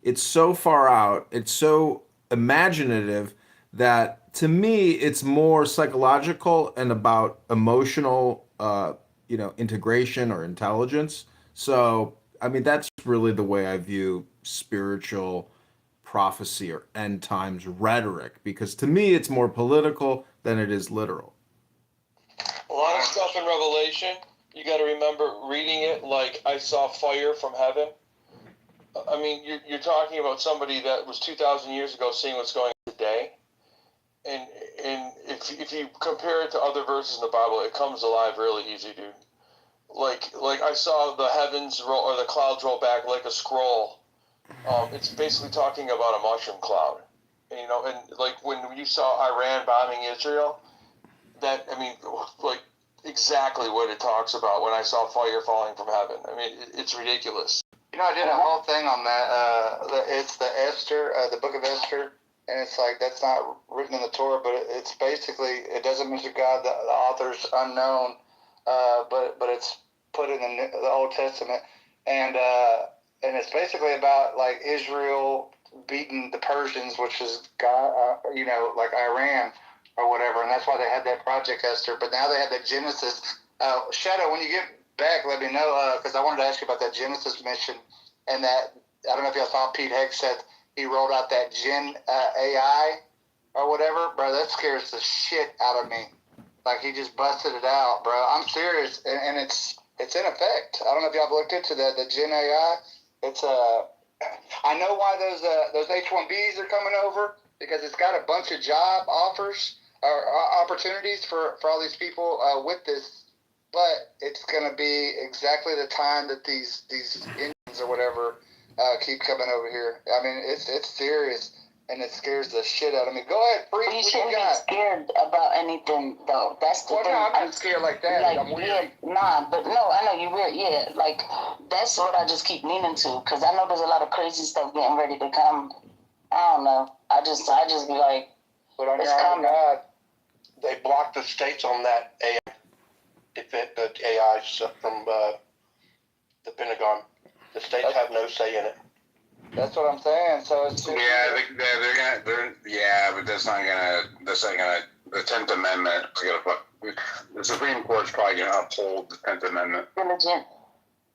It's so far out. It's so imaginative that to me it's more psychological and about emotional integration or intelligence. So I mean that's really the way I view spiritual prophecy or end times rhetoric, because to me it's more political than it is literal. A lot of stuff in Revelation, you got to remember reading it like I saw fire from heaven. I mean, you're talking about somebody that was 2,000 years ago seeing what's going on today. And if you compare it to other verses in the Bible, it comes alive really easy, dude. Like I saw the heavens roll, or the clouds roll back like a scroll. It's basically talking about a mushroom cloud. And like when you saw Iran bombing Israel, that, I mean, like exactly what it talks about when I saw fire falling from heaven. I mean, it's ridiculous. I did a whole thing on that. It's the book of Esther, and it's like that's not written in the Torah, but it's basically, it doesn't mention God. The author's unknown, but it's put in the Old Testament, and it's basically about like Israel beating the Persians, which is God, like Iran or whatever, and that's why they had that Project Esther. But now they have the Genesis. Shadow, when you get back, let me know, because I wanted to ask you about that Genesis mission, and that, I don't know if y'all saw Pete Hegseth, he rolled out that Gen AI or whatever, bro. That scares the shit out of me. Like, he just busted it out, bro. I'm serious, and it's in effect. I don't know if y'all have looked into that, the Gen AI. It's I know why those H-1Bs are coming over, because it's got a bunch of job offers or opportunities for all these people with this. But it's going to be exactly the time that these Indians or whatever keep coming over here. I mean, it's serious, and it scares the shit out of me. Go ahead, Free. You shouldn't be scared about anything, though. That's the thing. No, I'm not scared like that. Like, I'm weird. I know you're weird. Yeah, like, that's what I just keep leaning to, because I know there's a lot of crazy stuff getting ready to come. I don't know. I just be like, but on it's coming. God, they blocked the states on that AI stuff from the Pentagon. The states have no say in it. That's what I'm saying. So it's just, but that's not gonna. The 10th Amendment is gonna. The Supreme Court's probably gonna uphold the 10th Amendment. Diligent.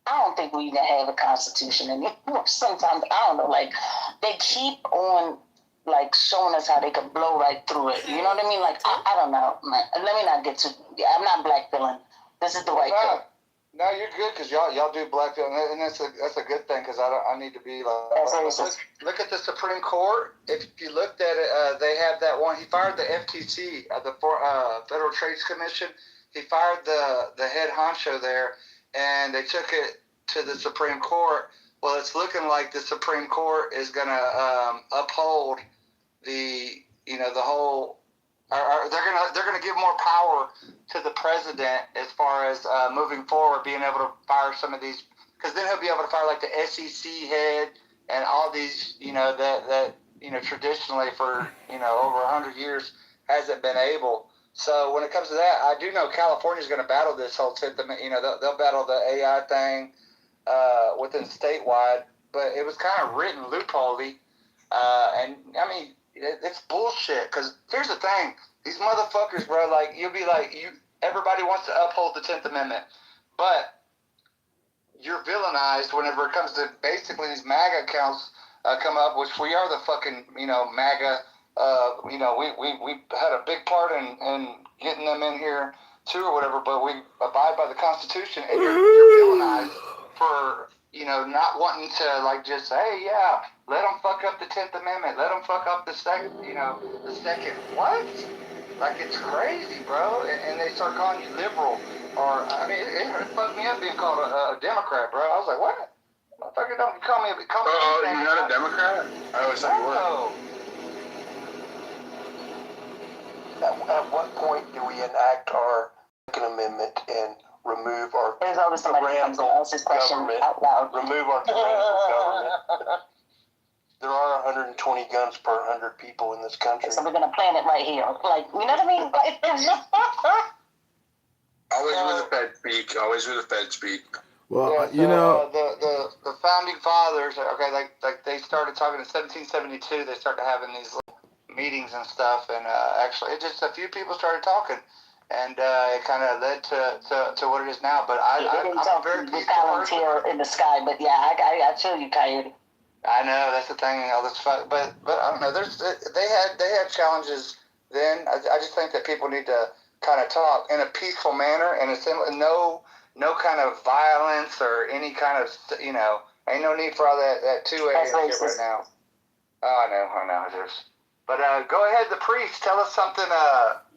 I don't think we even have a constitution anymore. Sometimes, I don't know, like, they keep on, like, showing us how they could blow right through it. You know what I mean? Like, I don't know, man. Let me not get too, I'm not blackpilling. This is the white pill. No, you're good, because y'all do black pill, and that's a good thing, because I need to be like, look at the Supreme Court. If you looked at it, they have that one. He fired the FTC, the Federal Trade Commission. He fired the head honcho there, and they took it to the Supreme Court. Well, it's looking like the Supreme Court is going to uphold the whole. They're gonna give more power to the president as far as moving forward, being able to fire some of these, because then he'll be able to fire like the SEC head and all these that traditionally for over 100 years hasn't been able. So when it comes to that, I do know California's going to battle this whole system. They'll battle the AI thing within statewide, but it was kind of written loopholey, and I mean. It's bullshit, because here's the thing. These motherfuckers, bro, like, you'll be like, everybody wants to uphold the 10th Amendment, but you're villainized whenever it comes to basically these MAGA accounts come up, which we are the fucking, MAGA, we had a big part in getting them in here too or whatever, but we abide by the Constitution, and you're villainized for, not wanting to, like, just say, hey, yeah, let them fuck up the 10th Amendment. Let them fuck up the second, the second. What? Like, it's crazy, bro. And they start calling you liberal. Or, I mean, it fucked me up being called a Democrat, bro. I was like, what? Motherfucker, don't call me. Oh, you're not a Democrat? I always thought you were. At what point do we enact our Second Amendment and remove our There's always somebody comes to ask this question out loud. Remove our tyrannical government. There are 120 guns per 100 people in this country. So we're going to plant it right here. Like, you know what I mean? Always with the Fed speak. Always with the Fed speak. Well, the the founding fathers, okay, like they started talking in 1772. They started having these little meetings and stuff, and actually, it just a few people started talking, and it kind of led to what it is now. But I'm a very peaceful person. In the sky, but yeah, I feel you, Coyote. I know that's the thing. All this fun, but I don't know. They had challenges then. I just think that people need to kind of talk in a peaceful manner and no kind of violence or any kind of ain't no need for all that 2A shit right now. Oh, I know it is. But go ahead, the priest. Tell us something.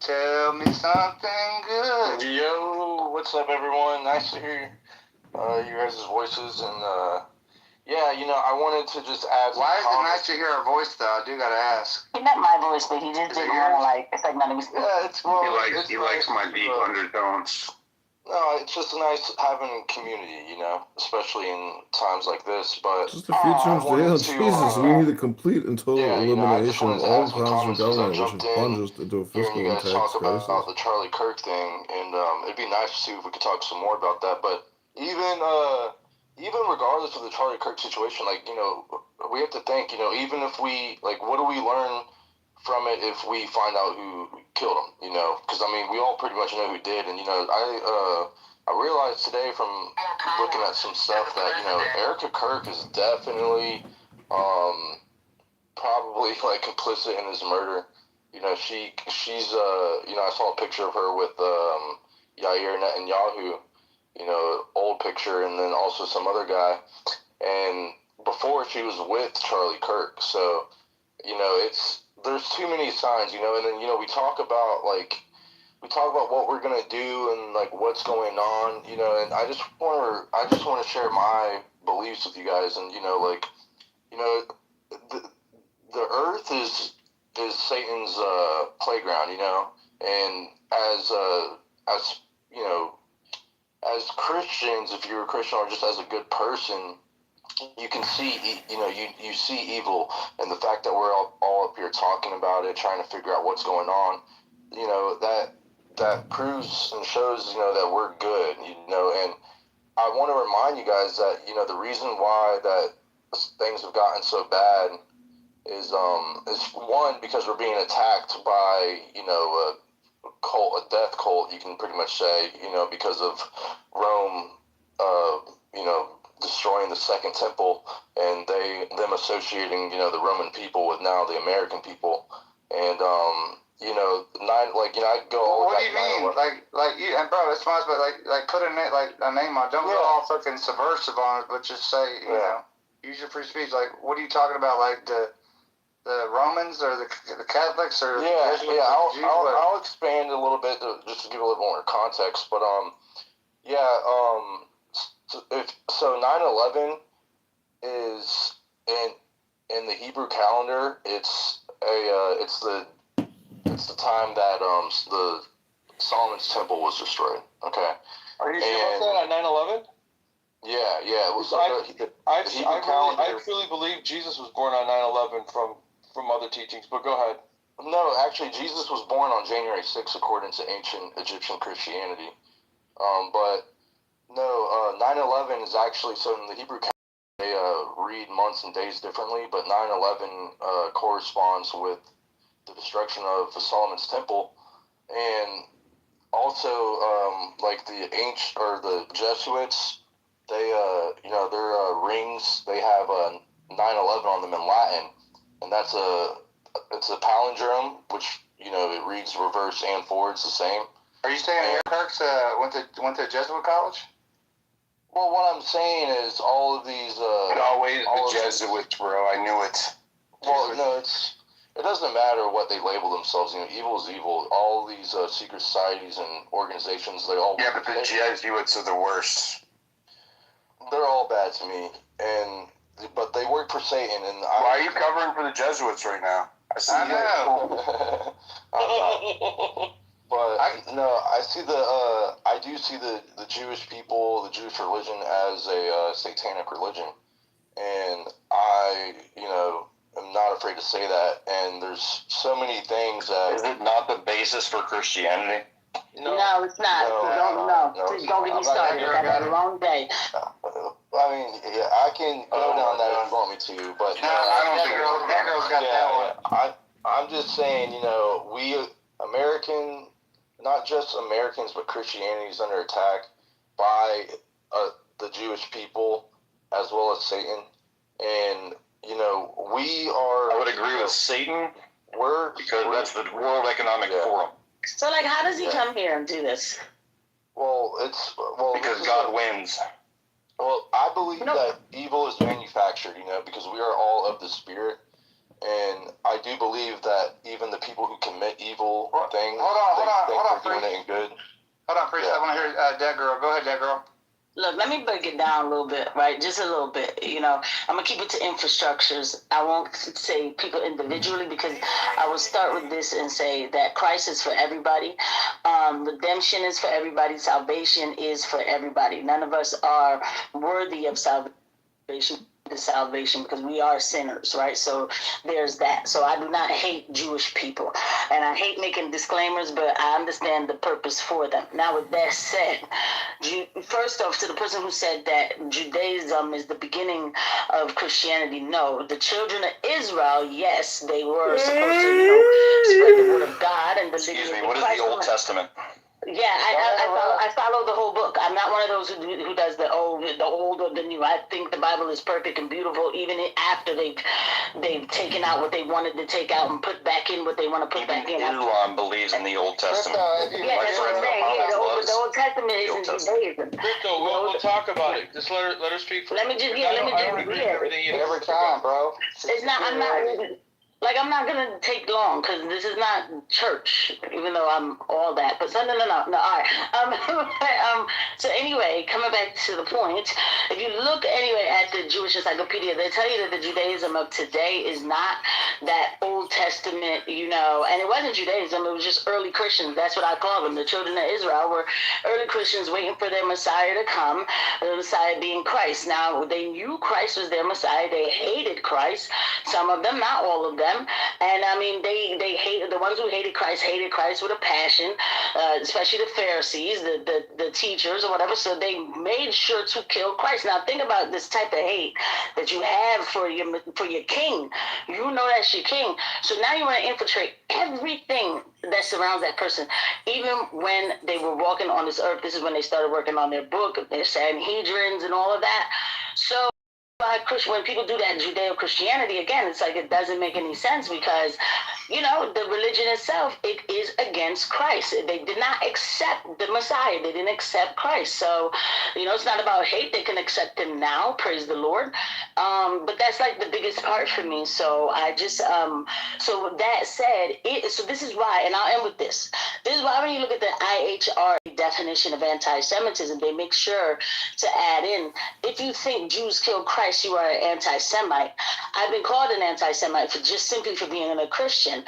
Tell me something good. Yo, what's up, everyone? Nice to hear you guys' voices, and yeah, I wanted to just add. Why is it nice to hear our voice, though? I do gotta ask. He not my voice, but he just didn't want to it's like none of his. Yeah, it's well. He likes my deep undertones. No, it's just nice having community, especially in times like this. But Just a few terms down. Jesus, we need a complete and total elimination of all powers of government, which would plunge us into a fiscal you and guys tax talk crisis. about the Charlie Kirk thing, and it'd be nice to see if we could talk some more about that. But even regardless of the Charlie Kirk situation, we have to think, even if we what do we learn from it if we find out who killed him, because we all pretty much know who did, and I realized today from looking at some stuff that Erica Kirk is definitely probably complicit in his murder. She's I saw a picture of her with Yair Netanyahu, old picture, and then also some other guy, and before she was with Charlie Kirk, so there's too many signs, and then we talk about what we're gonna do and what's going on, and I just want to share my beliefs with you guys, and the earth is Satan's playground, and as Christians, if you're a Christian or just as a good person, you can see, you see evil, and the fact that we're all up here talking about it, trying to figure out what's going on, that proves and shows, that we're good, and I want to remind you guys that, the reason why that things have gotten so bad is one, because we're being attacked by, a death cult, you can pretty much say, because of Rome, destroying the Second Temple, and them associating, the Roman people with now the American people, and I go. Well, what do you mean? You and bro, it's nice, but put a name on. Don't go all fucking subversive on it, but just say use your free speech. What are you talking about? The Romans or the Catholics or the Jesuits? I'll expand a little bit just to give a little more context, but so 9/11 is in the Hebrew calendar. It's the time that the Solomon's Temple was destroyed. Okay. Are you sure about that at 9/11? Yeah. It was I truly believe Jesus was born on 9/11 from other teachings, but go ahead. No, actually, Jesus was born on January 6th, according to ancient Egyptian Christianity. But no, 9/11 is actually, so in the Hebrew calendar, they read months and days differently, but 9/11 corresponds with the destruction of the Solomon's Temple, and also the ancient or the Jesuits, they their rings, they have 9/11 on them in Latin, and it's a palindrome, which it reads reverse and forward, it's the same. Are you saying Eric Kirk's went to Jesuit college? Well, what I'm saying is all of these. Always the Jesuits, bro. I knew it. Well, no, it doesn't matter what they label themselves. Evil is evil. All these secret societies and organizations, they all. Yeah, but the Jesuits are the worst. They're all bad to me, but they work for Satan. And why are you covering for the Jesuits right now? I know. But I do see the Jewish people, the Jewish religion as a satanic religion, and I am not afraid to say that. And there's so many things that. Is it not the basis for Christianity? No, it's not. Don't get me started. I got a long day. I mean, yeah, I can go down that if you want me to, but No, that girl's got that one. I'm just saying, we American, not just Americans, but Christianity is under attack by the Jewish people as well as Satan, and we are. I would agree with Satan. Because that's the World Economic Forum. So, like, how does he come here and do this? Well, because God wins. Well, I believe that evil is manufactured, because we are all of the spirit, and I do believe that even the people who commit evil things, hold on, doing it in good. Hold on, priest. I want to hear that girl. Go ahead, that girl. Look, let me break it down a little bit, right? Just a little bit. I'm going to keep it to infrastructures. I won't say people individually because I will start with this and say that Christ is for everybody. Redemption is for everybody. Salvation is for everybody. None of us are worthy of salvation. Because we are sinners, right? So there's that. So I do not hate Jewish people, and I hate making disclaimers, but I understand the purpose for them. Now, with that said, first off, to the person who said that Judaism is the beginning of Christianity, no. The children of Israel, yes, they were supposed to spread the word of God and the Excuse me, what is the Old Testament? Yeah, I follow the whole book. I'm not one of those who does the old or the new. I think the Bible is perfect and beautiful, even after they've taken out what they wanted to take out and put back in what they want to put back in. Islam believes in the Old Testament. Yeah, that's what I'm saying. Yeah, the Old Testament isn't Judaism. Crystal, we'll talk about it. Just let her speak. Every time, bro. It's not. I'm not gonna take long because this is not church, even though I'm all that. But no. All right. So anyway, coming back to the point, if you look anyway at the Jewish Encyclopedia, they tell you that the Judaism of today is not that Old Testament, and it wasn't Judaism. It was just early Christians. That's what I call them. The children of Israel were early Christians waiting for their Messiah to come. The Messiah being Christ. Now they knew Christ was their Messiah. They hated Christ. Some of them, not all of them. And I mean, they hated the ones who hated Christ with a passion, especially the Pharisees, the teachers or whatever. So they made sure to kill Christ. Now think about this type of hate that you have for your king. You know that's your king. So now you want to infiltrate everything that surrounds that person. Even when they were walking on this earth, this is when they started working on their book, their Sanhedrins and all of that. So when people do that Judeo-Christianity, again, it's like it doesn't make any sense because, the religion itself, it is against Christ. They did not accept the Messiah. They didn't accept Christ. So, it's not about hate. They can accept him now, praise the Lord. But that's like the biggest part for me. So I just, so with that said, so this is why, and I'll end with this. This is why when you look at the IHR definition of anti-Semitism, they make sure to add in, if you think Jews killed Christ, you are an anti-Semite. I've been called an anti-Semite simply for being a Christian.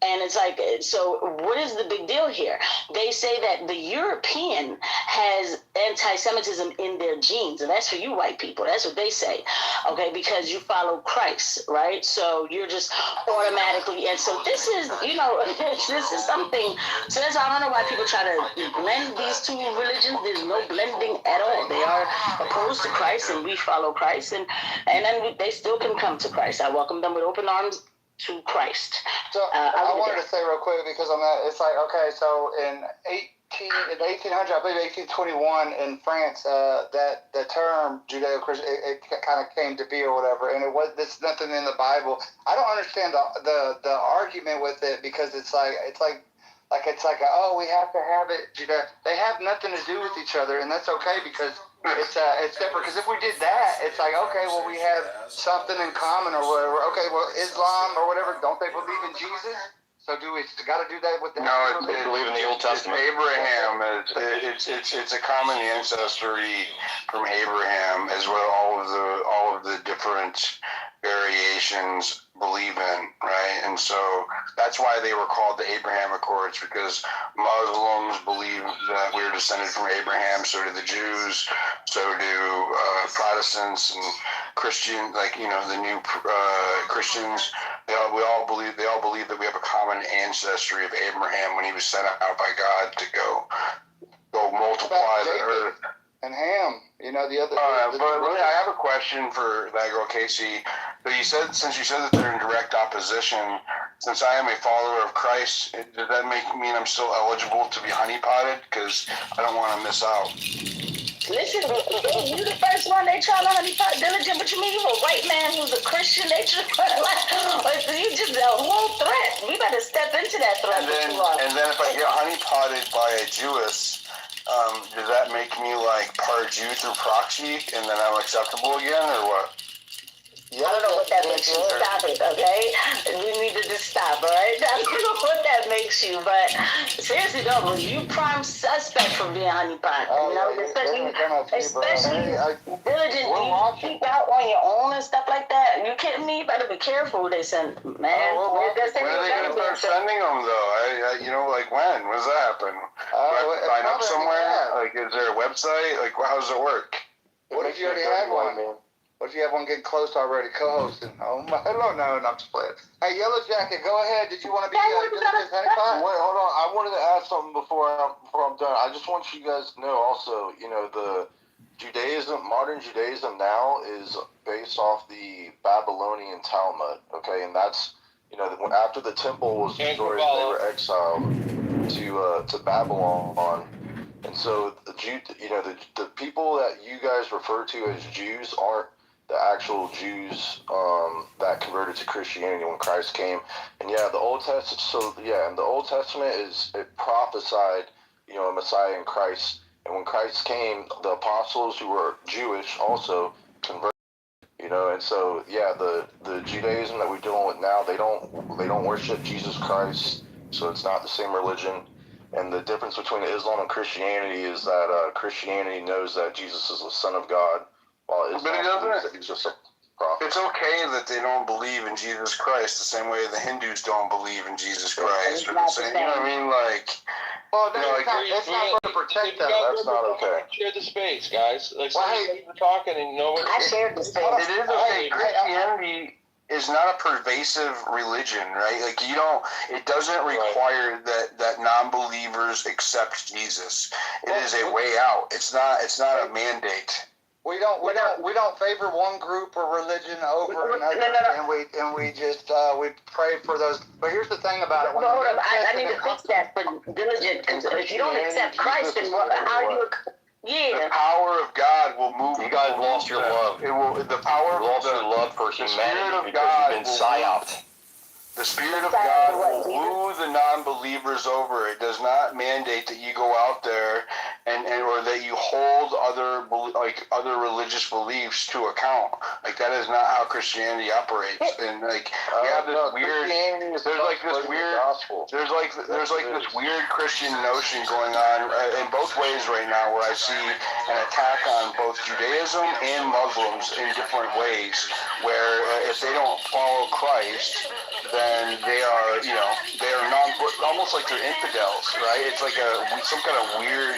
And it's like, so what is the big deal here? They say that the European has anti-Semitism in their genes, and that's for you white people. That's what they say, okay, because you follow Christ, right? So you're just automatically, and so this is, this is something, so that's why I don't know why people try to blend these two religions. There's no blending at all. They are opposed to Christ, and we follow Christ, and then they still can come to Christ. I welcome them with open arms to Christ. So I wanted to say real quick because on that, it's like, okay, so in 1800, I believe 1821 in France, that the term Judeo-Christian, it kind of came to be or whatever, and there's nothing in the Bible. I don't understand the argument with it because it's like oh, we have to have it. They have nothing to do with each other, and that's okay because it's separate. Because if we did that, it's like, okay, well, we have something in common or whatever. Okay, well, Islam or whatever, don't they believe in Jesus? So do we got to do that with them? No, they believe in the Old Testament. Abraham, it's a common ancestry from Abraham, as well all of the different variations believe in, right? And so that's why they were called the Abraham Accords, because Muslims believe that we're descended from Abraham, so do the Jews, so do Protestants and Christian, the new Christians. They all believe that we have a common ancestry of Abraham when he was sent out by God to go multiply the earth. and Ham. You know, the other. But I have a question for that girl, Casey. So since you said that they're in direct opposition, since I am a follower of Christ, does that mean I'm still eligible to be honeypotted? Because I don't want to miss out. Listen, you the first one they try to honeypot diligent. What you mean? You a white man who's a Christian? They try you just a whole threat. We better step into that threat. And then if I get honeypotted by a Jewess, does that make me like part Jew through proxy, and then I'm acceptable again, or what? I don't know what that makes you. Stop it, okay? We need to just stop, all right? I don't know what that makes you, but seriously, though, you prime suspect for being honeypot. Especially diligent. You keep out on your own and stuff like that. You kidding me? You better be careful who they send, man. When are they going to start sending them, though? Like when? When does that happen? Do I sign up somewhere? Like, is there a website? Like, how does it work? What if you already have one, man? What if you have one getting close already, co-hosting? Oh, my, no, I'm just playing. Hey, Yellow Jacket, go ahead. Did you want to be honeypot? Wait, hold on. I wanted to add something before I'm done. I just want you guys to know also, the modern Judaism now is based off the Babylonian Talmud, okay? And that's, after the temple was destroyed, they were exiled to Babylon. And so the people that you guys refer to as Jews aren't the actual Jews that converted to Christianity when Christ came. And the Old Testament. And the Old Testament it prophesied, a Messiah in Christ. And when Christ came, the apostles who were Jewish also converted. And so the Judaism that we're dealing with now, they don't worship Jesus Christ, so it's not the same religion. And the difference between Islam and Christianity is that Christianity knows that Jesus is the Son of God, while Islam believes that he's just a prophet. It's okay that they don't believe in Jesus Christ the same way the Hindus don't believe in Jesus Christ. Or the same, you know what I mean? Like, well, it's not going to protect them. That's not okay. Share the space, guys. Like, we're talking and nobody. I shared the space. It is okay. Christianity is not a pervasive religion, right? Like it doesn't require that non-believers accept Jesus. It is a way out. It's not a mandate. We don't favor one group or religion over another, and we just we pray for those. But here's the thing about it. I need to fix that for diligent. If you don't accept Christ, then how do you? Yeah. The power of God will move. You guys lost your love. It will. The power. You lost your love for humanity because you've been psyoped. The Spirit of God will woo the non-believers over. It does not mandate that you go out there and or that you hold other religious beliefs to account. Like that is not how Christianity operates. And like we have this weird. There's this weird Christian notion going on in both ways right now, where I see an attack on both Judaism and Muslims in different ways. Where if they don't follow Christ, then they are almost like they're infidels, right? It's like some kind of weird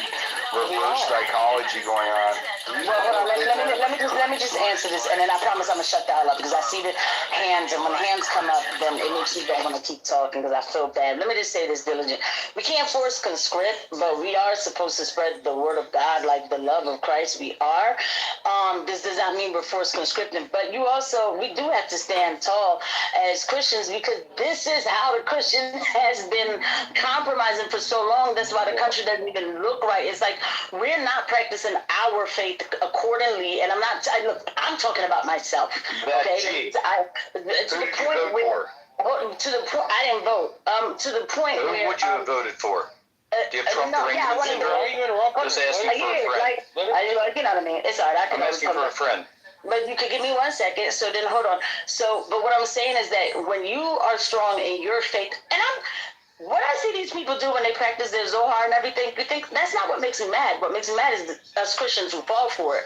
reverse psychology going on. Well, let me just answer this, and then I promise I'm gonna shut that up because I see the hands, and when the hands come up, then it makes me don't want to keep talking because I feel bad. Let me just say this, diligent. We can't force conscript, but we are supposed to spread the word of God, like the love of Christ. We are. This does not mean we're forced conscripting, but we do have to stand tall as Christians because this is how the Christian has been compromising for so long. That's why the country doesn't even look right. It's like we're not practicing our faith accordingly, and I'm talking about myself. Okay, to the point where I didn't vote. To the point where who would you have voted for? Do you have Trump I Just asking for a friend. You know what I mean? It's all right. I'm asking for a friend. But you could give me 1 second. So then hold on. But what I'm saying is that when you are strong in your faith, and what I see these people do when they practice their Zohar and everything, you think that's not what makes me mad. What makes me mad is us Christians who fall for it.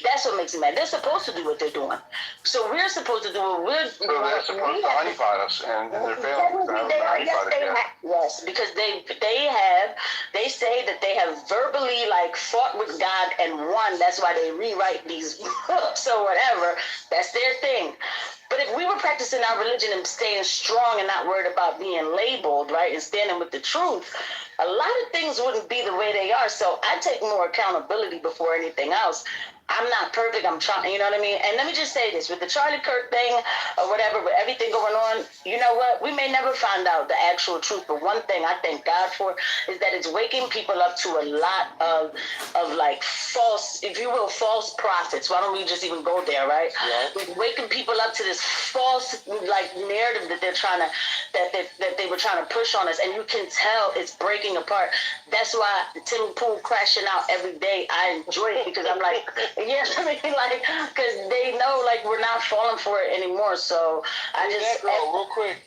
That's what makes me mad. They're supposed to do what they're doing. So we're supposed to do what we're doing. So they're supposed to honeypot us, and they're failing. Yes, because they say that they have verbally fought with God and won. That's why they rewrite these books or whatever. That's their thing. But if we were practicing our religion and staying strong and not worried about being labeled, right, and standing with the truth, a lot of things wouldn't be the way they are. So I take more accountability before anything else. I'm not perfect. I'm trying, you know what I mean? And let me just say this, with the Charlie Kirk thing or whatever, with everything going on, you know what? We may never find out the actual truth. But one thing I thank God for is that it's waking people up to a lot of like false, if you will, false prophets. Why don't we just even go there, right? Yeah. It's waking people up to this false like narrative that they're trying to, that they were trying to push on us. And you can tell it's breaking apart. That's why Tim Pool crashing out every day. I enjoy it because I'm like, yeah, I mean, like, because they know, like, we're not falling for it anymore. So I just real quick.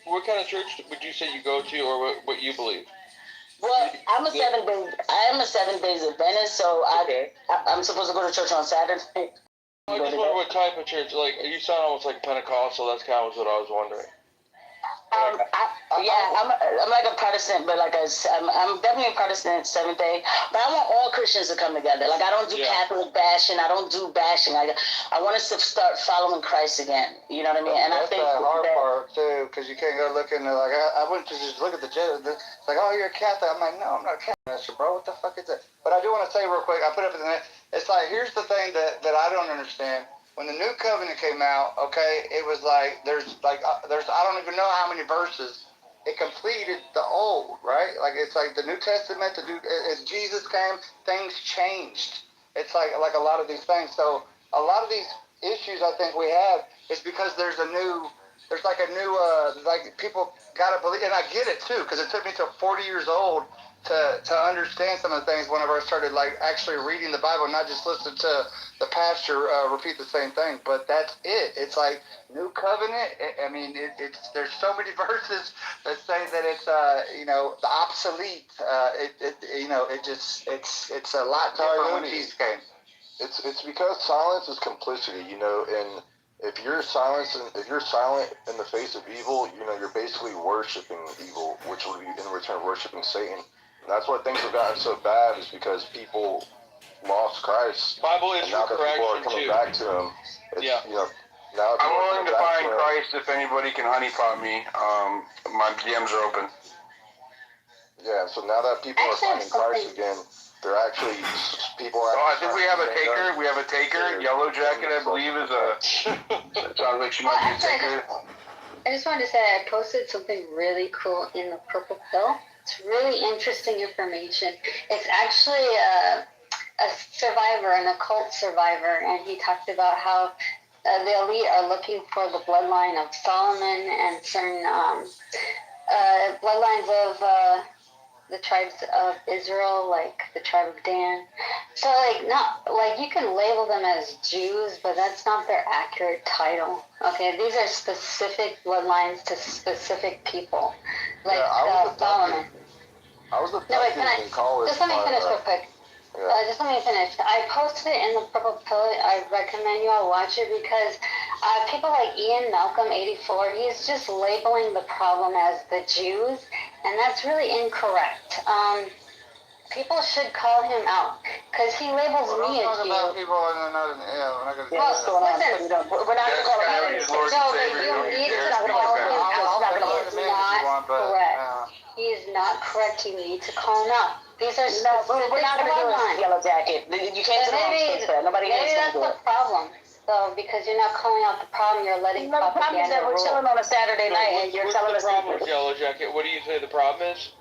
What kind of church would you say you go to, or what you believe? Well, I am a 7 days Adventist, so I'm supposed to go to church on Saturday. I just wonder what type of church. Like, you sound almost like Pentecostal. That's kind of what I was wondering. I'm like a Protestant, but like I'm definitely a Protestant Seventh Day. But I want all Christians to come together. Like I don't do Catholic bashing. I don't do bashing. I want us to start following Christ again. You know what I mean? And that's I think that hard part too, because you can't go look into like I wouldn't just look at the it's like, oh, you're a Catholic. I'm like, no, I'm not a Catholic, bro. What the fuck is that? But I do want to say real quick. I put up in the net. It's like here's the thing that I don't understand. When the new covenant came out, okay, it was like there's I don't even know how many verses. It completed the old, right? Like it's like the New Testament. As Jesus came, things changed. It's like a lot of these things. So a lot of these issues I think we have is because there's like a new like people gotta believe, and I get it too because it took me till 40 years old to understand some of the things whenever I started like actually reading the Bible, not just listening to the pastor repeat the same thing. But that's it. It's like New Covenant. I mean, there's so many verses that say that it's the obsolete. It's a lot different when Jesus came. It's because silence is complicity, and if you're silent in the face of evil, you're basically worshiping evil, which would be in return worshiping Satan. And that's why things have gotten so bad, is because people lost Christ. Bible is and now that people are coming back to him. Now I'm willing to find Christ if anybody can honeypot me. My DMs are open. Yeah, so now that people are finding Christ again, they're actually people. I think we have a taker. We have a taker. Yellow Jacket, I believe, is a. It sounds like she might be a taker. I just wanted to say I posted something really cool in the Purple Pill. It's really interesting information. It's actually a survivor, an occult survivor, and he talked about how the elite are looking for the bloodline of Solomon and certain bloodlines of the tribes of Israel, like the tribe of Dan. So, you can label them as Jews, but that's not their accurate title. Okay, these are specific bloodlines to specific people, like Solomon. I was in college. Just let me finish real quick. Just let me finish. I posted it in the Purple Pill. I recommend you all watch it because people like Ian Malcolm 84, he's just labeling the problem as the Jews, and that's really incorrect. People should call him out because he labels me a Jew. People are not in the we're not going to we're not going to call him out. No, but you need to call him out. He is not correct. He is not correct. You need to call him out. These are we're not going to do a Yellow Jacket. You can't say nobody maybe that's the problem. So because you're not calling out the problem, you're letting propaganda. The problem is that we're chilling on a Saturday night and you're telling us. What's the problem with Yellow Jacket? What do you say the problem is?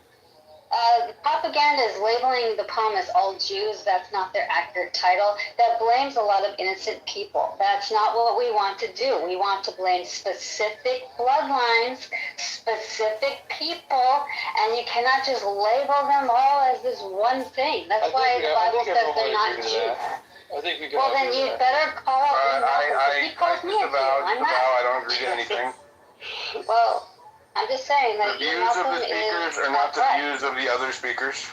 Propaganda is labeling the problem as all Jews. That's not their accurate title. That blames a lot of innocent people. That's not what we want to do. We want to blame specific bloodlines, specific people, and you cannot just label them all as this one thing. That's why the Bible says they're not Jews. I think we can. Well, then you better call out. I disavow. I don't agree to anything. Well, I'm just saying that the views of the speakers are not the views of the other speakers.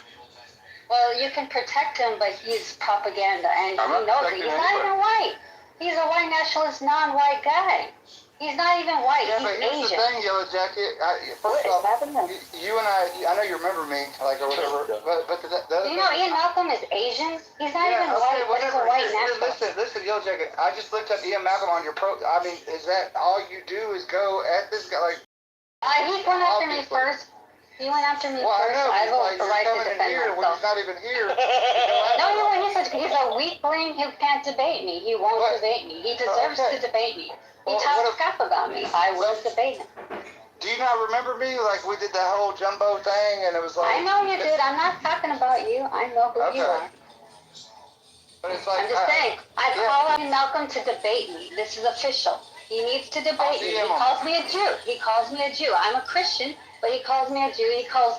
Well, you can protect him, but he's propaganda, and he knows it. He's not even white. He's a white nationalist, non-white guy. He's not even white. Yeah, but here's He's the Asian. thing, Yellow Jacket. What First is off, happening? you and I know you remember me, like, or whatever. But the Do you know Ian Malcolm is Asian? He's not even white, but he's a white nationalist. Listen, Yellow Jacket. I just looked up Ian Malcolm on your pro. I mean, is that all you do is go at this guy? Like, He went after me first. He went after me well, first. I I know. vote Like, for you're right to coming in defend here when myself. he's not even here. No, he's a weakling who can't debate me. He won't debate me. He deserves to debate me. He talks crap about me. I will debate him. Do you not remember me? Like, we did that whole jumbo thing, and it was like. I know you did. I'm not talking about you. I know who you are. But it's like, I'm just saying. I call on Malcolm to debate me. This is official. He needs to debate me. He calls me a Jew. He calls me a Jew. I'm a Christian, but he calls me a Jew. He calls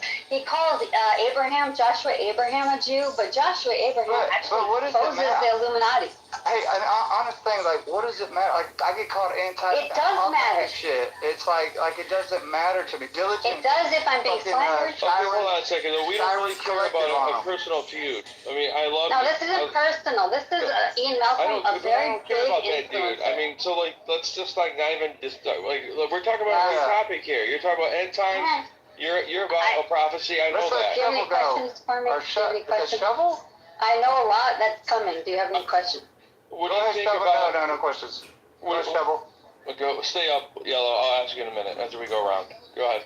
Joshua Abraham a Jew, but Joshua Abraham actually opposes the Illuminati. Hey, an honest thing, like, what does it matter? Like, I get called It does matter. shit. It's like it doesn't matter to me. Diligent. It does if I'm being slandered. Okay, hold on a second. We don't really care about a personal feud. I mean, I love. No, this isn't personal. This is Ian Malcolm, a very care about big that dude. I mean, so like, let's just like not even just like we're talking about a topic here. You're talking about end times. You're about a prophecy. I know that. Do you have any questions for me? Do you have any questions? Shovel? I know a lot that's coming. Do you have any questions? What do you think about? No questions. Shovel? Go, stay up, Yellow. I'll ask you in a minute after we go around. Go ahead.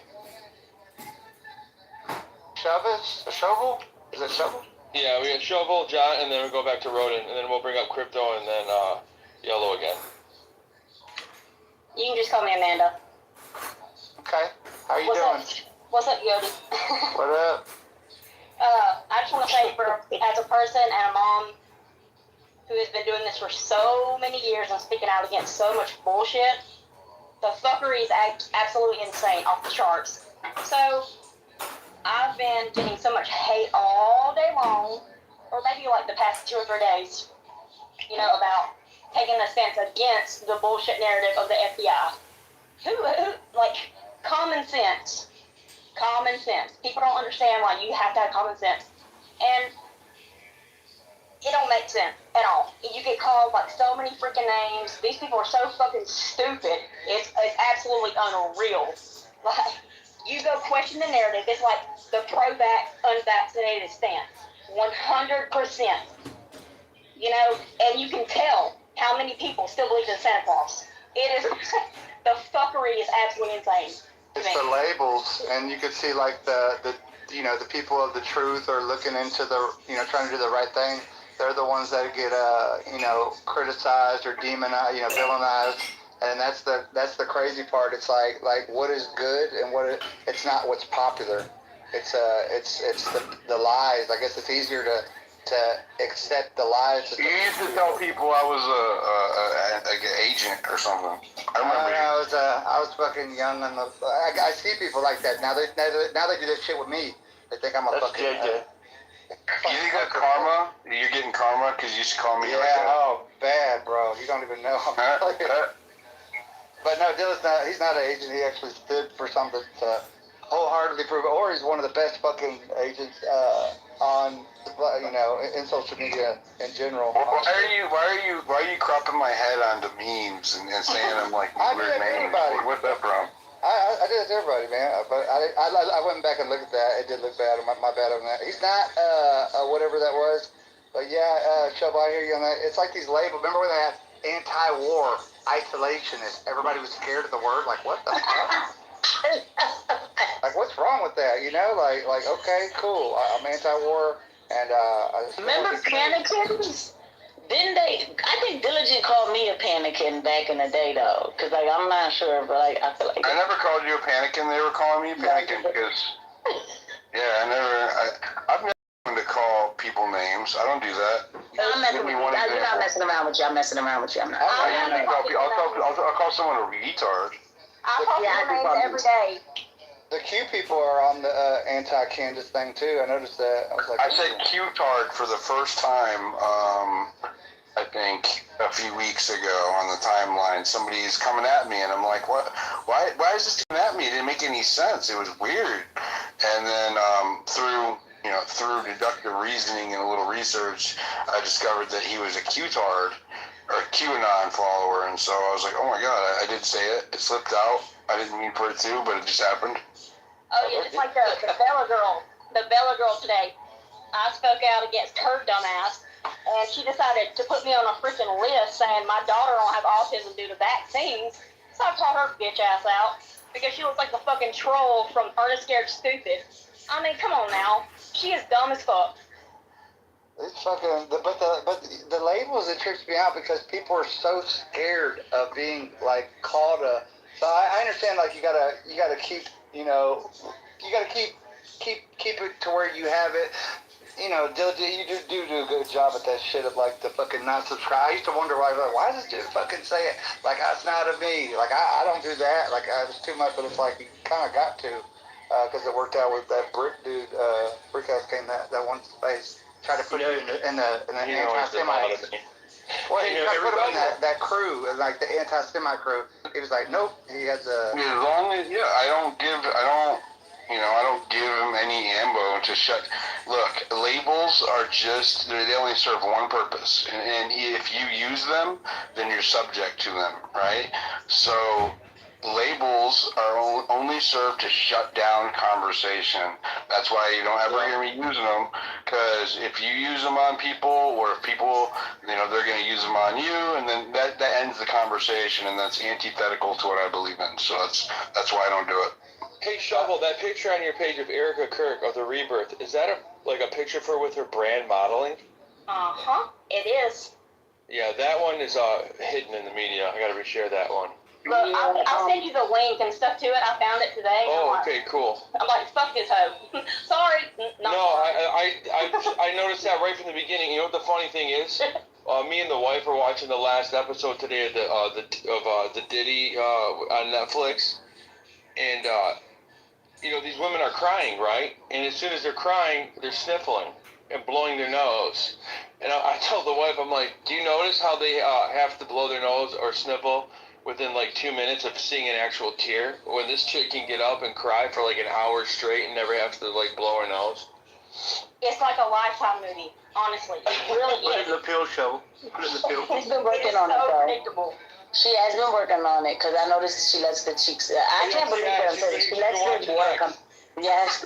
Chavez? A shovel? Is it shovel? Yeah, we got Shovel, John, and then we'll go back to Rodin, and then we'll bring up Crypto, and then Yellow again. You can just call me Amanda. Okay. How you doing? What's up, Yodi? What up? I just want to say, as a person and a mom who has been doing this for so many years and speaking out against so much bullshit, the fuckery is absolutely insane, off the charts. So, I've been getting so much hate all day long, or maybe like the past 2 or 3 days, you know, about taking a stance against the bullshit narrative of the FBI. Who like, common sense. Common sense. People don't understand why you have to have common sense. And it don't make sense at all. You get called like so many freaking names. These people are so fucking stupid. It's absolutely unreal. Like, you go question the narrative. It's like the pro-vax, unvaccinated stance. 100%. You know, and you can tell how many people still believe in Santa Claus. It is, the fuckery is absolutely insane. It's the labels, and you could see like the people of the truth are looking into the, trying to do the right thing. They're the ones that get criticized or demonized, villainized, and that's the crazy part. It's like what is good and it's not what's popular. It's the lies. I guess it's easier to accept the lies. You used to tell people I was an agent or something. I remember. I was fucking young, and I see people like that now. They do that shit with me. They think I'm a fucking. You think that karma? You're getting karma because you used to call me like that. Oh, bad, bro. You don't even know. But no, Dylan's not. He's not an agent. He actually stood for something to wholeheartedly prove it. Or he's one of the best fucking agents on, in social media in general. Why are you cropping my head onto memes and saying I'm like weird names? What's that from? I did it to everybody, man. But I went back and looked at that. It did look bad. My bad on that. He's not whatever that was. But yeah, Chubb, I hear you on that. It's like these labels. Remember when they had anti-war isolationist? Everybody was scared of the word. Like, what the fuck? Like, what's wrong with that? Like okay, cool. I'm anti-war, and remember Panicins? Didn't they? I think Diligent called me a Panikin back in the day, though, because I'm not sure, but I feel like I never called you a Panikin. They were calling me a Panikin because I've never wanted to call people names. I don't do that. I'm messing with you. You're not messing around with you. I'm messing around with you. I'm not. I'll call someone a retard. I call people names every day. The Q people are on the anti-Kansas thing too. I noticed that. I was like, I said Q-tard for the first time. I think a few weeks ago on the timeline. Somebody's coming at me, and I'm like, "What? Why is this coming at me? It didn't make any sense. It was weird." And then through deductive reasoning and a little research, I discovered that he was a Q-tard. or a QAnon follower, and so I was like, oh my god, I did say it. It slipped out. I didn't mean for it to, but it just happened. Oh, yeah, it's like the Bella girl. The Bella girl today. I spoke out against her dumbass, and she decided to put me on a freaking list saying my daughter don't have autism due to vaccines. So I called her bitch ass out because she looks like the fucking troll from Ernest Scared Stupid. I mean, come on now. She is dumb as fuck. It's fucking, but the labels, it trips me out because people are so scared of being like called a. So I understand, like you gotta keep, you know, you gotta keep it to where you have it. You know, you do a good job at that shit of like the fucking not subscribe. I used to wonder why does this dude fucking say it? Like that's not of me. Like I don't do that. Like I was too much, but it's like you kind of got to, because it worked out with that brick dude. Brick house came that one space. Tried to put it in the anti-Semite. Well, he tried to put him in that crew, like the anti-Semite crew. He was like, nope. He has a. Yeah, as long as I don't give him any ammo to shut. Look, labels are just they only serve one purpose, and if you use them, then you're subject to them, right? So. Labels are only serve to shut down conversation. That's why you don't ever hear me using them, because if you use them on people, or if people, they're going to use them on you, and then that ends the conversation, and that's antithetical to what I believe in. So that's why I don't do it. Hey, Shovel, that picture on your page of Erica Kirk of the Rebirth, is that a picture of her with her brand modeling? Uh-huh, it is. Yeah, that one is hidden in the media. I gotta reshare that one. Look, I'll send you the link and stuff to it. I found it today. Oh, okay, cool. I'm like, fuck this hoe. Sorry. No, I noticed that right from the beginning. You know what the funny thing is? Me and the wife were watching the last episode today of the Diddy on Netflix, and these women are crying, right? And as soon as they're crying, they're sniffling and blowing their nose. And I told the wife, I'm like, do you notice how they have to blow their nose or sniffle within like 2 minutes of seeing an actual tear? When this chick can get up and cry for like an hour straight and never have to like blow her nose. It's like a Lifetime movie, honestly. It really is. Put it in the pill show. Put it in the pill. She's been working on it, though. Predictable. She has been working on it, because I noticed she lets the cheeks. I can't believe it. She lets it work. Yes.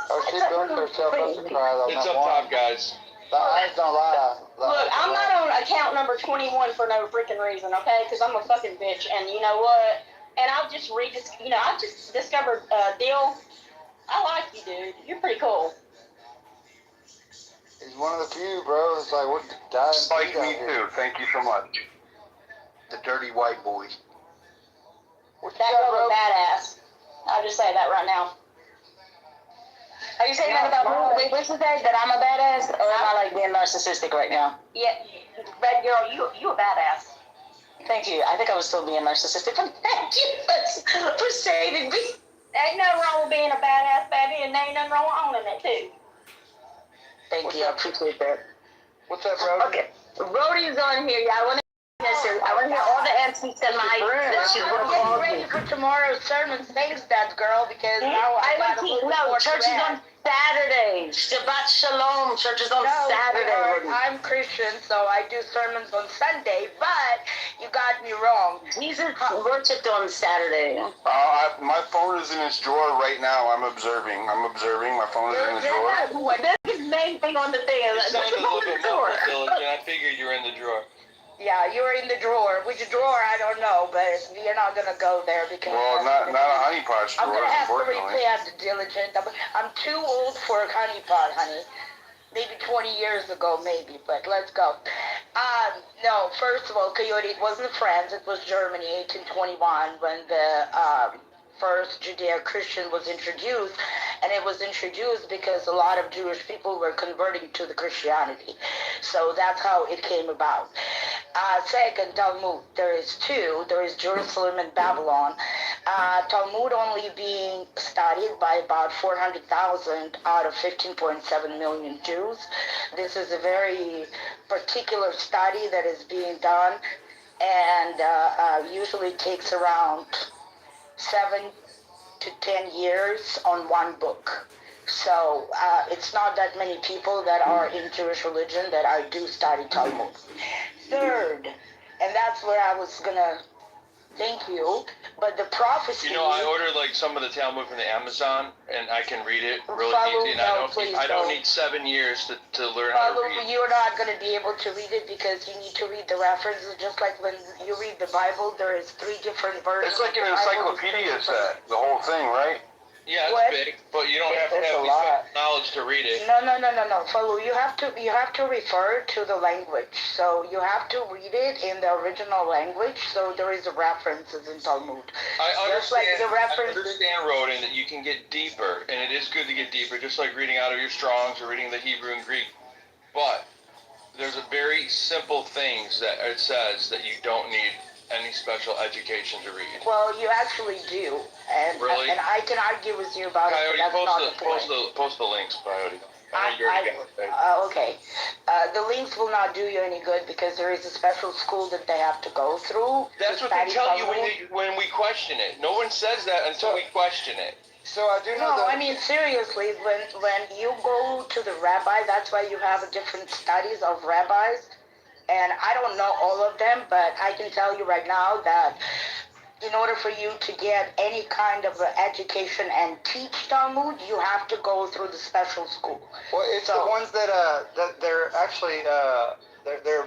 Oh, she built herself up to cry though. It's up top, guys. The eyes don't lie. Look, I'm not on account number 21 for no freaking reason, okay? Because I'm a fucking bitch, and you know what? And I've just I just discovered Dill. I like you, dude. You're pretty cool. He's one of the few, bro. It's like, what? Dying Spike me too. Thank you so much. The dirty white boy. That girl's a badass. I'll just say that right now. Are you saying that about me? Wait, what's the day that I'm a badass, or am I like being narcissistic right now? Yeah, red girl, you a badass. Thank you. I think I was still being narcissistic. Thank you for saving me. Ain't nothing wrong with being a badass, baby, and there ain't nothing wrong with owning it too. Thank you. I appreciate that. What's up, bro? Okay, Rhodey's on here. Yeah, I want to hear all the antics and my that she's going to call me. For tomorrow's sermon. Thanks, that girl, because now I got to look forward to church is on Saturday. Shabbat Shalom. Church is on Saturday. I'm Christian, so I do sermons on Sunday, but you got me wrong. Jesus worshipped on Saturday. My phone is in its drawer right now. I'm observing. My phone is in the drawer. That's the main thing on the thing. You sounded a little bit more diligent. I figured you were in the drawer. Yeah, you were in the drawer. Which drawer, I don't know, but you're not going to go there because... Well, not a honeypot drawer, I'm going to have to unfortunately. replay as diligent. I'm too old for a honeypot, honey. Maybe 20 years ago, maybe, but let's go. No, first of all, Coyote, it wasn't France, it was Germany, 1821, when the first Judeo-Christian was introduced, and it was introduced because a lot of Jewish people were converting to the Christianity. So that's how it came about. Second, Talmud. There is two. There is Jerusalem and Babylon. Talmud only being studied by about 400,000 out of 15.7 million Jews. This is a very particular study that is being done, and usually takes around 7 to 10 years on one book. So it's not that many people that are in Jewish religion that do study Talmud. Third, and that's where I was gonna. Thank you. But the prophecy. You know, I ordered like some of the Talmud from the Amazon, and I can read it really Follow, easy. And no, I don't need 7 years to learn how to read. You're not going to be able to read it because you need to read the references. Just like when you read the Bible, there is 3 different versions. It's like an encyclopedia set, the whole thing, right? Yeah, it's What? big, but you don't have to It's have a lot. the knowledge to read it. No. Follow. You have to refer to the language. So you have to read it in the original language. So there is a references in Talmud. I Just like understand. the references. I understand, Rodin, that you can get deeper, and it is good to get deeper, just like reading out of your Strongs or reading the Hebrew and Greek. But there's a very simple things that it says that you don't need any special education to read. Well, you actually do, and Really? and I can argue with you about it. Coyote, But that's not the point. post the links, Coyote. I know you're against it. Okay. The links will not do you any good because there is a special school that they have to go through. That's what they tell you when we question it. No one says that until we question it. So I do know No, that. I mean seriously, when you go to the rabbi, that's why you have different studies of rabbis. And I don't know all of them, but I can tell you right now that in order for you to get any kind of education and teach Talmud, you have to go through the special school. Well, it's the ones that they're actually they're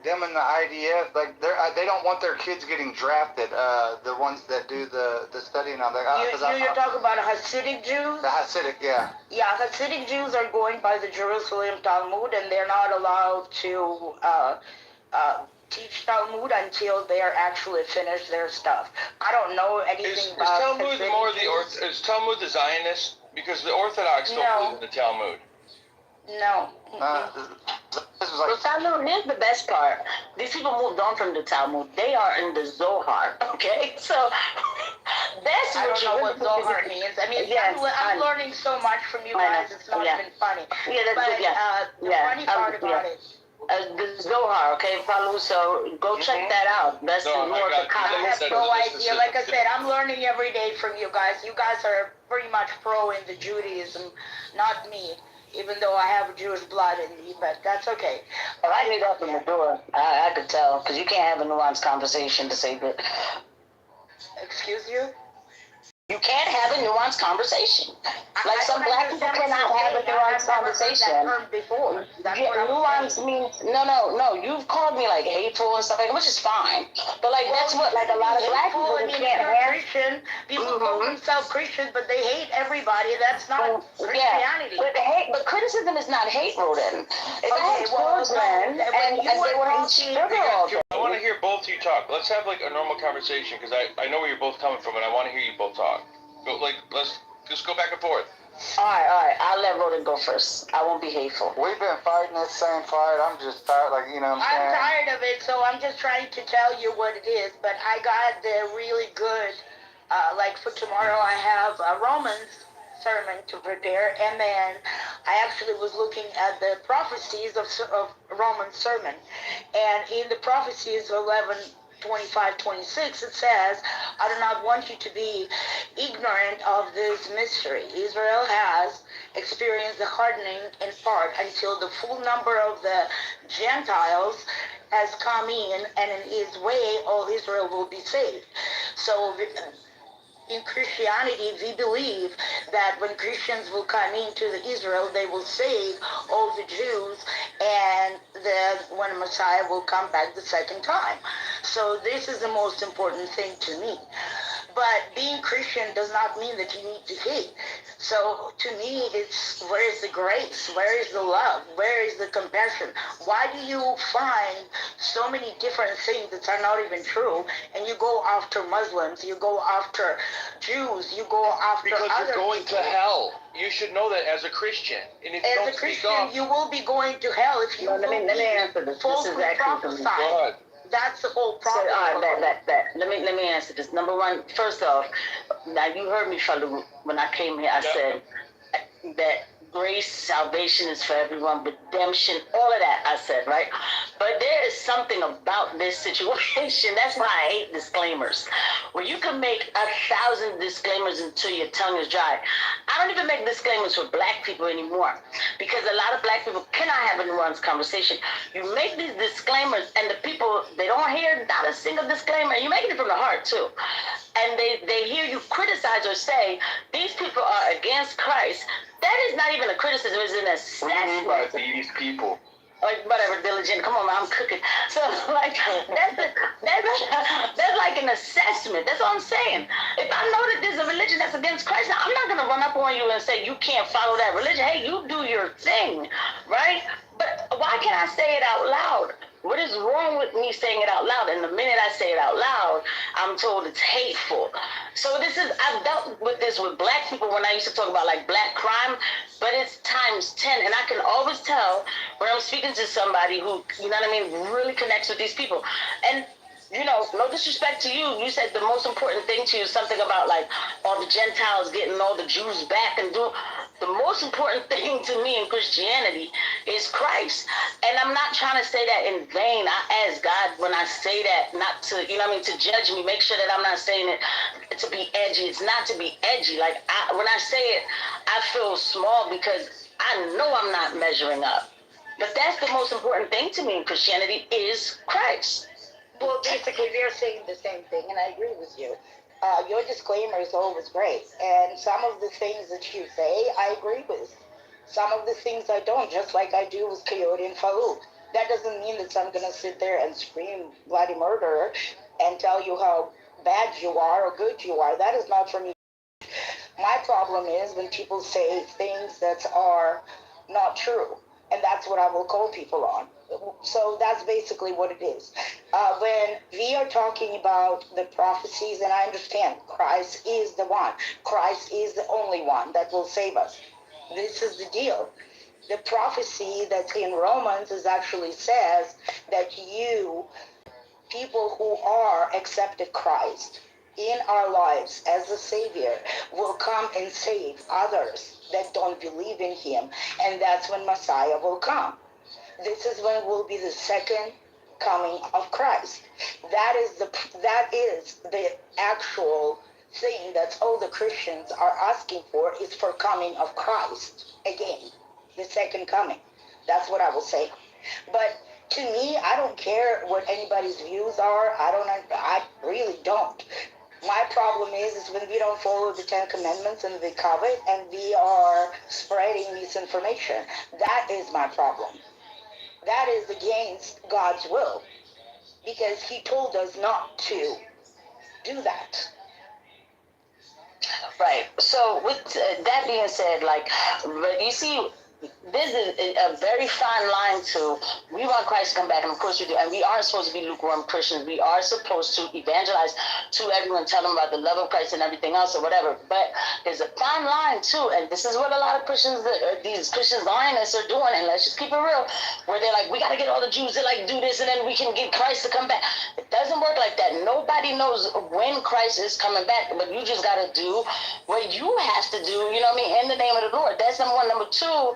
them and the IDF, like they don't want their kids getting drafted. The ones that do the studying on that. You're talking about Hasidic Jews? The Hasidic, yeah. Yeah, Hasidic Jews are going by the Jerusalem Talmud, and they're not allowed to teach Talmud until they're actually finished their stuff. I don't know anything Is about Talmud Hasidic more Jews. is Talmud the Zionist? Because the Orthodox don't No. believe in the Talmud. No. This was The like Talmud, here's the best part. These people moved on from the Talmud. They are in the Zohar, okay? So that's I what don't know what you Zohar means. I mean, Yes, I'm learning so much from you guys. It's not even funny. Yeah, that's But good, yeah. the Yeah, funny part about it. The Zohar, okay, Palu, so go check that out. That's No, more I of got the you. I concept. have That's no just- idea. Like I said, I'm learning every day from you guys. You guys are pretty much pro in the Judaism, not me. Even though I have Jewish blood in me, but that's okay. Well, I knew that from the door. I could tell, because you can't have a nuanced conversation to say that. Excuse you? You can't have a nuanced conversation. Like some black people cannot have a nuanced conversation. I've heard before. That's what I'm Nuance saying. means no. You've called me like hateful and stuff like that, which is fine. But like that's what like a lot of black people I mean, can't if you're have. Christian, people call themselves Christians, but they hate everybody. That's not Christianity. Yeah, but criticism is not hate, Roden. If I had children and they were eating sugar all day. I want to hear both of you talk. Let's have like a normal conversation because I know where you're both coming from and I want to hear you both talk. Let's just go back and forth. All right. I'll let Roden go first. I won't be hateful. we've been fighting this same fight. I'm just tired, like you know what I'm saying. I'm tired of it, so I'm just trying to tell you what it is. But I got the really good, like for tomorrow, I have a Romans sermon to prepare, and then I actually was looking at the prophecies of Romans sermon, and in the prophecies 11:25-26, it says, I do not want you to be ignorant of this mystery. Israel has experienced the hardening in part until the full number of the Gentiles has come in, and in his way all Israel will be saved. So in Christianity, we believe that when Christians will come into Israel, they will save all the Jews, and then when Messiah will come back the second time. So this is the most important thing to me. But being Christian does not mean that you need to hate. So to me, it's where is the grace? Where is the love? Where is the compassion? Why do you find so many different things that are not even true, and you go after Muslims, you go after Jews, you go after Because other you're going people? to hell. You should know that as a Christian. And if you As don't a speak Christian, up, you will be going to hell if you No, let me answer this. This falsely is actually prophesy. go ahead. That's the whole So, problem. all right, let me answer this. Number one, first off, now you heard me, Shalu, when I came here, I said that grace, salvation is for everyone, redemption, all of that I said, right? But there is something about this situation. That's why I hate disclaimers. Where you can make 1,000 disclaimers until your tongue is dry. I don't even make disclaimers for black people anymore because a lot of black people cannot have a nuanced conversation. You make these disclaimers and the people, they don't hear not a single disclaimer. You're making it from the heart too. And they hear you criticize or say, these people are against Christ. That is not even a criticism, it's an assessment. By these people. Like, whatever, diligent, come on, man, I'm cooking. So, like, that's like an assessment. That's all I'm saying. If I know that there's a religion that's against Christ, I'm not going to run up on you and say, you can't follow that religion. Hey, you do your thing, right? But why can't I say it out loud? What is wrong with me saying it out loud? And the minute I say it out loud, I'm told it's hateful. So I've dealt with this with black people when I used to talk about like black crime, but it's times 10. And I can always tell when I'm speaking to somebody who, you know what I mean, really connects with these people. And you know, no disrespect to you. You said the most important thing to you is something about like all the Gentiles getting all the Jews back and do. The most important thing to me in Christianity is Christ. And I'm not trying to say that in vain. I ask God when I say that not to, you know what I mean, to judge me, make sure that I'm not saying it to be edgy. It's not to be edgy. Like when I say it, I feel small because I know I'm not measuring up. But that's the most important thing to me in Christianity is Christ. Well, basically, they're saying the same thing, and I agree with you. Your disclaimer is always great, and some of the things that you say, I agree with. Some of the things I don't, just like I do with Coyote and Falou. That doesn't mean that I'm going to sit there and scream bloody murder and tell you how bad you are or good you are. That is not for me. My problem is when people say things that are not true, and that's what I will call people on. So that's basically what it is. When we are talking about the prophecies, and I understand Christ is the one. Christ is the only one that will save us. This is the deal. The prophecy that's in Romans is actually says that you, people who are accepted Christ in our lives as a Savior, will come and save others that don't believe in Him. And that's when Messiah will come. This is when will be the second coming of Christ. That is the actual thing that all the Christians are asking for, is for coming of Christ again, the second coming. That's what I will say. But to me, I don't care what anybody's views are. I really don't. My problem is when we don't follow the 10 Commandments and we covet and we are spreading misinformation. That is my problem. That is against God's will, because He told us not to do that. Right. So with that being said, like, but you see, this is a very fine line to, we want Christ to come back, and of course we do, and we aren't supposed to be lukewarm Christians. We are supposed to evangelize to everyone, tell them about the love of Christ and everything else or whatever. But there's a fine line too, and this is what a lot of Christians, these Christian Zionists are doing, and let's just keep it real, where they're like, we got to get all the Jews to like do this, and then we can get Christ to come back. It doesn't work like that. Nobody knows when Christ is coming back, but you just got to do what you have to do, you know what I mean, in the name of the Lord. That's number one. Number two,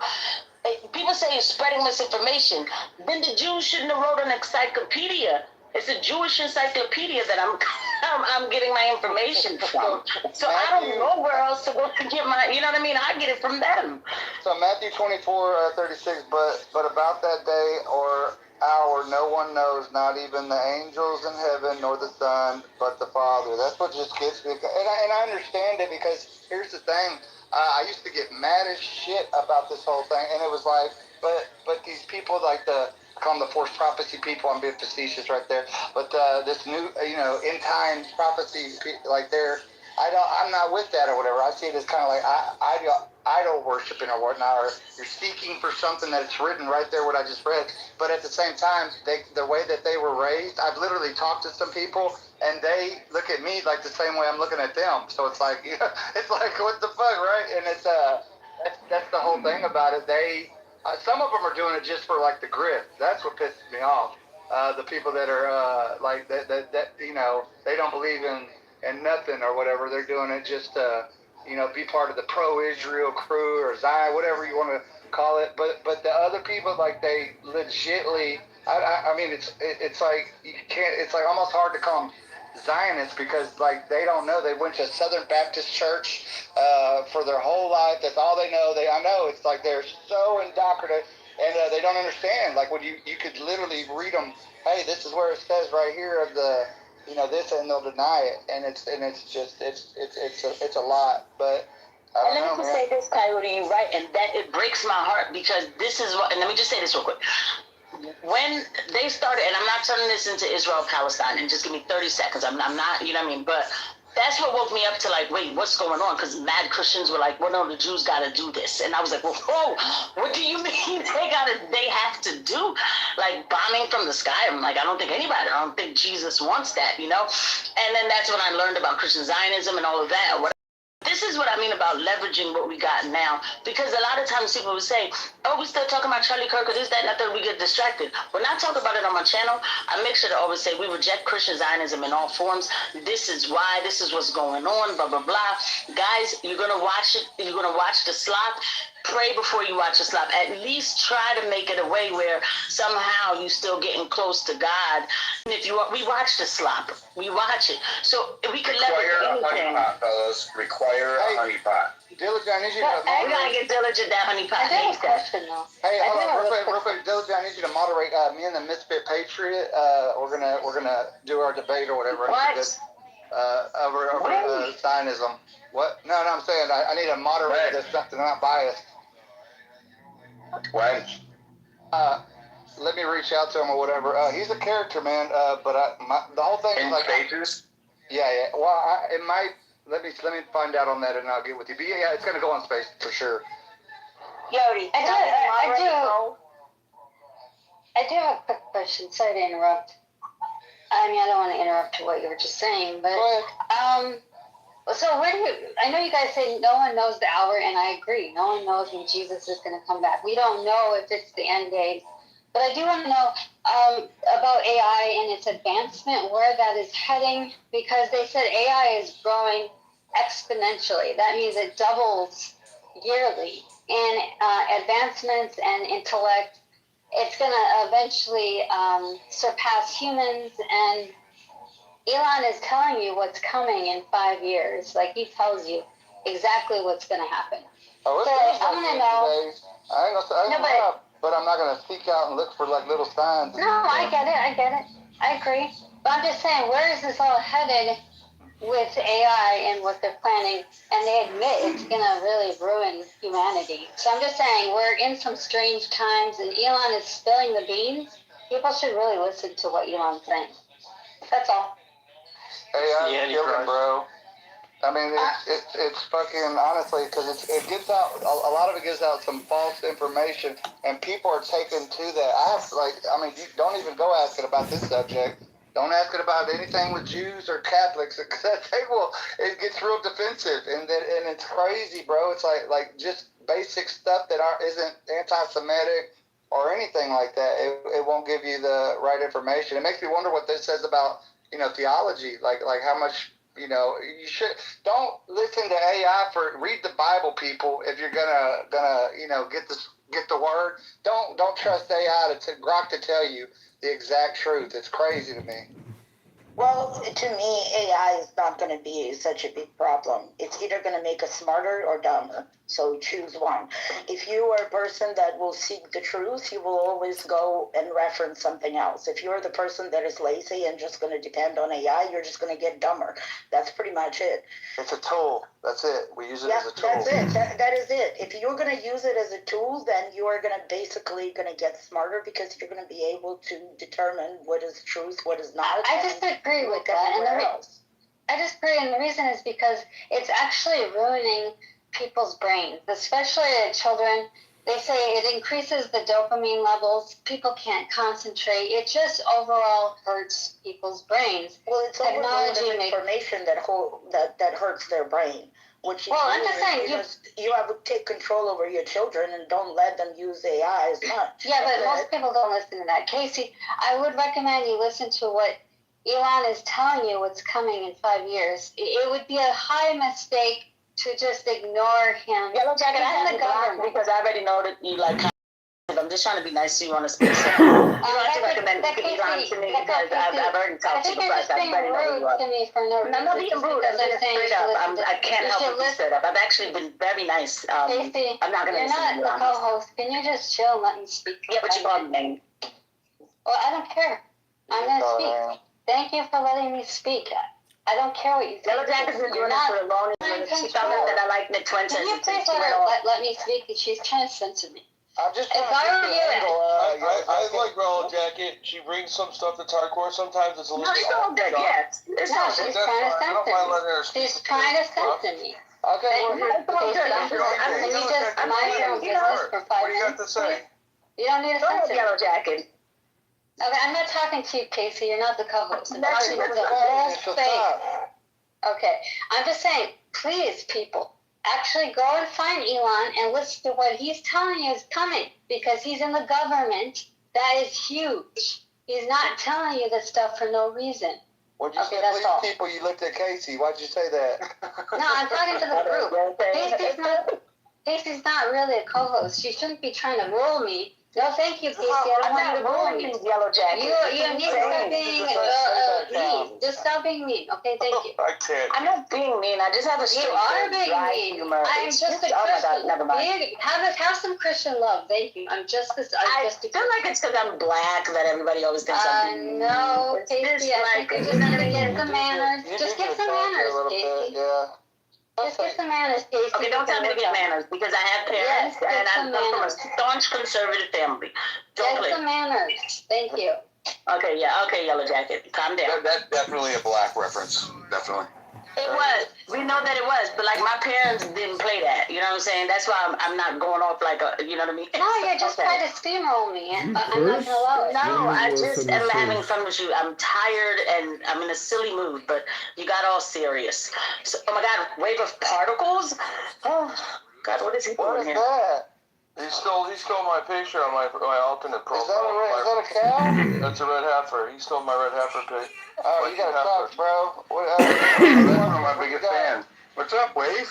people say it's spreading misinformation. Then the Jews shouldn't have wrote an encyclopedia. It's a Jewish encyclopedia that I'm getting my information from. So I don't know where else to go to get my, you know what I mean? I get it from them. So Matthew 24:36, but about that day or hour no one knows, not even the angels in heaven nor the Son, but the Father. That's what just gets me. And I understand it, because here's the thing. I used to get mad as shit about this whole thing, and it was like, but these people, like I call them the forced prophecy people. I'm being facetious right there, but this new, end times prophecy, like I'm not with that or whatever. I see it as kind of like idol worshiping or whatnot, or you're seeking for something that's written right there, what I just read. But at the same time, the way that they were raised, I've literally talked to some people, and they look at me like the same way I'm looking at them. So it's like, it's like, what the fuck, right? And it's that's the whole thing about it. They some of them are doing it just for like the grit. That's what pisses me off. The people that are like that they don't believe in nothing or whatever. They're doing it just be part of the pro-Israel crew or Zion, whatever you want to call it. But the other people, like, they legitly, I mean, it's like you can't. It's like almost hard to call them Zionists because like they don't know. They went to Southern Baptist Church for their whole life. That's all they know. I know it's like they're so indoctrinated and they don't understand. Like when you could literally read them. Hey, this is where it says right here of the this, and they'll deny it, and it's a lot. But and let me just say this, Coyote, you're right, and that it breaks my heart because this is what. And let me just say this real quick. When they started, and I'm not turning this into Israel Palestine, and just give me 30 seconds. I'm not, you know what I mean? But that's what woke me up to like, wait, what's going on? Because mad Christians were like, well, no, the Jews got to do this. And I was like, well, whoa, what do you mean they have to do? Like bombing from the sky? I'm like, I don't think Jesus wants that, And then that's when I learned about Christian Zionism and all of that. This is what I mean about leveraging what we got now. Because a lot of times people will say, oh, we still talking about Charlie Kirk or this, that, and that, we get distracted. When I talk about it on my channel, I make sure to always say we reject Christian Zionism in all forms. This is why, this is what's going on, blah, blah, blah. Guys, you're going to watch it. You're going to watch the slop. Pray before you watch the slop. At least try to make it a way where somehow you still getting close to God. And if we watch the slop, we watch it. So we could leverage anything. Require a honey pot, fellas. Require a honey pot. Diligent, I need you to moderate. We gotta get Diligent that honey pot. I have a question though. Hey, hold on, real quick, Diligent, I need you to moderate. Me and the Misfit Patriot, we're gonna do our debate or whatever. What? Over Zionism. What? No, I'm saying I need a moderator that's not biased. When? Let me reach out to him or whatever. He's a character, man. But the whole thing is like. Stages? Yeah. Well, it might. Let me find out on that, and I'll get with you. But yeah, it's gonna go on space for sure. Yodi, I do have a quick question. Sorry to interrupt. I mean, I don't want to interrupt what you were just saying, but so I know you guys say no one knows the hour, and I agree. No one knows when Jesus is going to come back. We don't know if it's the end days. But I do want to know about AI and its advancement, where that is heading, because they said AI is growing exponentially. That means it doubles yearly. And advancements and intellect, it's going to eventually surpass humans. And Elon is telling you what's coming in 5 years. Like, he tells you exactly what's going to happen. Oh, so I want to know. I ain't gonna say, but I'm not going to seek out and look for like little signs. No, I get it. I agree. But I'm just saying, where is this all headed with AI and what they're planning? And they admit it's going to really ruin humanity. So I'm just saying, we're in some strange times, and Elon is spilling the beans. People should really listen to what Elon's saying. That's all. AI is killing, bro. I mean, it's fucking, honestly, because it gives out, a lot of it gives out some false information, and people are taken to that. You don't even go ask it about this subject. Don't ask it about anything with Jews or Catholics, because it gets real defensive, and it's crazy, bro. It's like just basic stuff that isn't anti-Semitic or anything like that. It won't give you the right information. It makes me wonder what this says about, theology, like how much. You should don't listen to AI read the Bible, people. If you're gonna get the word, don't trust AI Grok to tell you the exact truth. It's crazy to me. Well, to me, AI is not going to be such a big problem. It's either going to make us smarter or dumber. So choose one. If you are a person that will seek the truth, you will always go and reference something else. If you're the person that is lazy and just going to depend on AI, you're just going to get dumber. That's pretty much it. It's a tool. That's it. We use it as a tool. That's it. That is it. If you're going to use it as a tool, then you are going to basically get smarter because you're going to be able to determine what is truth, what is not. I disagree with that. I disagree, and the reason is because it's actually ruining people's brains, especially children. They say it increases the dopamine levels. People can't concentrate. It just overall hurts people's brains. Well, it's technology information that hurts their brain. I'm just saying you have to take control over your children and don't let them use AI as much. Yeah, but most people don't listen to that. Casey, I would recommend you listen to what Elon is telling you what's coming in 5 years. It would be a high mistake to just ignore him. Yellow Jacket, I He's in have the the government government. because I already know that you like. I'm just trying to be nice to you on a space. You don't have to recommend Elon to me because I've already I talked to think the you're press. just being Everybody knows who rude you are. to me for no reason. I'm not being rude. I'm being straight up. I can't help but be listen. straight up. I've actually been very nice. Casey, I'm not going to you're listen to not you. the Honest. co-host. Can you just chill and let me speak? Yeah, but you called me name. Well, I don't care. I'm going to speak. Thank you for letting me speak. I don't care what you think. Yellow Jacket's been doing this for a long time. She found out that I like Nick Twain. Can you please let me speak? She's trying to censor me. I'm just If I were you, I like Yellow Jacket. She brings some stuff that's hardcore. Sometimes it's a little. No, it's all good. Yes, it's no, all she's good. trying to I don't mind letting her censor speak. me. She's trying to censor me. Okay, well, It's all good. Can you just mind your own business for 5 What do you got minutes? to say? You don't need to Go ahead, censor me. Yellow Jacket. Okay, I'm not talking to you, Casey. You're not the co-host. I'm That's talking to it. the whole It's a thing. stop. Okay, I'm just saying, please, people, actually go and find Elon and listen to what he's telling you is coming because he's in the government. That is huge. He's not telling you this stuff for no reason. What'd you Okay, say, that's please, all. people? You looked at Casey. Why'd you say that? No, I'm talking to the group. Casey's not really a co-host. She shouldn't be trying to rule me. No, thank you, Casey. I don't want you to rule me. Yellow Jacket. You need to stop being mean. Just stop being mean. Okay, thank you. I can't. I'm not being mean. I just have a You straight are being dry mean. humor. I'm It's just a oh my God, Christian. never mind. Have some Christian love. Thank you. I'm just this. I feel like it's because I'm black that everybody always thinks I'm being mean. No, It's Casey. just I like, think you just need to get some manners. You Just do get some attack her a manners, little bit, Casey. yeah. Just get some manners, Casey. Okay, don't tell me to get manners because I have parents Yes, and get I'm some from a manners. staunch conservative family. Don't Get play. some manners. Thank you. Okay, yeah, okay, Yellow Jacket, calm down. That's definitely a black reference. Definitely. It was. We know that it was, but like my parents didn't play that. You know what I'm saying? That's why I'm not going off like a. You know what I mean? No, you just tried to steamroll me. I'm not gonna allow it. No, I When just was am this having first? fun with you. I'm tired and I'm in a silly mood, but you got all serious. So, oh my God, wave of particles? Oh God, what is he What doing is here? that? He stole my picture on my alternate Is profile. that a cow? That's a red heifer. He stole my red heifer pic. Oh, you gotta stop, bro. What, That's one of my biggest fans. What's up, Wave?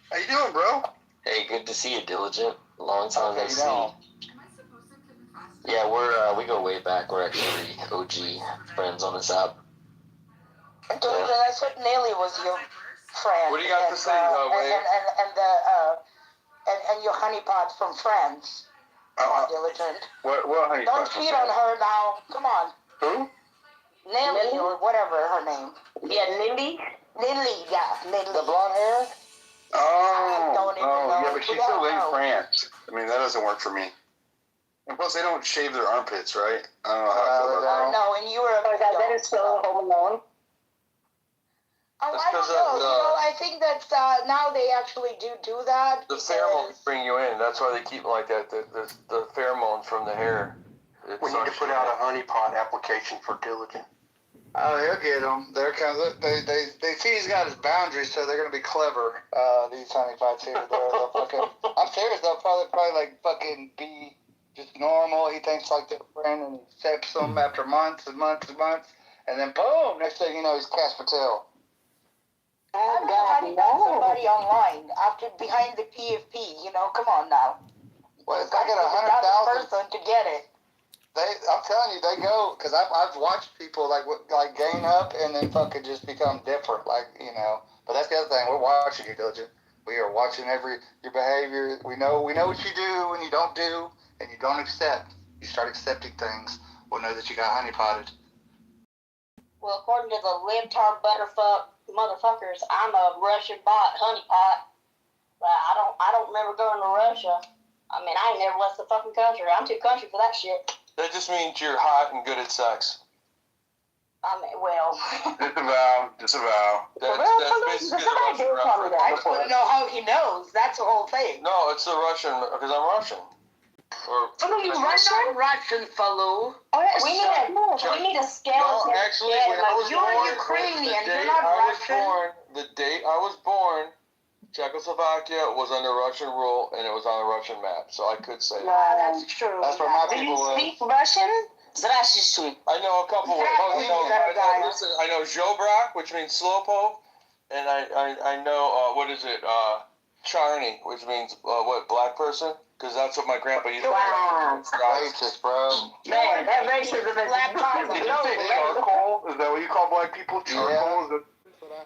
How you doing, bro? Hey, good to see you, Diligent. Long time no Okay, see. no. Yeah, we go way back. We're actually OG friends on this app. Diligent, I said Nelly was your friend. What do you got to say, Wave? And your honeypot from France. Come on, Diligent. What honey? Don't cheat on her now. Come on. Who? Nelly or whatever her name. Yeah, Lindy. Lily, yeah, Lily. The blonde hair? I don't even know. Yeah, but she's We don't still in know. France. I mean, that doesn't work for me. And plus, they don't shave their armpits, right? I don't know how I feel about that. No, in Europe. Oh, that is still Home Alone. Oh, That's I don't 'cause know. of You know, I think that now they actually do that. The pheromones bring you in. That's why they keep it like that. The pheromones from the hair. We need to put out a honeypot application for Diligent. Oh, he'll get them. They're kind of, they see he's got his boundaries, so they're gonna be clever. These honeypots here, they'll fucking. I'm serious. They'll probably like fucking be just normal. He thinks like their friend, and he accepts them after months and months and months, and then boom, next thing you know, he's Cash Patel. I don't know how to get somebody online after behind the PFP. You know, come on now. Well, if I get That's 100,000. the person to get it. I'm telling you, they go because I've watched people like gain up and then fucking just become different, like you know. But that's the other thing. We're watching you, Diligent. We are watching your behavior. We know what you do and you don't do, and you don't accept. You start accepting things. We'll know that you got honeypotted. Well, according to the libtard butterfuck motherfuckers, I'm a Russian bot honeypot. But I don't remember going to Russia. I mean, I ain't never left the fucking country. I'm too country for that shit. That just means you're hot and good at sex. I mean, well. Disavow. That's basically the Russian reference. I just want to know how he knows. That's the whole thing. No, it's the Russian, because I'm Russian. You Russian? Russian, fellow. We need a skeleton. No, actually, when I was You're born, Ukrainian, the you're date not I was Russian. born, the date I was born, Czechoslovakia was under Russian rule, and it was on a Russian map, so I could say that. That's true. That's where my Do you people live. speak Russian? Здравствуй. I know a couple words. I know Zhobrak, which means slowpoke, and I know what is it? Charney, which means what, black person? Because that's what my grandpa used to Wow. Racist, bro. Man, that racism is black Did you say charcoal? Is that what you call black people? Charcoal? Yeah.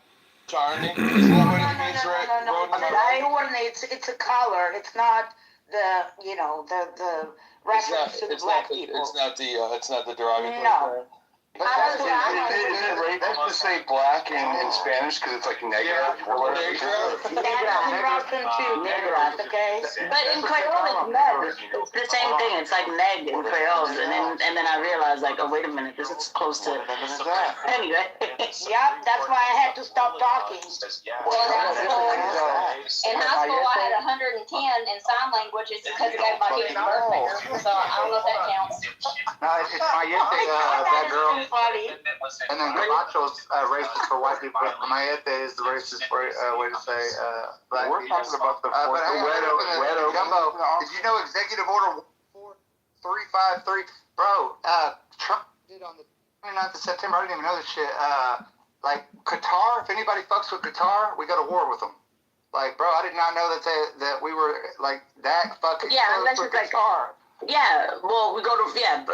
Charney? Isn't that what it means, right? It's a color. It's not the the reference to the black people. It's not the derogatory No. term. Is it racist to say black in Spanish because it's like negro? That's in Russian too, niggerat, okay? But in Creole, it's neg. It's the same thing. It's like neg in Creole, and then I realized, like, oh, wait a minute, this is close to. Anyway. Yep, that's why I had to stop talking. Well, in high school, I had 110 in sign language because it gave my teacher birth finger. So I don't know if that counts. No, it's Mayete, that girl. Funny. And then Gabacho's racist for white people. Mayete is the racist way to say black We're people. talking about the Wedo. Gumbo, did you know Executive Order 4353? Bro, Trump did on the 29th of September. I didn't even know this shit. Like Qatar, if anybody fucks with Qatar, we go to war with them. Like, bro, I did not know that we were like that fucking close with Qatar. Yeah, well, we go to,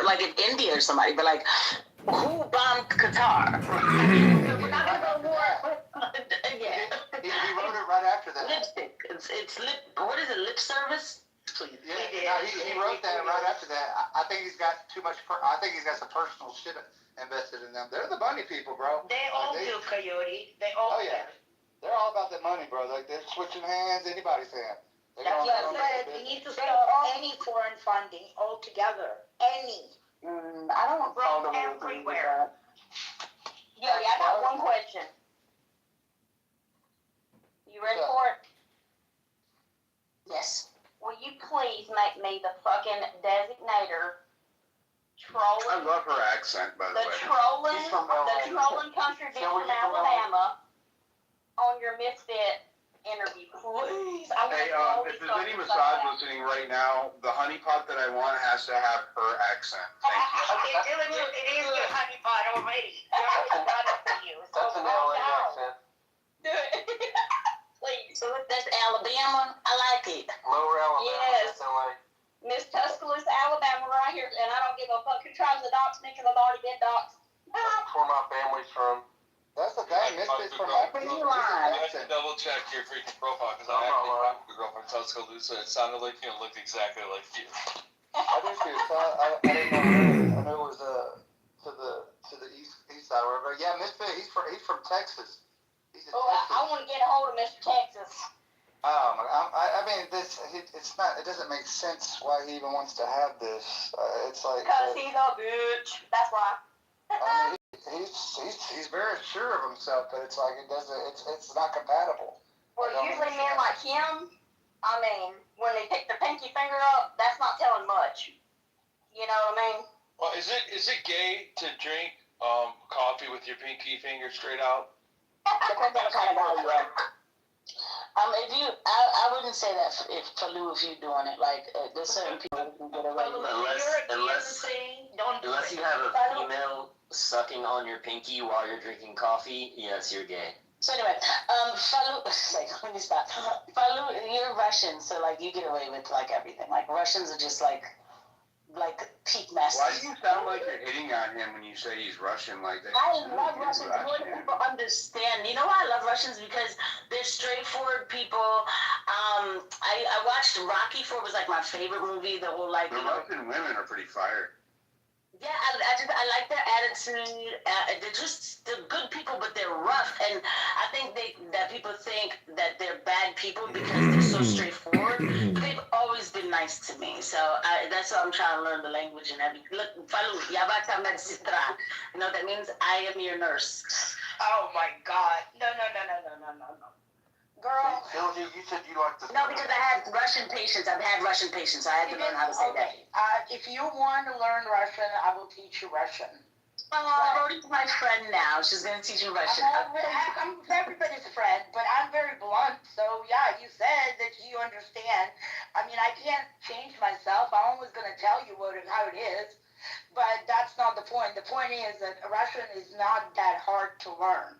like in India or somebody, but like, who bombed Qatar? We're not gonna go to war. Yeah. He wrote it right after that. Lipstick. It's lip, what is it, lip service? Yeah, he wrote that right after that. I think he's got too much, I think he's got some personal shit invested in them. They're the money people, bro. They all do, Coyote. They all do. They're all about the money, bro. Like, they're switching hands, anybody's hand. That's what I said. We need to stop any foreign funding altogether. Any. I don't From everywhere. Yeah, I got one question. You ready for it? Yes. Will you please make me the fucking designator I trolling? love her accent, by the way. The trolling country bitch from Alabama on your Misfit interview, please. Hey, if there's any massage listening right now, the honeypot that I want has to have her accent. Thank you. It is good honey pot already. That's for you. That's an LA accent. Do it. Please. So that's Alabama. I like it. Lower Alabama. Yes. That's LA. Miss Tuscaloosa, Alabama, right here, and I don't give a fuck who tries to dox me because I've already been doxed. That's where my family's from. That's the thing. Misfits from I have to double check your freaking profile because I actually talked to a girl from Tuscaloosa. It sounded like you looked exactly like you. I do too. So I didn't know. I know it was to the east side or whatever. Yeah, Misfit. He's from Texas. He's Oh, I want to get a hold of Mr. Texas. I mean, it's not. It doesn't make sense why he even wants to have this. It's like Because he's a bitch. That's why. I mean, he's very sure of himself, but it's like it doesn't. It's not compatible. Well, usually men like him, I mean, when they pick their pinky finger up, that's not telling much. You know what I mean? Well, is it gay to drink coffee with your pinky finger straight out? Depends on the kind of guy you are. I wouldn't say that if you're doing it, like, there's certain people who can get away with it. Unless you have a female sucking on your pinky while you're drinking coffee, yes, you're gay. So anyway, Falu, let me stop. Falu, you're Russian, so like you get away with like everything. Like Russians are just like peak masters. Why do you sound like you're hitting on him when you say he's Russian like that? I love Russians. More than people understand. You know why I love Russians? Because they're straightforward people. I watched Rocky IV, was like my favorite movie. The whole like. The Russian women are pretty fire. Yeah, I like their attitude. They're good people, but they're rough. And I think that people think that they're bad people because they're so straightforward. They've always been nice to me. So that's why I'm trying to learn the language and everything. Look, Falu, Yabata Medsitra. You know what that means? I am your nurse. Oh my God. No. Girl. Sylvie, you said you like to. No, because I had Russian patients. I've had Russian patients. I had to learn how to say that. If you want to learn Russian, I will teach you Russian. Oh, Rodi's my friend now. She's going to teach you Russian. I'm everybody's friend, but I'm very blunt. So, yeah, you said that you understand. I mean, I can't change myself. I'm always going to tell you how it is. But that's not the point. The point is that Russian is not that hard to learn.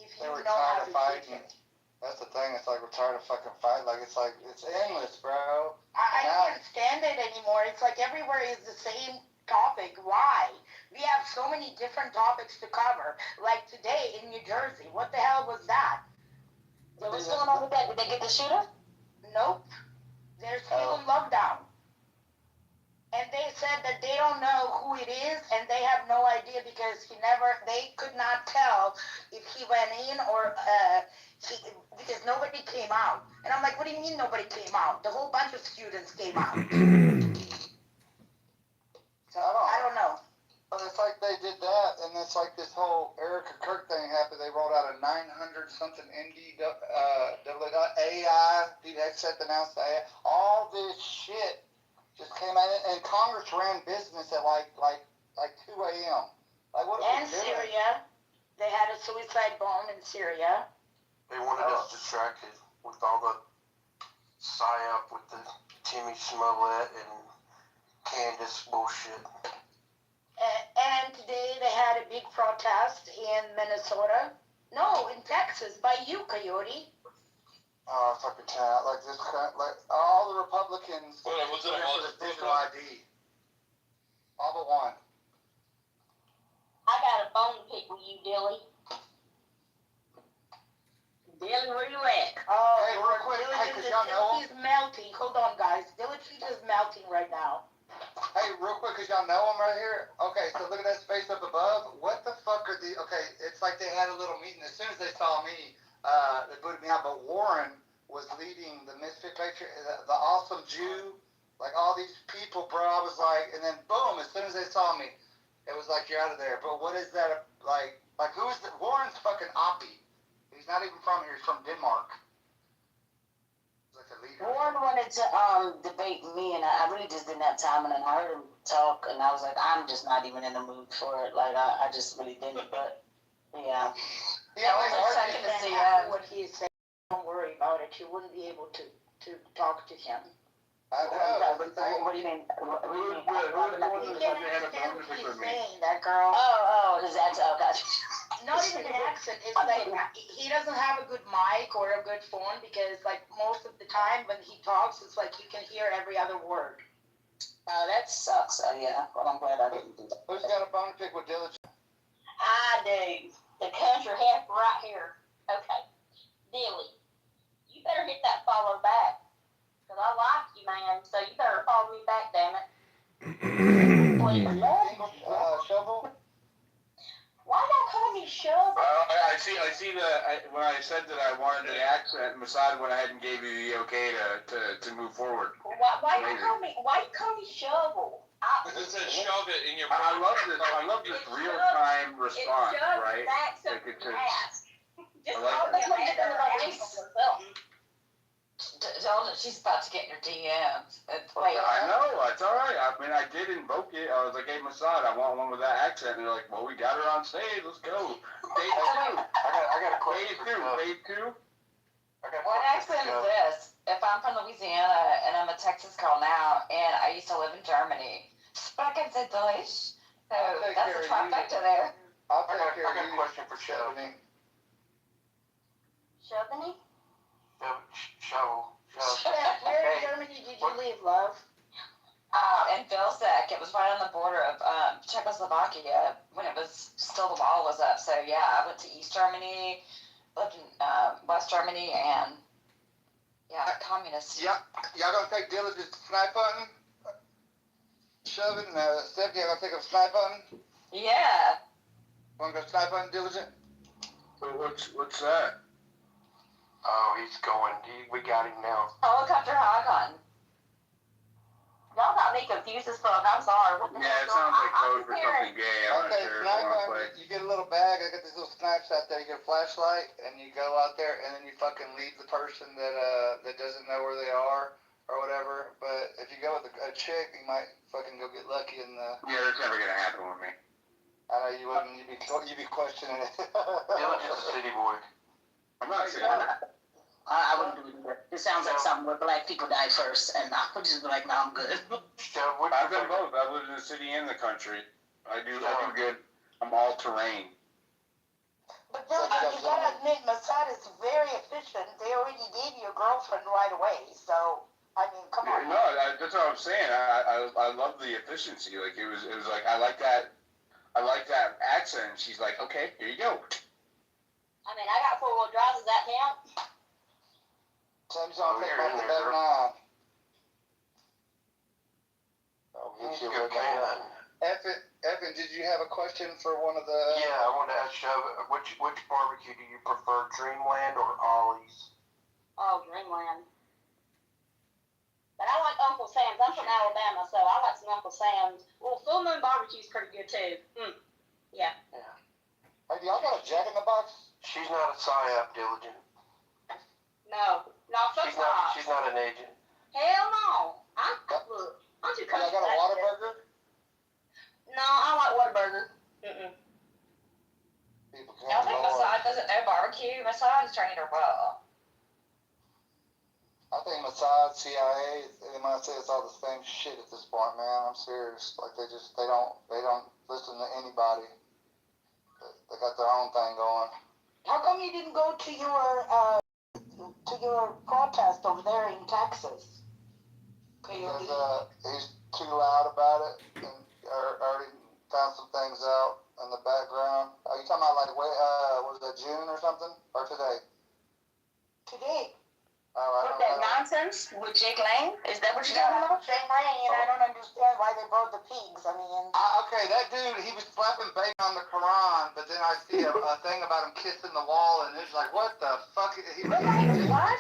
If if They you were know how tired to of teach fighting. it. That's the thing. It's like we're tired of fucking fighting. Like it's endless, bro. I can't stand it anymore. It's like everywhere is the same topic. Why? We have so many different topics to cover. Like today in New Jersey, what the hell was that? So what's going on with that? Did they get the shooter? Nope. They're still in lockdown. And they said that they don't know who it is, and they have no idea because they could not tell if he went in or, because nobody came out. And I'm like, what do you mean nobody came out? The whole bunch of students came out. So, I don't know. But it's like they did that, and it's like this whole Erica Kirk thing happened. They rolled out a 900 something AI, the headset announced the AI. All this shit just came out, and Congress ran business at like 2 a.m. Like what? And Syria, they had a suicide bomb in Syria. They wanted us distracted with all the psyop with the Timmy Smollett and Candace bullshit. And today they had a big protest in Minnesota. No, in Texas, by you, Coyote. Oh, fucking chat. Like this, like all the Republicans. Was it a for the digital ID? All but one. I got a bone to pick with you, Dilly. Dilly, where you at? Oh, Hey, real quick, hey, 'cause y'all know him? He's melting. Hold on, guys. Diligent is melting right now. Hey, real quick, 'cause y'all know him right here. Okay, so look at that space up above. What the fuck are the? Okay, it's like they had a little meeting. As soon as they saw me, they booted me out. But Warren was leading the Misfit Patriot, the awesome Jew, like all these people, bro. I was like, and then boom, as soon as they saw me, it was like you're out of there. But what is that like? Like who is the Warren's fucking Oppie? He's not even from here. He's from Denmark. He's like a leader. Warren wanted to debate me, and I really just didn't have time. And then I heard him talk, and I was like, I'm just not even in the mood for it. Like I just really didn't. But yeah, Yeah, I was checking to see what he said. Don't worry about it. You wouldn't be able to talk to him. I know. What do you mean? What do you mean? You can't understand what he's saying, that girl. Oh, his accent. Oh, gotcha. Not even an accent. It's like he doesn't have a good mic or a good phone because, like, most of the time when he talks, it's like you can hear every other word. That sucks. Yeah. Well, I'm glad I didn't do that. Who's got a bone to pick with Diligent? I do. The country half right here. Okay. Dilly, you better hit that follow back. Because I like you, man. So you better follow me back, damn it. Shovel? Why don't call me Shovel? I see when I said that I wanted the accent, Masad went ahead and gave you the okay to move forward. Why you call me Shovel? It said shove it in your I love this real time response, right? Like it's just I like call that. me myself. Tell her she's about to get in your DMs. Wait, I know, it's all right. I mean, I did invoke it. I was like, hey, Masad, I want one with that accent. And they're like, well, we got her on stage. Let's go. Phase two. I got a question. Phase two. What accent is this? If I'm from Louisiana and I'm a Texas girl now, and I used to live in Germany, sprechen Sie Deutsch? So that's a trifecta there. I'll take care I of got a you. question for Shovel. Shoveny? Shovel. Where in Germany did you live, love? In Vilsack, it was right on the border of Czechoslovakia when it was still the wall was up. So yeah, I went to East Germany, lived in West Germany, and yeah, communist. Y'all gonna take Diligent snipe hunting? Shoving, Stephanie, y'all gonna take a snipe hunting? Yeah. Wanna go snipe hunting, Diligent? What's that? Oh, he's going. We got him now. Helicopter hog hunt. Y'all got me confused as fuck. I'm sorry. What the Yeah, hell's it sounds like code going on? for something gay. I'm not Okay, sure if I snipe want to play. hunting, you get a little bag, I got these little snipes out there, you get a flashlight, and you go out there, and then you fucking leave the person that doesn't know where they are, or whatever, but if you go with a chick, you might fucking go get lucky in the... Yeah, that's never gonna happen with me. I know you wouldn't, you'd be questioning it. Diligent's a city boy. I'm not saying that. I wouldn't do it either. It sounds like something where black people die first, and I would just be like, no, I'm good. I've done both. I've lived in the city and the country. I do good. I'm all terrain. But then you gotta admit, Mossad is very efficient. They already gave you a girlfriend right away, so I mean, come on. No, that's what I'm saying. I love the efficiency. Like it was like I like that accent. She's like, okay, here you go. I mean, I got 4-wheel drives. Does that count? Sam's on take back to bed now. I'll get you a can. Evan, did you have a question for one of the? Yeah, I want to ask you, which barbecue do you prefer, Dreamland or Ollie's? Oh, Dreamland. But I like Uncle Sam's. I'm from Alabama, so I like some Uncle Sam's. Well, Full Moon Barbecue's pretty good too. Yeah. Hey, y'all got a Jack in the Box? She's not a PSYOP diligent. No, fuck off. She's not an agent. Hell no. Look, I'm too Y'all got a Whataburger? No, I like Whataburger. People Y'all can't think Mossad doesn't know barbecue? Mossad's trained her well. I think Mossad, CIA, they might say it's all the same shit at this point, man. I'm serious. Like they don't listen to anybody. They got their own thing going. How come you didn't go to your protest over there in Texas? Because he's too loud about it, and already found some things out in the background. Are you talking about like was it June or something, or today? Today. Oh, I don't That know. nonsense with Jake Lang? Is that what you're talking about? Shane Lane, and I don't understand why they brought the pigs. I mean, Okay, that dude, he was slapping bacon on the Quran, but then I see a thing about him kissing the wall, and it's like, what the fuck? Why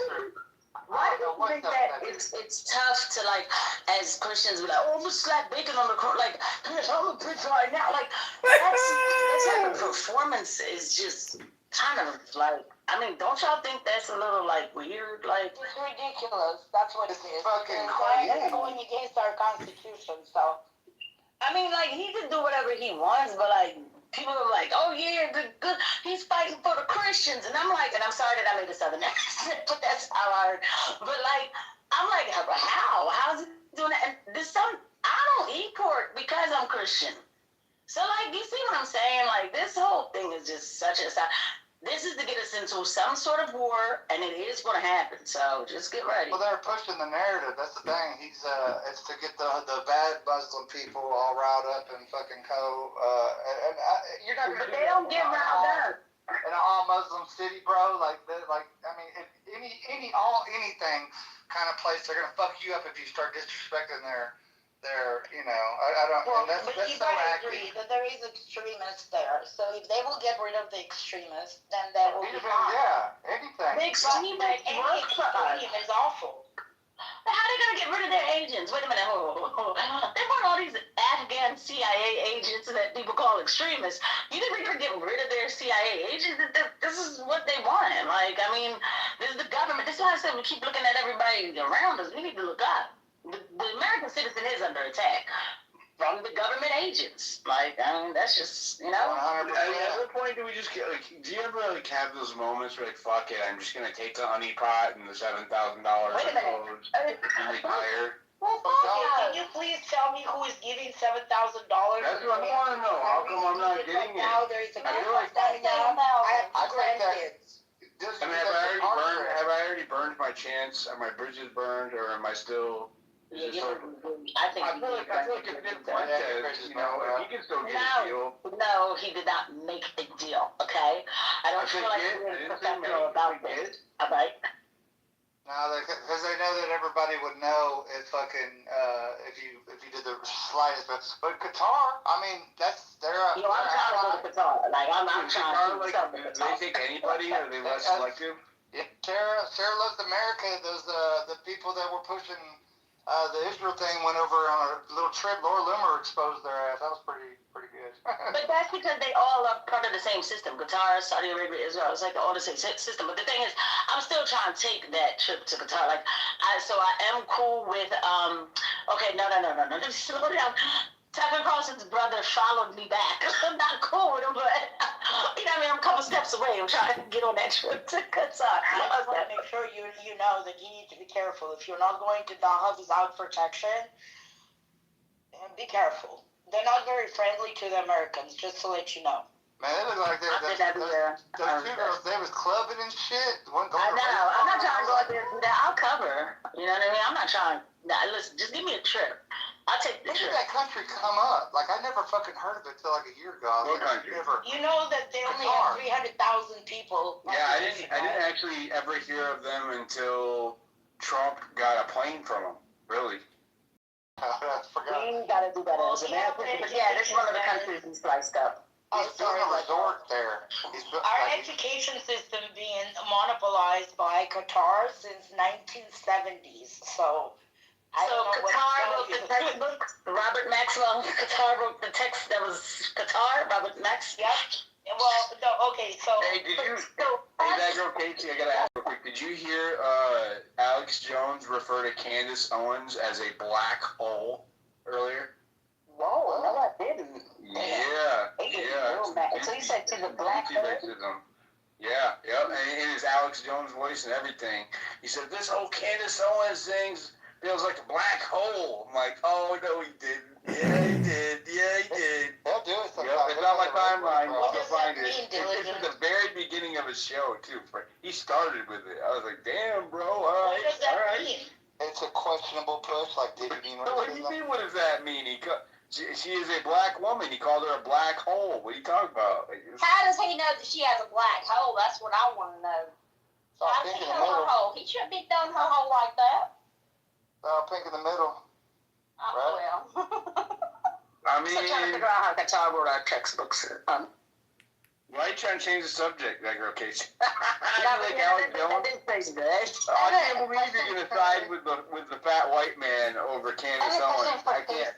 do you think that it's tough to, like, as Christians, be like, oh, I'm gonna slap bacon on the cross, like, here's all the preach right now, like, that type of performance is just kind of like, I mean, don't y'all think that's a little, like, weird, like? it's ridiculous. That's what it is. Fucking It's going against our Constitution, so. I mean, like, he can do whatever he wants, but, like, people are like, oh, yeah, good, he's fighting for the Christians. And I'm like, and I'm sorry that I made a southern accent, but that's how I heard. But, like, I'm like, how? How's he doing that? And I don't eat pork because I'm Christian. So, like, you see what I'm saying? Like, this whole thing is just such a... This is to get us into some sort of war, and it is going to happen. So just get ready. Well, they're pushing the narrative. That's the thing. It's to get the bad Muslim people all riled up and fucking you're not gonna. But they don't get riled up. In an all Muslim city, bro. I mean, if anything kind of place, they're gonna fuck you up if you start disrespecting their. I don't. Well, and that's but you so gotta active. agree that there is extremists there. So if they will get rid of the extremists, then that will be fine. Yeah, anything. The extremists Any work for us. extreme is awful. How are they going to get rid of their agents? Wait a minute. They want all these Afghan CIA agents that people call extremists. You think they're going to get rid of their CIA agents? This is what they want. Like, I mean, this is the government. This is why I said we keep looking at everybody around us. We need to look up. The American citizen is under attack from the government agents. Like, I mean, that's just, 100%. At what point do we just get, like, do you ever, like, have those moments where, like, fuck it, I'm just gonna take the honey pot and the $7,000 Wait a minute. and retire? Well, can you please tell me who is giving $7,000? That's what I want to know. How come I'm not getting it? Now there is a I feel like coming out. I have two I think that- grandkids. Just I mean, have I already burned my chance? Are my bridges burned, or am I still? Is this I think I feel like if it didn't Fuentes, if he can still get a deal. No, he did not make a deal. Okay, I don't feel like we're professional about this. All right. No, because they know that everybody would know if if you did the slightest bit. But Qatar, I mean, they're I'm trying to go to Qatar. Like I'm trying to Like, sell to do they Qatar. take anybody? Are they less selective? Yeah, Sarah loves America. Those the people that were pushing the Israel thing went over on a little trip. Laura Loomer exposed their ass. That was pretty good. But that's because they all are part of the same system. Qatar, Saudi Arabia, Israel. It's like all the same system. But the thing is, I'm still trying to take that trip to Qatar. Like, so I am cool with. Okay, no. Just slow down. Tucker Carlson's brother followed me back. I'm not cool with him, but you know what I mean. I'm a couple steps away. I'm trying to get on that trip to Qatar. I just want to make sure you know that you need to be careful. If you're not going to Doha without protection, be careful. They're not very friendly to the Americans, just to let you know. Man, they look like I've been everywhere. those two girls, they was clubbing and shit. One going I know. to I'm not trying to go out there and do that. I'll cover. You know what I mean? I'm not trying. Nah, listen, just give me a trip. I'll take the When did trip. that country come up? Like, I never fucking heard of it until like a year ago. I was What like, country? never. You know that they only have 300,000 people. Yeah, I didn't actually ever hear of them until Trump got a plane from them. Really? I forgot. We gotta do better as Americans. But yeah, this is one of the countries we sliced up. He's building a resort there. Our education system being monopolized by Qatar since 1970s. So I So don't know what Qatar to tell wrote the you. textbook. Robert Maxwell. Qatar wrote the text that was Qatar. Robert Max. Yep. Well, no, okay, so Hey, did you? Hey, that girl Casey, I gotta ask real quick. Did you hear Alex Jones refer to Candace Owens as a black hole earlier? Whoa, no, I didn't. Yeah. So you said to the black hole? Yeah, and in his Alex Jones voice and everything. He said, this whole Candace Owens thing feels like a black hole. I'm like, oh, no, he didn't. Yeah, he did. They'll do it sometimes. Yep, it's on my timeline. What You'll does find that it. mean, This is Diligent? the very beginning of his show, too. He started with it. I was like, damn, bro, all what right. does that mean? It's a questionable push. Like, did he mean What do you racism? mean, what does that mean? She is a black woman. He called her a black hole. What are you talking about? How does he know that she has a black hole? That's what I want to know. How does he know her hole? He shouldn't be done her hole like that. Pink in the middle. Oh, well. I mean, So trying to figure out how Qatar wrote our textbooks. why are you trying to change the subject, that girl, Casey? That Like Alex Jones? didn't taste good. I can't believe you're gonna side with the fat white man over Candace Owens. I can't.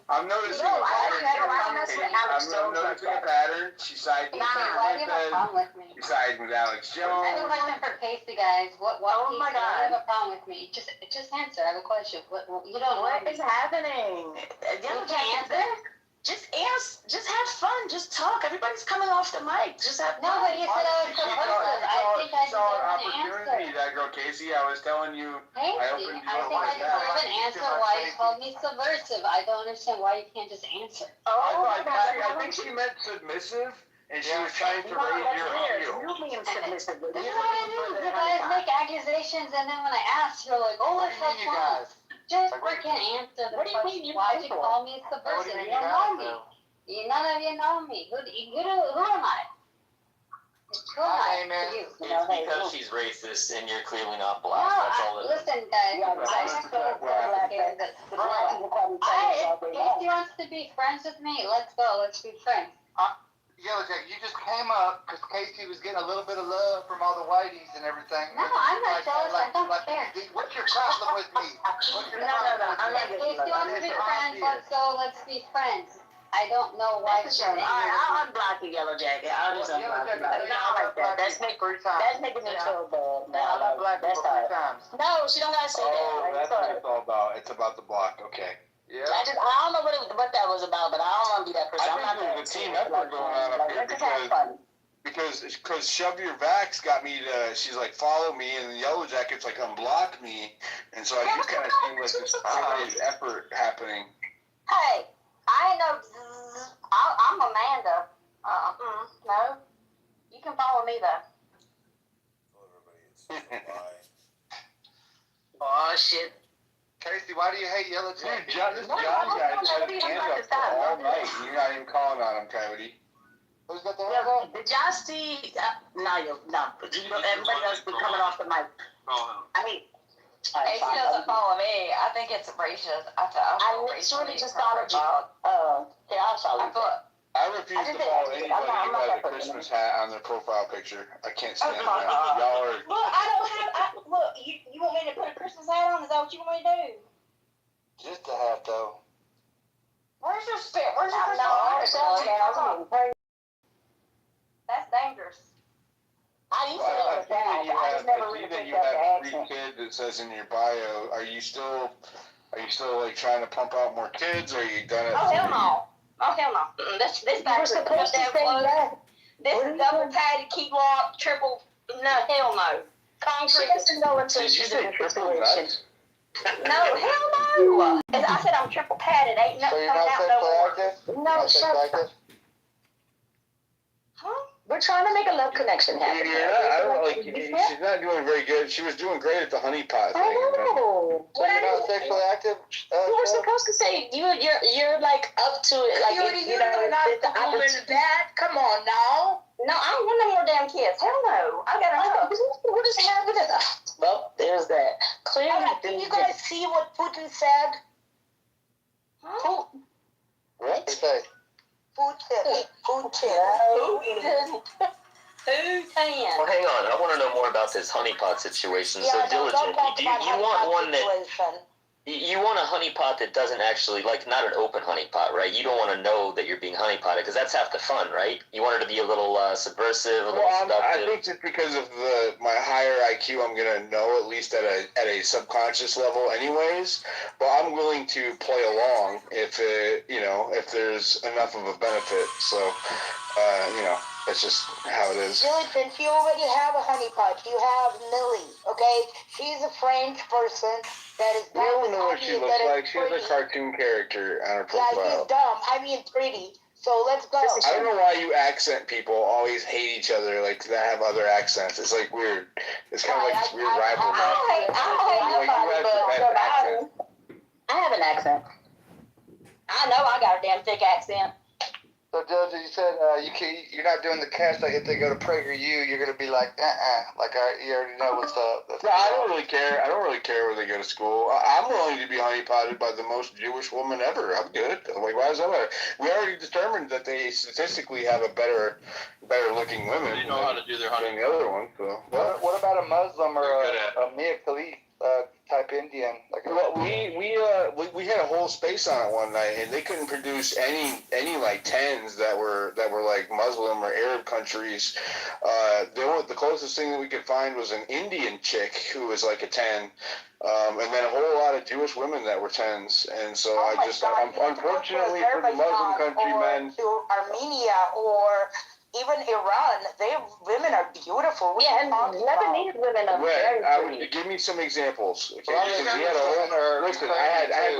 I'm noticing a pattern. I'm noticing a pattern. She sides with Why do you have a problem with me? She sides with Alex I have a Jones. question for Casey, guys. What Oh my Casey, why do you God. have a problem with me? Just answer. I have a question. You don't know What me. is happening? You can't answer? Just ask. Just have fun. Just talk. Everybody's coming off the mic. Just have No, but you said I was She subversive. I think I saw an deserve an opportunity, answer. that girl Casey. I was telling you. Casey, I opened I you think I up like deserve that. an answer why you called me subversive. I don't understand why you can't just answer. I think she meant submissive, and she was trying to raise your heel. You being submissive. This is what I do. You guys make accusations, and then when I ask, you're like, oh, it's What do you mean, you fun. guys? Just freaking answer the What do you question. mean you Why'd you people? call me What do subversive? you You mean, don't know me. None of you know me. Who am I? Who am I to you? It's because she's racist and you're clearly not No, black. That's all it is. listen, guys. I'm so complicated. If you wants to be friends with me, let's go. Let's be friends. Yellow Jack, you just came up because Casey was getting a little bit of love from all the whiteys and everything. No, I'm not jealous. I don't care. What's your problem with me? What's your problem with me? If you want to be friends, let's go. Let's be friends. I don't know why. All right, I'll unblock you, Yellow Jacket. I'll just unblock you. No, I like that. That's making me feel bad. That's hard. No, she don't gotta say that. Oh, that's what it's all about. It's about the block. Okay. Yeah. I don't know what that was about, but I don't want to be that person. I think there's a team effort going on up here because Shove Your Vax got me to, she's like, follow me, and the Yellow Jacket's like, unblock me. And so I do kind of see like this serious effort happening. Hey, I ain't no. I'm Amanda. No. You can follow me though. Oh shit. Casey, why do you hate Yellow Dude, Jacket? this John guy just had his hands up for all night. You're not even calling on him, Coyote. Who's got the Yeah, hands up? did y'all see? No. Everybody else be coming off the mic. I mean, If he doesn't follow me, I think it's racist. I literally just thought about. Yeah, I'll follow you. I refuse to follow anybody who has a Christmas hat on their profile picture. I can't stand that. Y'all are. Look, I don't have. Look, you want me to put a Christmas hat on? Is that what you want me to do? Just a hat, though. Where's your spit? Where's your Christmas hat? That's dangerous. I used to I have see that you I just never have, really I see that picked you up the have accent. 3 kids. It says in your bio. Are you still like trying to pump out more kids? Or are you done? Oh hell no! Oh hell no! This back is supposed to say that. This is double padded, key lock, triple. No, hell no. She Concrete. doesn't know until Did you she's say in the triple situation. nuts? No, hell no. I said I'm triple padded. Ain't So nothing you're coming not out no more. sexually active? No, Not shut sexually active? We're trying to make a love connection happen. I don't like. She's not doing very good. She was doing great at the honeypot thing. I know. So you're not sexually active? You were supposed to say you're like up to it. Like You're not the woman that. Come on now. No, I don't want no more damn kids. Hell no. I got enough. What is happening? Well, there's that. Clearly, Did you guys see what Putin said? Huh? What? Say, Putin. Who can? Well, hang on. I want to know more about this honeypot situation. Yeah, so, no, don't Diligent, talk do about you want honeypot one that situation. you want a honeypot that doesn't actually, like, not an open honeypot, right? You don't want to know that you're being honeypotted because that's half the fun, right? You want it to be a little subversive, a little Well, I seductive. think just because of my higher IQ, I'm gonna know at least at a subconscious level, anyways. But I'm willing to play along if if there's enough of a benefit. So, that's just how it is. Diligent, you already have a honeypot. You have Millie, okay? She's a French person that is We don't know what she looks like. She has a cartoon character on her Yeah, profile. she's dumb. I mean pretty. So let's go. I don't know why you accent people always hate each other, like, that have other accents. It's, like, weird. It's kind of like this weird rivalry. I don't hate nobody but Biden. I have an accent. I know I got a damn thick accent. so Diligent, you said you're not doing the cast. Like if they go to PragerU, you're gonna be like, like you already know what's up. No, I don't really care. I don't really care where they go to school. I'm willing to be honeypotted by the most Jewish woman ever. I'm good. Like, why is that matter? We already determined that they statistically have a better looking women. They know how to do their honey. than the other one. So, What about a Muslim or They're good a Mia Khalif type Indian? Like well, we had a whole space on it one night, and they couldn't produce any like 10s that were like Muslim or Arab countries. The closest thing that we could find was an Indian chick who was like a 10, and then a whole lot of Jewish women that were 10s. And so unfortunately for the Muslim countrymen, to Armenia or even Iran, women are beautiful. Yeah, and Lebanese women are very pretty. give me some examples. Okay, Well, because we had I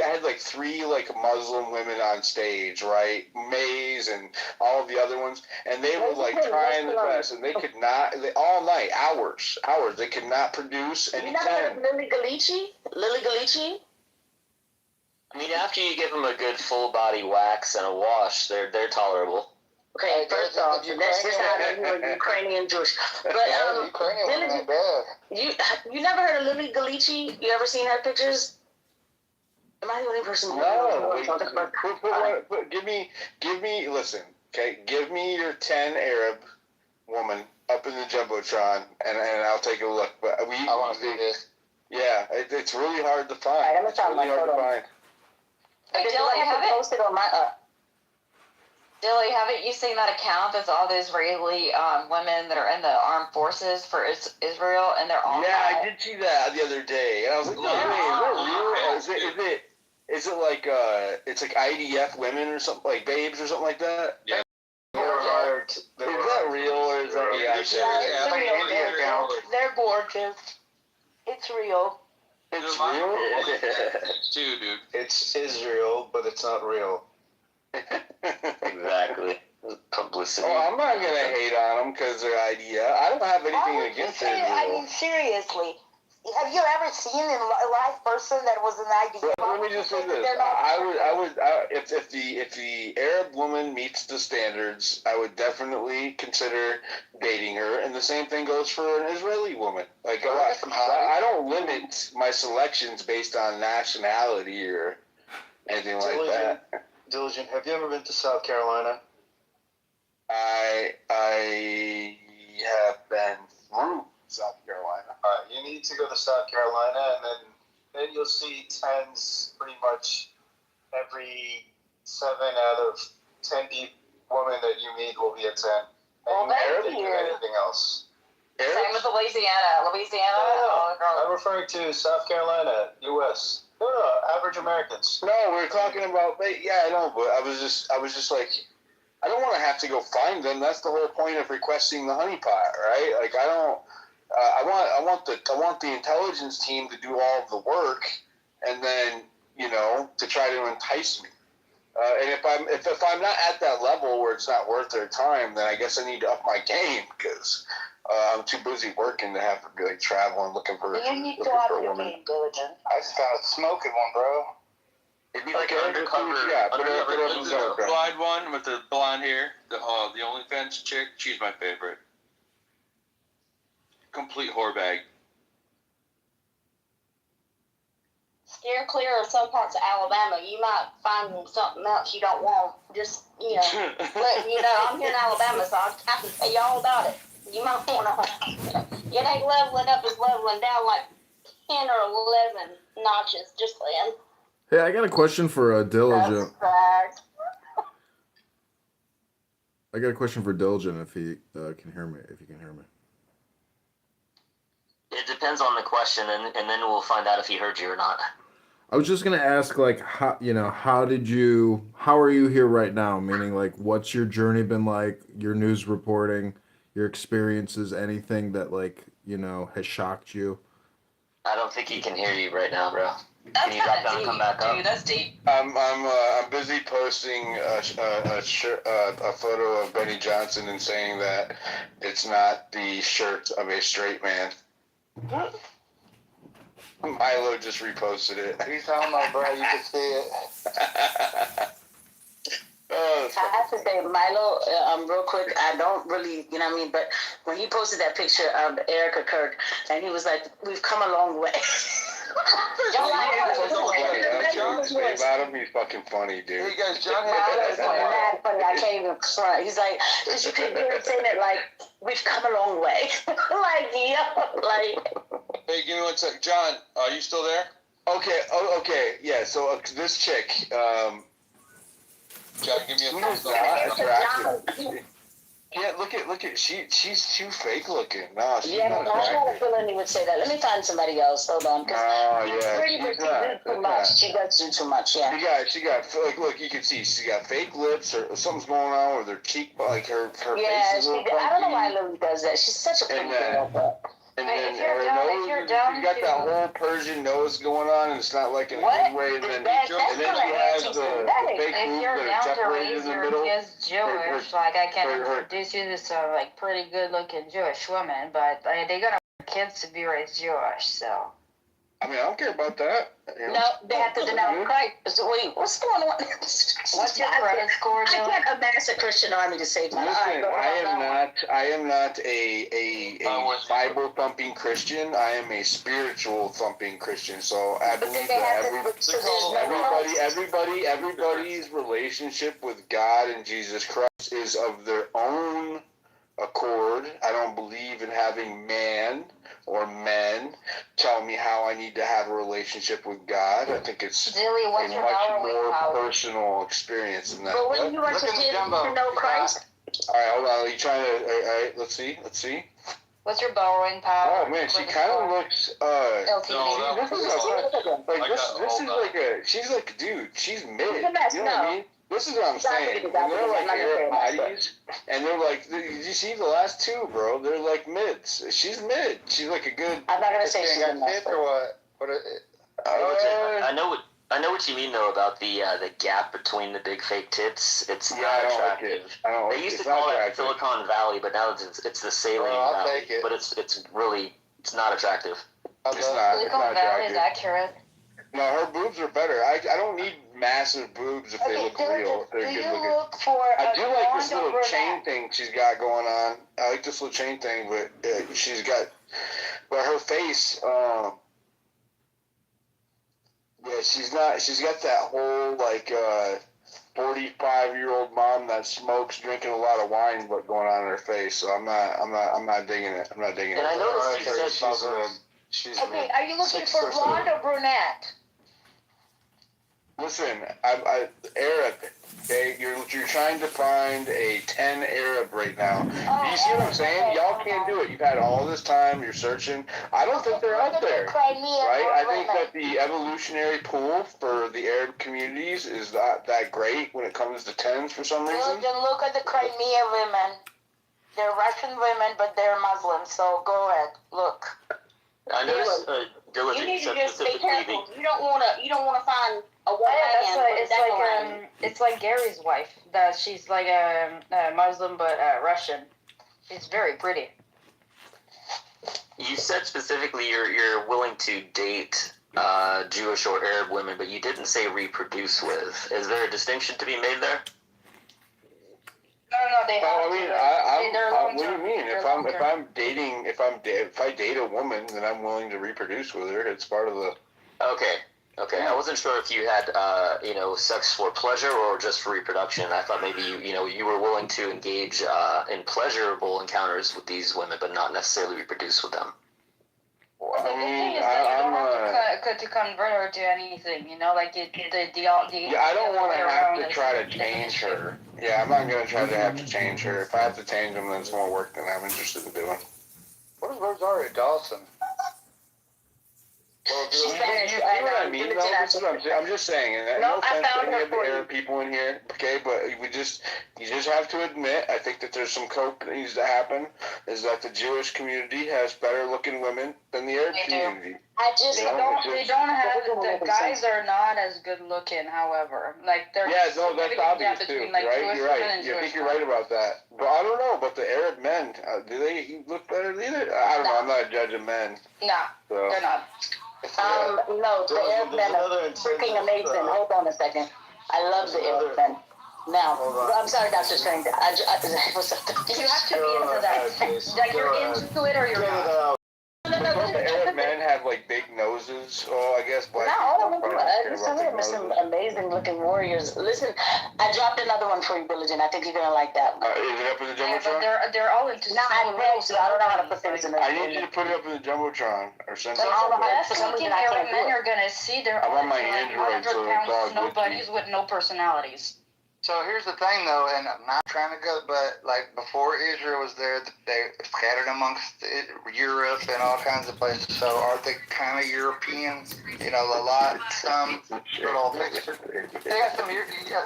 had like three like Muslim women on stage, right? Mays and all of the other ones, and they were like trying their best, and they could not. All night, hours. They could not produce any You never heard 10. of Lily Galici? Lily Galici? I mean, after you give them a good full body wax and a wash, they're tolerable. Okay, first off, that's just not a Ukrainian Jewish. But Ukrainian women Lily, ain't bad. you never heard of Lily Galici? You ever seen her pictures? Am I the only person who knows what I'm talking about? Give me. Listen, okay. Give me your 10 Arab woman up in the jumbotron, and I'll take a look. But I want to see this. Yeah, it's really hard to find. Alright, I'm gonna It's try really my hard to photo. find. Hey, This is Dilly, what I have it? posted on my Dilly, haven't you seen that account that's all the Israeli women that are in the armed forces for Israel, and they're all Yeah, I did see that the other day, and I was like, no, wait, is that real? Is it like it's like IDF women or something, like babes or something like that? Yeah. Is that real or is that Yeah, like an Indian account. They're gorgeous. It's real. It's real. It's too, dude. It's Israel, but it's not real. Exactly. Publicity. Oh, I'm not gonna hate on them because they're idea. I don't have Why anything would you against say that? I Israel. mean, seriously. Have you ever seen in a live person that was an idea? Let me just say this: if the Arab woman meets the standards, I would definitely consider dating her, and the same thing goes for an Israeli woman. Like, I don't limit my selections based on nationality or anything like that. Diligent, have you ever been to South Carolina? I have been through South Carolina. You need to go to South Carolina, and then you'll see 10s pretty much every 7 out of 10 women that you meet will be a 10. And you never do anything else. Same with Louisiana. No, I'm referring to South Carolina, U.S. No, average Americans. No, we're talking about. Yeah, I know, but I was just like, I don't want to have to go find them. That's the whole point of requesting the honeypot, right? Like, I don't. I want the intelligence team to do all of the work, and then to try to entice me. And if I'm not at that level where it's not worth their time, then I guess I need to up my game because I'm too busy working to have to be like traveling looking for. You need to looking have for your women. game diligent. I just found a smoking one, bro. It'd be like Okay, an undercover. yeah, undercover put The up loser. blonde one with the blonde hair, the OnlyFans chick, she's my favorite. Complete whore bag. Steer clear of some parts of Alabama. You might find something else you don't want. Just, let you know, I'm here in Alabama, so I can tell you all about it. You might want to, it ain't leveling up, it's leveling down like 10 or 11 notches, just saying. Hey, I got a question for Diligent. Fact. I got a question for Diligent if he can hear me. If you can hear me. It depends on the question, and then we'll find out if he heard you or not. I was just gonna ask, like, how how are you here right now? Meaning, like, what's your journey been like? Your news reporting, your experiences, anything that has shocked you? I don't think he can hear you right now, bro. That's Can you drop kind of down and deep, come back up? dude. That's deep. I'm busy posting a photo of Benny Johnson and saying that it's not the shirt of a straight man. Milo just reposted it. He's home, my bro. You can see it. Oh, I have to say, Milo, real quick, I don't really, you know what I mean, but when he posted that picture of Erica Kirk, and he was like, we've come a long way. About him, he's fucking funny, dude. Hey guys, John Milo's had mad funny, I can't even front. He's like, you could hear him saying it like, we've come a long way. Hey, give me 1 sec. John, are you still there? Okay, yeah, so this chick, John, give me a she's thumbs not up. attractive. Yeah, look at she's too fake looking. No, she's Yeah, not I had a attractive. feeling he would say that. Let me find somebody else. Hold on, because Yeah, pretty much she does too much. She does do too much. Yeah. She got like, look, you can see she's got fake lips or something's going on with her cheek, like her Yeah, face is a little I don't know why funky. Lily does that. She's such a pretty And girl. And Hey, then if you're her down- nose, if you're she's down got to- that whole Persian nose going on, and it's not like in a What? good way. And then, That's and then she has the fake If boobs you're that are down to separated raise in the your middle. kids Jewish, like I can her- introduce you to some like pretty good looking Jewish women, but they're gonna want kids to be raised Jewish, so. I mean, I don't care about that. You know? No, they have to denounce Christ. So wait, what's going on? What's your credit score, I Dylan? can't amass a Christian army to save my life. Listen, I am not a Bible thumping Christian. I am a spiritual thumping Christian. So I believe that everybody's relationship with God and Jesus Christ is of their own accord. I don't believe in having man or men tell me how I need to have a relationship with God. I think it's Dilly, a what's your much borrowing more power? personal experience than that. But when you want your kids to know Christ, All right, hold on. Are you trying to? All right, let's see. What's your borrowing power? Oh man, she Credit kind of score? looks. LTV. This is like a. She's like, dude, she's mid. She's a mess, You know what no. I mean? This is what I'm saying. And they're like Arab bodies, and they're like, did you see the last two, bro? They're like mids. She's mid. She's like a good. I'm not gonna say she's a mess. or what? I know what you mean though about the gap between the big fake tits. It's Yeah, not I don't like attractive. it. I don't like They used it. to It's call not it attractive. Silicon Valley, but now it's the Saline I'll Valley. take it. But it's really not attractive. It's Silicon not Valley is attractive. accurate. No, her boobs are better. I don't need massive boobs if they look real. If they're do good you looking. look for I a do like this blonde or little chain brunette? thing she's got going on. I like this little chain thing, but she's got, but her face, yeah, she's not. She's got that whole like 45-year-old mom that smokes, drinking a lot of wine, but going on in her face. So I'm not digging it. I'm not digging And I it. noticed you said She's Okay, are you looking for blonde or brunette? Listen, I Arab. Okay, you're trying to find a 10 Arab right now. You see what I'm saying? Y'all can't do it. You've had all this time. You're searching. I don't think they're out there. Right? I think that the evolutionary pool for the Arab communities is not that great when it comes to 10s for some reason. Well, then look at the Crimea women. They're Russian women, but they're Muslims. So go ahead, look. I noticed, Dylan, You need to said just be specifically careful. You don't want to find a one That's man like, with a decorating. it's like Gary's wife. That she's like a Muslim but Russian. She's very pretty. You said specifically you're willing to date Jewish or Arab women, but you didn't say reproduce with. Is there a distinction to be made there? No, they have Well, I mean, they're what do you long-term. mean? They're If I date a woman, then I'm willing to reproduce with her. It's part of the. Okay. I wasn't sure if you had sex for pleasure or just for reproduction. I thought maybe you were willing to engage in pleasurable encounters with these women, but not necessarily reproduce with them. Well, the thing is that you don't have to convert her to anything, like the I don't want to have to try to change her. Yeah, I'm not going to try to have to change her. If I have to change them, then it's more work than I'm interested in doing. What is Rosario Dawson? Well, She's Spanish. you see what I mean, though? This is what I'm just saying. And no offense to any of the Arab people in here, okay? But you just have to admit, I think that there's some cope that needs to happen, is that the Jewish community has better looking women than the Arab community. I just they don't have the guys are not as good looking. However, like they're that's obvious too, like, right? Jewish You're right. women and I think Jewish you're right about that. But I don't know. But the Arab men, do they look better either? I don't know. I'm not a judge of men. No, so. they're not. No, the Arab men are freaking amazing. Hold on a second. I love the Arab men. Now, I'm sorry, Dr. Strange. You have to be into that. Like you're into it or you're not. Don't the Arab men have like big noses? Oh, I guess black Some of them are some amazing looking warriors. Listen, I dropped another one for you, Diligent. I think you're gonna like that one. Is it up in the Jumbotron? But they're all into. No, I don't know how to put things in there. I need you to put it up in the Jumbotron or send it. The best looking Arab men you're gonna see, they're all my like Android, 100 so pounds, it's all nobodies with no personalities. So here's the thing, though, and I'm not trying to go, but like before Israel was there, they scattered amongst Europe and all kinds of places. So are they kind of European? A lot, some little mixture. They got some, a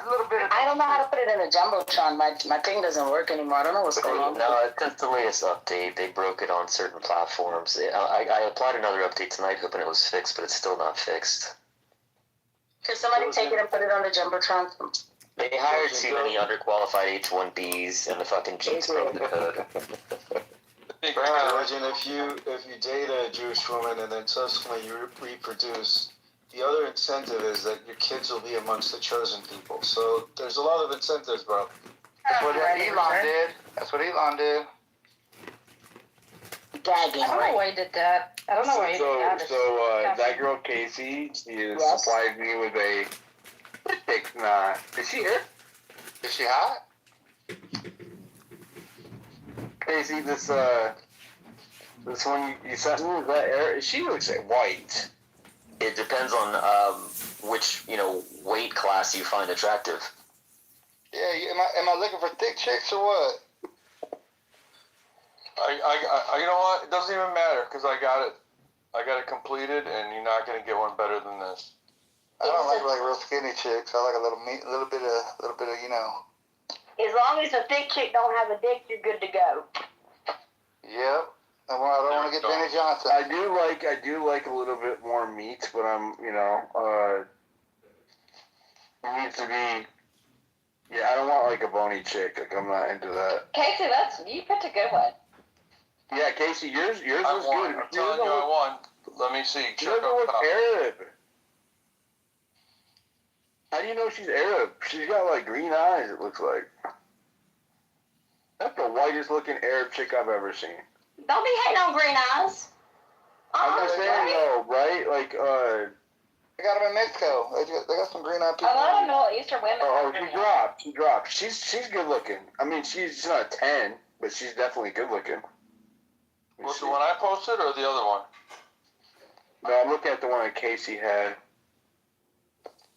little bit of. I don't know how to put it in a jumbotron. My thing doesn't work anymore. I don't know what's going on. No, that's the latest update. They broke it on certain platforms. I applied another update tonight, hoping it was fixed, but it's still not fixed. Can somebody take it and put it on the jumbotron? They hired too many underqualified H-1Bs, and the fucking Jews broke the code. Imagine if you date a Jewish woman and then subsequently you reproduce, the other incentive is that your kids will be amongst the chosen people. So there's a lot of incentives, bro. That's what Elon did. That's what Elon did. Gagging. I don't know why he did that. I don't know why he did that. So that girl Casey, she supplied me with a. Nah. Is she here? Is she hot? Casey, this one you sent me, is that Eric? She looks like white. It depends on which weight class you find attractive. Yeah, am I looking for thick chicks or what? I you know what? It doesn't even matter because I got it completed, and you're not gonna get one better than this. I don't like real skinny chicks. I like a little meat, a little bit of As long as a thick chick don't have a dick, you're good to go. Yep. I don't want to get Benny Johnson. I do like a little bit more meat, but it needs to be. Yeah, I don't want like a bony chick. Like I'm not into that. Casey, you picked a good one. Yeah, Casey, yours was good. I'm telling you, I won. Let me see. She doesn't look Arab. How do you know she's Arab? She's got like green eyes, it looks like. That's the whitest looking Arab chick I've ever seen. Don't be hating on green eyes. I'm just saying though, right? Like, they got them in Mexico. They got some green eyed people. A lot of Middle Eastern women. She dropped. She's good looking. I mean, she's not a 10, but she's definitely good looking. Was the one I posted or the other one? No, I'm looking at the one that Casey had.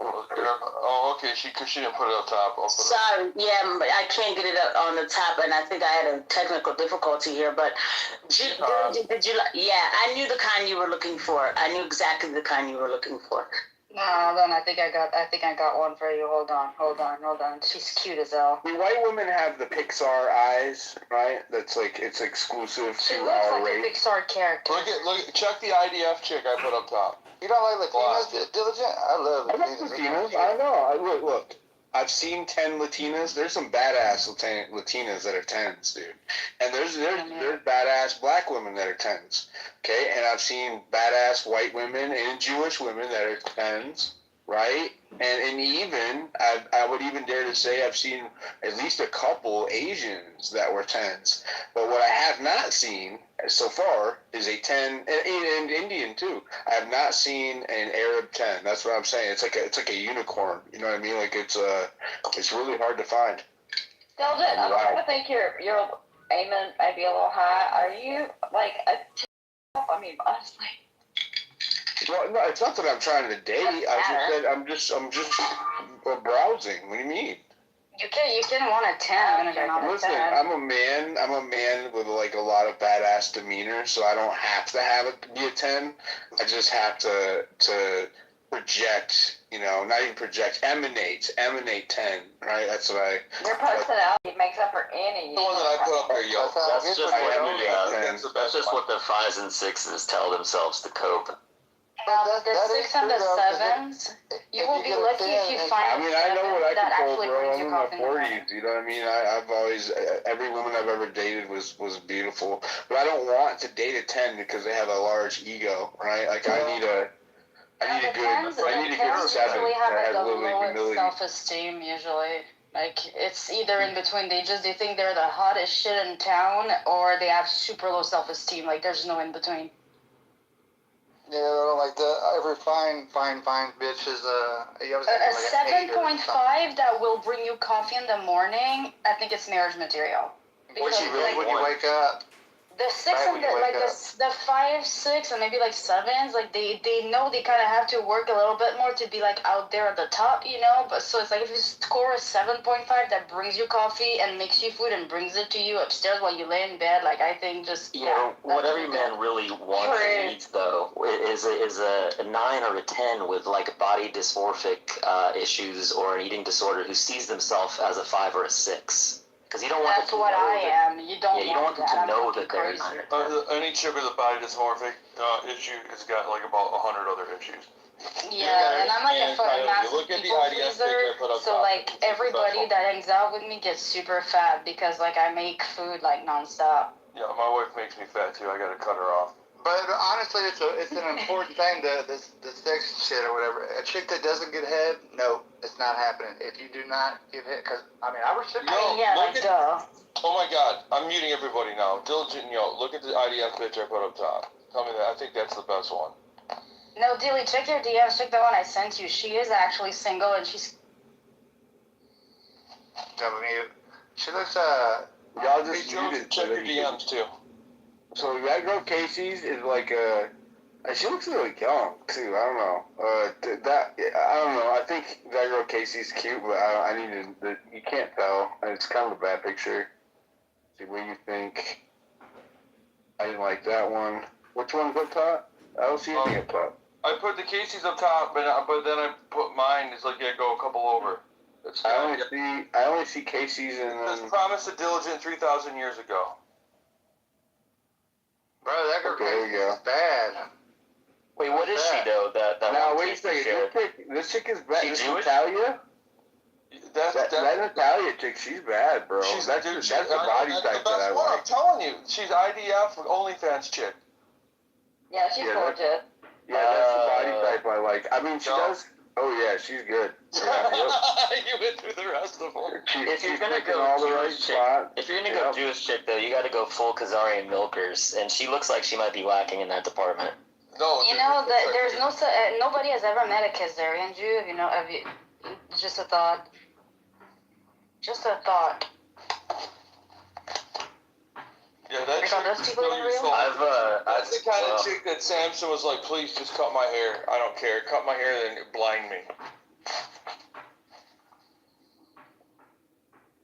Oh, okay. Because she didn't put it up top. Sorry, yeah, but I can't get it up on the top, and I think I had a technical difficulty here. But did you? Yeah, I knew the kind you were looking for. I knew exactly the kind you were looking for. No, hold on. I think I got one for you. Hold on. She's cute as hell. I mean, white women have the Pixar eyes, right? That's like it's exclusive She to looks our like race. a Pixar character. Check the IDF chick I put up top. You don't like Latinas, Diligent? I love I love Latinas. I know. Look. I've seen 10 Latinas. There's some badass Latinas that are 10s, dude. And there's badass black women that are 10s. Okay? And I've seen badass white women and Jewish women that are 10s, right? And even, I would even dare to say I've seen at least a couple Asians that were 10s. But what I have not seen so far is a 10, and Indian too. I have not seen an Arab 10. That's what I'm saying. It's like a unicorn. You know what I mean? Like it's really hard to find. Diligent, I think your aiming might be a little high. Are you like a? I mean, honestly. Well, no, it's not that I'm trying to date. I just said I'm just browsing. What do you mean? You can want a 10 and you're not Listen, a 10. I'm a man with like a lot of badass demeanor, so I don't have to have it be a 10. I just have to project, not even project, emanate 10, right? That's what I. Your personality makes up for any. The one that I put up there, yo. That's just what the 5s and 6s tell themselves to cope. The 6 and the 7s, you will be lucky if you find. I mean, I know what I that can pull, actually bro. brings I'm you in my coffee in the morning. 40s. You know what I mean? I've always every woman I've ever dated was beautiful, but I don't want to date a 10 because they have a large ego, right? Like I need a good 7 that has a little humility. Self-esteem usually. Like it's either in between. They think they're the hottest shit in town, or they have super low self-esteem. Like there's no in between. Yeah, I don't like that. Every fine bitch is a 7.5 that will bring you coffee in the morning. I think it's marriage material. What you really when you wake up? The 6 and the 5, 6, and maybe like 7s, like they know they kind of have to work a little bit more to be like out there at the top, But so it's like if you score a 7.5 that brings you coffee and makes you food and brings it to you upstairs while you lay in bed, like I think just what every man really wants and needs though is a 9 or a 10 with like body dysmorphic issues or an eating disorder who sees themselves as a 5 or a 6. Because you don't want That's what I am. You don't want them to know that they're any chick with a body dysmorphic issue has got like about 100 other issues. Yeah, and I'm like a massive look at the people IDF pleaser, so like everybody that hangs out with me gets super fat because like I make food like nonstop. Yeah, my wife makes me fat too. I gotta cut her off. But honestly, it's an important thing, the sex shit or whatever. A chick that doesn't get head, no, it's not happening. If you do not give head, because, I mean, I was sitting duh. Oh my God, I'm muting everybody now. Diligent, look at the IDF bitch I put up top. Tell me that. I think that's the best one. No, Dilly, check your DMs. Check the one I sent you. She is actually single, and she's... She looks, y'all just muted. Check your DMs, too. So that girl Casey's is like she looks really young too. I don't know. I don't know. I think that girl Casey's cute, but I need to. You can't tell. It's kind of a bad picture. See what you think. I didn't like that one. Which one's up top? I don't see anything up top. I put the Casey's up top, but then I put mine. It's like I go a couple over. I only see Casey's and then. It's promised a diligent 3,000 years ago. Bro, that girl is bad. Wait, what is she though? Now wait a second. This chick is bad. This Natalia? That Natalia chick, she's bad, bro. That's the body type that I like. I'm telling you, she's IDF with OnlyFans chick. Yeah, she's gorgeous. Yeah, that's the body type I like. I mean, she does. Oh yeah, she's good. Yeah, you went through the rest of them. If you're gonna go Jewish chick though, you got to go full Khazarian milkers, and she looks like she might be lacking in that department. No, there's nobody has ever met a Khazarian Jew. Just a thought. Just a thought. Yeah, that's the kind of chick that Samson was like, please just cut my hair. I don't care. Cut my hair, then blind me.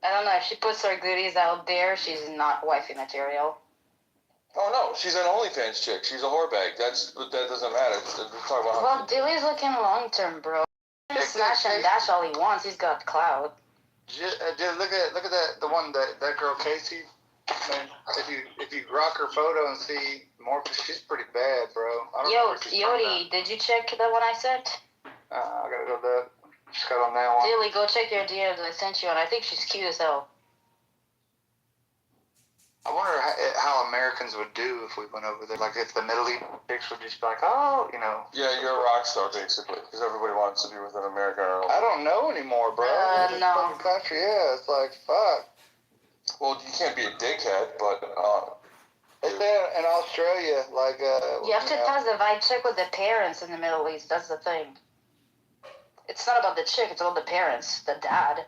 I don't know. If she puts her goodies out there, she's not wifey material. Oh no, she's an OnlyFans chick. She's a whorebag. But that doesn't matter. We're talking about. Well, Dilly's looking long term, bro. Just smash and dash all he wants. He's got clout. Dude, look at that the one that girl Casey. Man, if you rock her photo and see more, she's pretty bad, bro. Yo, Yodi, did you check the one I sent? I gotta go look. Just got on that one. Dilly, go check your DMs I sent you, and I think she's cute as hell. I wonder how Americans would do if we went over there. Like, if the Middle East chicks would just be like, oh, you know. Yeah, you're a rock star, basically, because everybody wants to be with an American. I don't know anymore, bro. No. Country, yeah, it's like, fuck. Well, you can't be a dickhead, but It's there in Australia, like, you have to pass the vibe check with the parents in the Middle East. That's the thing. It's not about the chick. It's about the parents, the dad.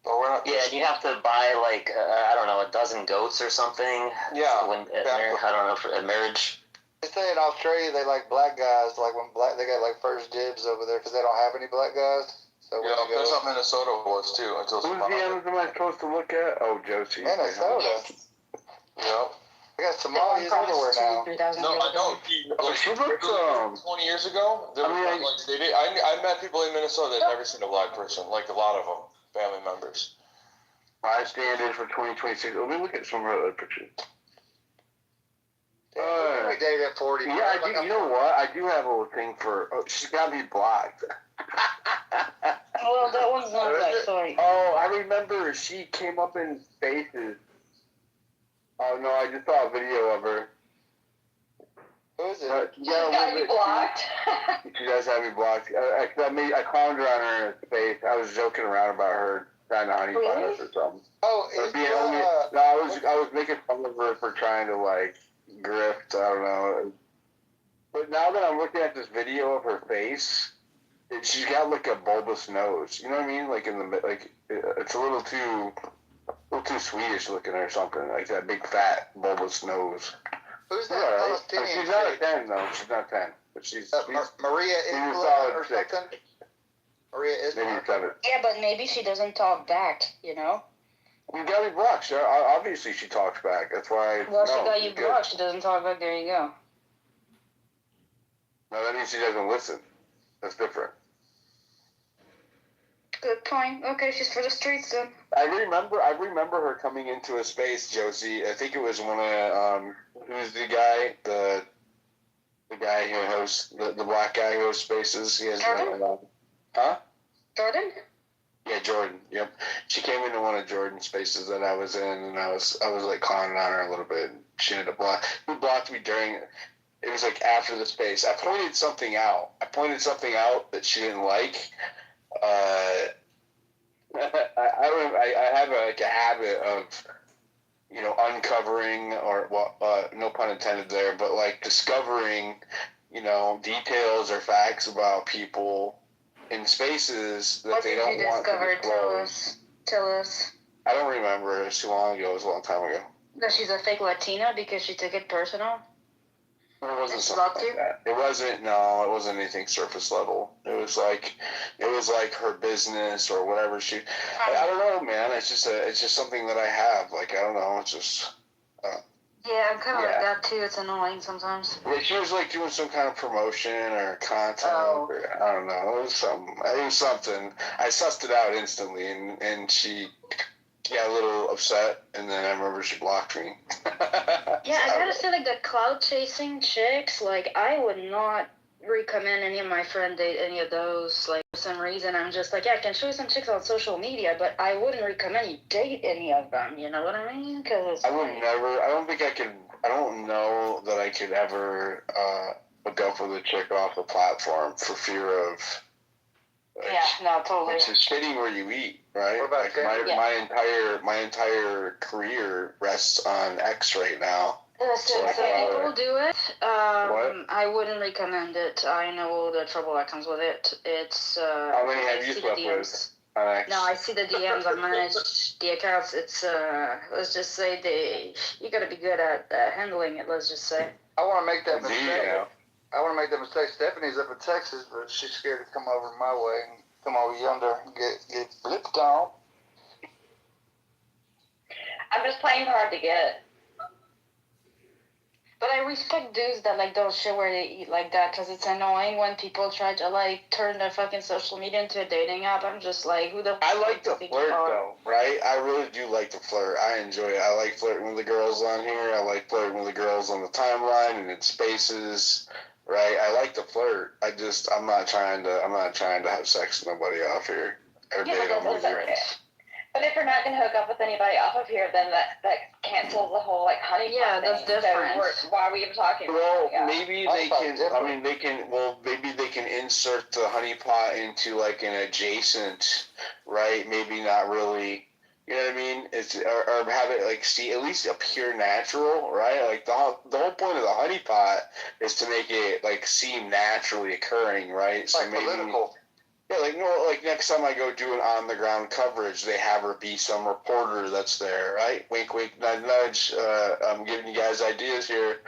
Oh, we're not. Yeah, and you have to buy like I don't know, a dozen goats or something. Yeah. When I don't know, for at marriage. They say in Australia they like black guys. Like when they got like first dibs over there because they don't have any black guys. So yeah, that's what Minnesota was too. Until whose DMs am I supposed to look at? Oh, Josie. Minnesota. Yeah. We got Somalians everywhere now. No, I don't. She looks 20 years ago, I met people in Minnesota that never seen a black person. Like a lot of them, family members. my standard for 2026. Let me look at some of her other pictures. We dated at 40. Yeah, I do. You know what? I do have a little thing for. Oh, she's got me blocked. Well, that one's not right. Sorry. Oh, I remember she came up in Spaces. Oh no, I just saw a video of her. Who is it? Yeah, got you blocked. She does have me blocked. I clowned her on her face. I was joking around about her trying to honeypot us or something. Oh, I was making fun of her for trying to like grift. I don't know. But now that I'm looking at this video of her face, she's got like a bulbous nose. You know what I mean? Like it's a little too Swedish looking or something. Like that big fat bulbous nose. Who's that Palestinian? She's not a 10 though. She's not 10, but she's Maria Islam or something. Maria Islam. Maybe 7. Yeah, but maybe she doesn't talk back. You know. You got me blocked. Obviously, she talks back. That's why. Well, she got you blocked. She doesn't talk back. There you go. No, that means she doesn't listen. That's different. Good point. Okay, she's for the streets then. I remember her coming into a space, Josie. I think it was one of who's the guy, the guy who hosts the black guy who hosts spaces. He has Jordan? Huh? Jordan? Yeah, Jordan. Yep. She came into one of Jordan's spaces that I was in, and I was like clowning on her a little bit. She ended up who blocked me during. It was like after the space. I pointed something out that she didn't like. I have a habit of, uncovering or no pun intended there, but like discovering, details or facts about people in spaces that they don't want to disclose. Tell us. I don't remember. It was too long ago. It was a long time ago. That she's a fake Latina because she took it personal? It wasn't something like that. It wasn't anything surface level. It was like her business or whatever she. I don't know, man. It's just something that I have. Like I don't know. It's just. Yeah, I'm kind of like that too. It's annoying sometimes. Yeah, she was like doing some kind of promotion or content. Or, I don't know. It was something. I sussed it out instantly, and she got a little upset, and then I remember she blocked me. Yeah, I gotta say, like, the cloud chasing chicks, like, I would not recommend any of my friends date any of those. Like, for some reason, I'm just like, yeah, I can show you some chicks on social media, but I wouldn't recommend you date any of them. You know what I mean? Because I would never. I don't think I could. I don't know that I could ever hook up with a chick off the platform for fear of. Like, yeah, no, totally. It's just shitting where you eat, right? What about my entire career rests on X right now. Listen, some people do it. I wouldn't recommend it. I know the trouble that comes with it. It's how many have you slept with on X? No, I see the DMs. I manage the accounts. It's let's just say you gotta be good at handling it. Let's just say. I want to make that mistake. Yeah. I want to make that mistake. Stephanie's up in Texas, but she's scared to come over my way and come over yonder and get flipped on. I'm just playing hard to get. But I respect dudes that like don't shit where they eat like that because it's annoying when people try to like turn the fucking social media into a dating app. I'm just like, who the? I like fuck to think flirt you are? though, right? I really do like to flirt. I enjoy it. I like flirting with the girls on here. I like flirting with the girls on the timeline and in spaces, right? I like to flirt. I'm not trying to have sex with nobody off here. Or Yeah, date but on my that's friends. different. But if you're not gonna hook up with anybody off of here, then that cancels the whole like honeypot Yeah, thing. that's different. So why are we even talking? Well, Yeah. maybe they can. I mean, they can. Well, maybe they can insert the honeypot into like an adjacent, right? Maybe not really. You know what I mean? It's or have it like see at least appear natural, right? Like the whole point of the honeypot is to make it like seem naturally occurring, right? So Like maybe. political. Yeah, like next time I go do an on the ground coverage, they have her be some reporter that's there, right? Wink, wink, nudge, nudge. I'm giving you guys ideas here.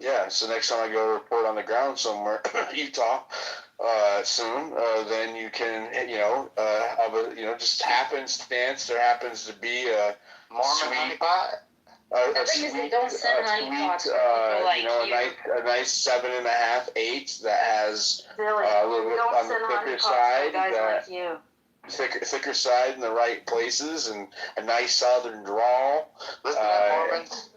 Yeah, so next time I go report on the ground somewhere, Utah, soon, then you can, have just happenstance. There happens to be a Mormon honeypot. The thing is they don't send honeypots for people like you. a nice 7.5, 8 that has Really, a little bit don't on send the thicker honeypots side, for guys like you. thicker side in the right places, and a nice southern drawl. Listen to that, Mormons.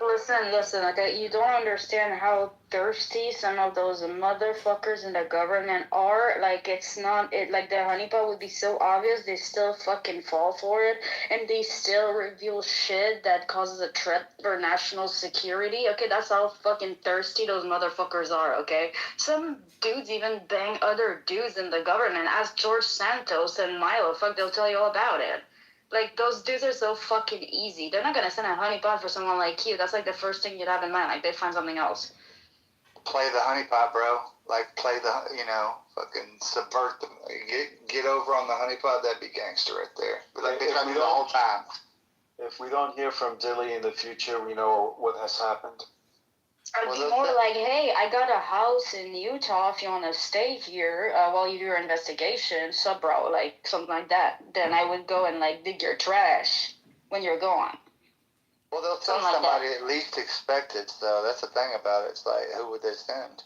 Listen, okay, you don't understand how thirsty some of those motherfuckers in the government are. Like, it's not, like, the honeypot would be so obvious, they still fucking fall for it, and they still reveal shit that causes a threat for national security. Okay, that's how fucking thirsty those motherfuckers are, okay? Some dudes even bang other dudes in the government. Ask George Santos and Milo, they'll tell you all about it. Like, those dudes are so fucking easy. They're not gonna send a honeypot for someone like you. That's like the first thing you'd have in mind. Like, they'd find something else. Play the honeypot, bro. Like, play the, fucking subvert them. Get over on the honeypot. That'd be gangster right there. But like, they try to do the whole time. If we don't hear from Dilly in the future, we know what has happened. I'd be more like, hey, I got a house in Utah if you want to stay here while you do your investigation. So, bro, like, something like that. Then I would go and, like, dig your trash when you're gone. Well, they'll tell Something like somebody at least expected, so that's the thing about it. It's like, who would they send?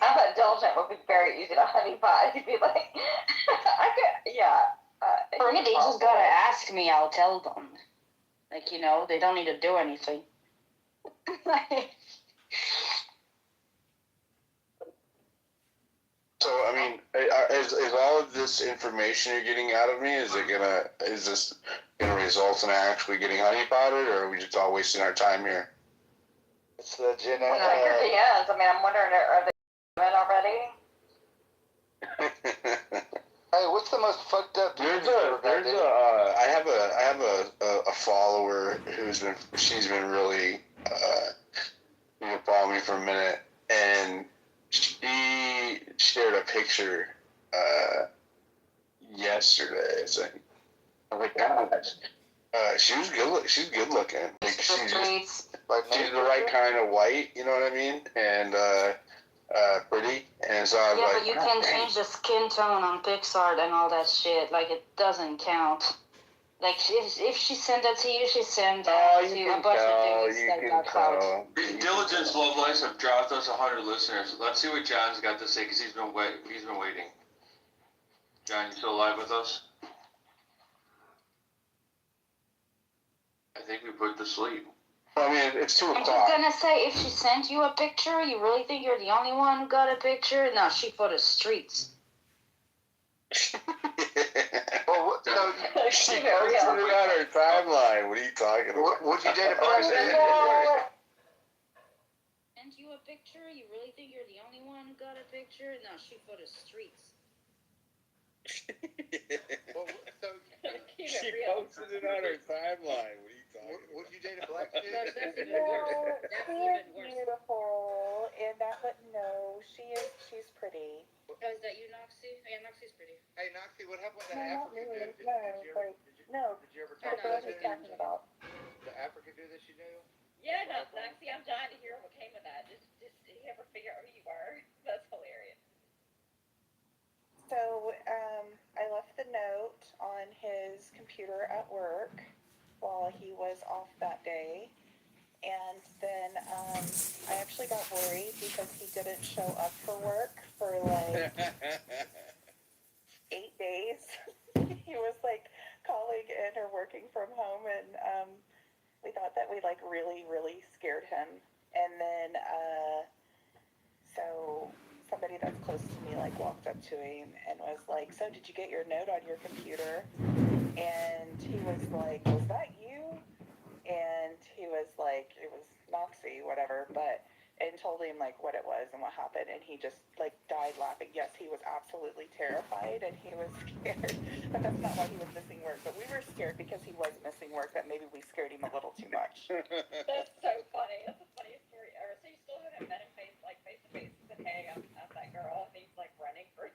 I bet Diligent would be very easy to honeypot. He'd be like, I could, yeah. They just gotta ask me, I'll tell them. Like, they don't need to do anything. So, I mean, is all of this information you're getting out of me, is this gonna result in actually getting honeypotted, or are we just all wasting our time here? It's the genetic. Well, your DMs. I mean, I'm wondering, are they in already? Hey, what's the most fucked up? I have a follower she's been really, following me for a minute, and she shared a picture, yesterday, I think. Oh my gosh. She was good. She's good looking. Like she's the right kind of white. You know what I mean? And pretty. And so I was but you can change the skin tone on Pixar and all that shit. Like, it doesn't count. Like, if she sent that to you, she sent that to a bunch of dudes that got clout. Diligence Lovelace have dropped us 100 listeners. Let's see what John's got to say, because he's been waiting. John, you still alive with us? I think we put to sleep. I mean, it's 2 I'm o'clock. just gonna say, if she sent you a picture, you really think you're the only one who got a picture? No, she for the streets. Well, she posted it on her timeline. What are you talking about? Would you date a person? Sent you a picture? You really think you're the only one who got a picture? No, she for the streets. She posted it on her timeline. What are you talking about? Would you date a black chick? That's even No, worse. That's she even is worse. beautiful, and that, but no, she's pretty. Oh, is that you, Noxie? Yeah, Noxie's pretty. Hey, Noxie, what happened with No, that not African really. dude? No, Did you ever I talk don't know to what he's that talking about. The African dude that you knew? Yeah, no, Noxie, I'm dying to hear what came of that. Just did you ever figure out who you are? That's hilarious. So, I left the note on his computer at work while he was off that day. And then I actually got worried because he didn't show up for work for like 8 days. He was like calling in or working from home, and we thought that we like really, really scared him. And then so somebody that's close to me like walked up to him and was like, "So did you get your note on your computer?" And he was like, "Was that you?" And he was like, "It was Moxie, whatever," and told him like what it was and what happened, and he just like died laughing. Yes, he was absolutely terrified and he was scared, but that's not why he was missing work. But we were scared because he was missing work, that maybe we scared him a little too much. That's so funny. That's the funniest story ever. So you still haven't met him face to face and said, "Hey, I'm that girl," and he's like running for.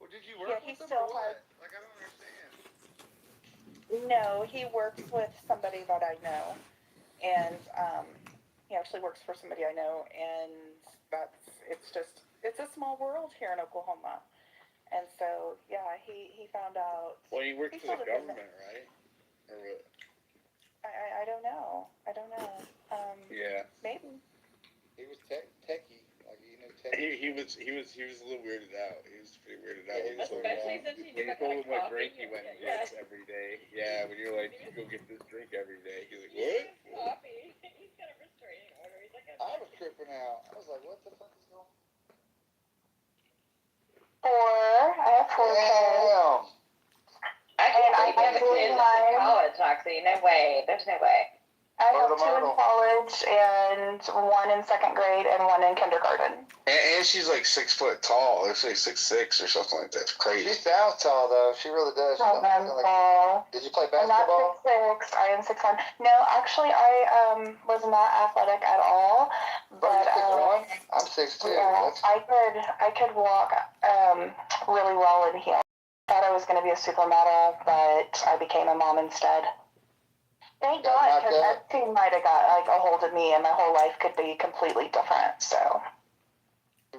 Well, did you work with him or what? Like, I don't understand. No, he works with somebody that I know, and he actually works for somebody I know, and it's a small world here in Oklahoma. And so, yeah, he found out. Well, he works for the government, right? Or what? I don't know. Yeah. Maybe. He was techie. Like, you know, techie. He was a little weirded out. He was pretty weirded out. Yeah, Especially since he when you knew told him what coffee, drink he went and gets every day. Yeah, when you're like, you go get this drink every day. He's like, what? Coffee. He's got a restraining order. He's like, I was tripping out. I was like, what the fuck is going on? I have 4 kids. Damn. I can't And believe you have a kid in college, Roxy. No way. There's no way. I have 2 in college and 1 in 2nd grade and 1 in kindergarten. And she's like 6 foot tall. It's like 6'6" or something like that. It's crazy. She sounds tall though. She really does. Did you play I'm basketball? not 6'6". I am 6'1". No, actually, I was not athletic at all. But I'm 6'2". Yeah, I could walk really well in heels. I thought I was going to be a supermodel, but I became a mom instead. Thank God, because Epstein might have got like a hold of me, and my whole life could be completely different. So. Is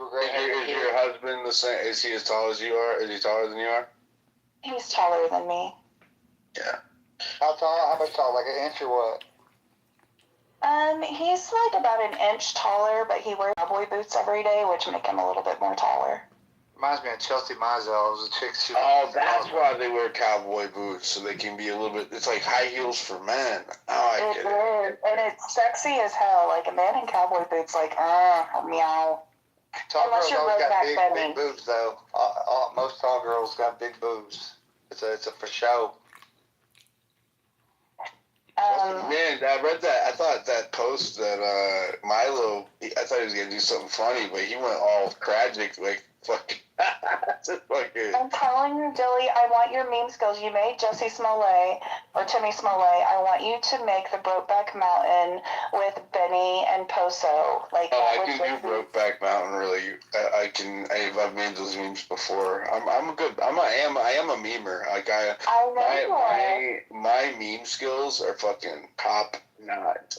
your husband the same? Is he as tall as you are? Is he taller than you are? He's taller than me. Yeah. How tall? How much tall? Like an inch or what? He's like about an inch taller, but he wears cowboy boots every day, which make him a little bit more taller. Reminds me of Chelsea Mizell. It was a chick. Oh, that's why they wear cowboy boots, so they can be a little bit. It's like high heels for men. Oh, I get it. And it's sexy as hell. Like a man in cowboy boots, like meow. Tall Unless girls always got big Benny. boobs, though. Most tall girls got big boobs. It's a for show. Man, I read that. I thought that post that Milo. I thought he was gonna do something funny, but he went all tragic, like fucking. I'm telling you, Dilly, I want your meme skills. You made Jussie Smollett or Timmy Smollett. I want you to make the Brokeback Mountain with Benny and Poso. Like, I can do Brokeback Mountain. Really, I can. I've made those memes before. I am a memer. Like my meme skills are fucking top notch.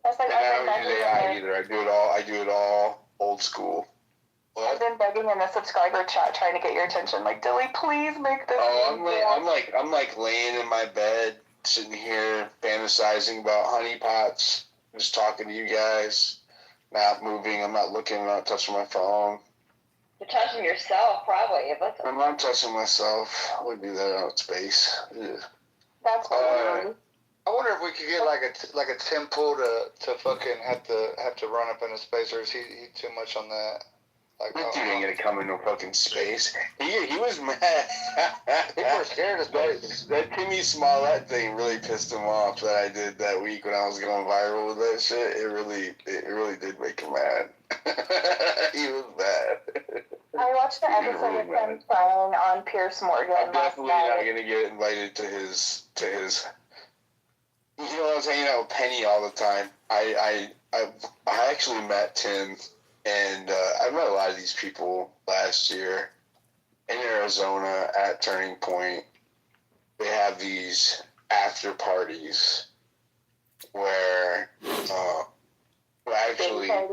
That's like, I don't use AI either. I do it all old school. I've been begging in the subscriber chat trying to get your attention. Like, Dilly, please make this. I'm like laying in my bed, sitting here fantasizing about honeypots, just talking to you guys, not moving. I'm not looking. I'm not touching my phone. You're touching yourself, probably. I'm not touching myself. I would do that out in space. Yeah. That's I wonder if we could get like a Tim Pool to fucking have to run up into space, or is he too much on that? Like, that dude ain't gonna come in no fucking space. He was mad. People were scared of space. That Timmy Smollett thing really pissed him off that I did that week when I was going viral with that shit. It really did make him mad. He was mad. I watched the episode of him playing on Pierce Morgan. I'm definitely not gonna get invited to his. You know, I was hanging out with Penny all the time. I actually met Tim. And I met a lot of these people last year in Arizona at Turning Point. They have these after parties where actually... They have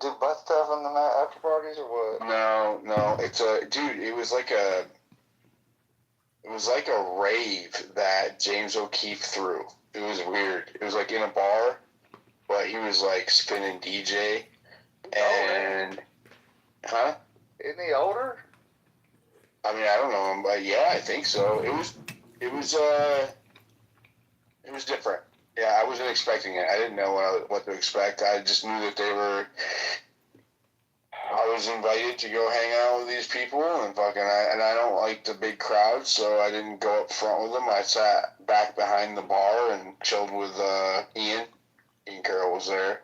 do butt stuff in the after parties or what? No. It was like a was like a rave that James O'Keefe threw. It was weird. It was like in a bar, but he was like spinning DJ. And, huh? Isn't he older? I mean, I don't know him, but yeah, I think so. It was different. Yeah, I wasn't expecting it. I didn't know what to expect. I just knew that I was invited to go hang out with these people, and I don't like the big crowds, so I didn't go up front with them. I sat back behind the bar and chilled with Ian. Ian Carroll was there,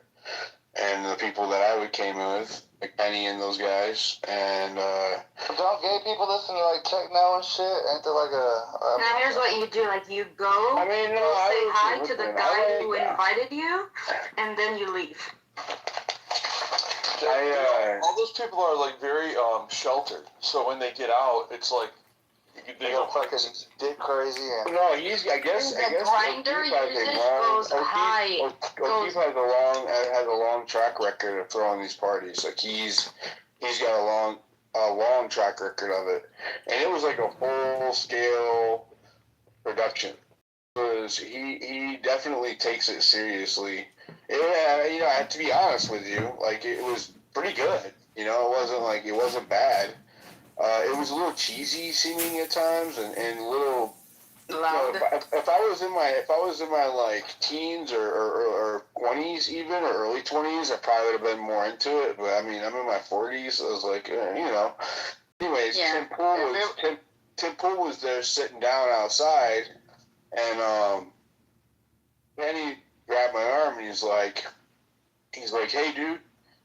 and the people that I came with, like Penny and those guys, and don't gay people listen to like techno and shit? Ain't there like a Now here's what you do: like you go, I mean, no, say hi listen, to the I guy like- who invited you, and then you leave. All those people are like very sheltered. So when they get out, it's like they go fucking dick crazy and no, I guess grinder O'Keefe has usually a long, goes high. O'Keefe has a long track record of throwing these parties. Like he's got a long track record of it, and it was like a full scale production. He definitely takes it seriously. I have to be honest with you, like it was pretty good. It wasn't bad. It was a little cheesy seeming at times, and a little loud. If I was in my like teens or 20s even or early 20s, I probably would have been more into it. But I mean, I'm in my 40s, so I was like, Anyways, Yeah. Tim Pool was there sitting down outside, and Penny grabbed my arm and he's like, hey dude.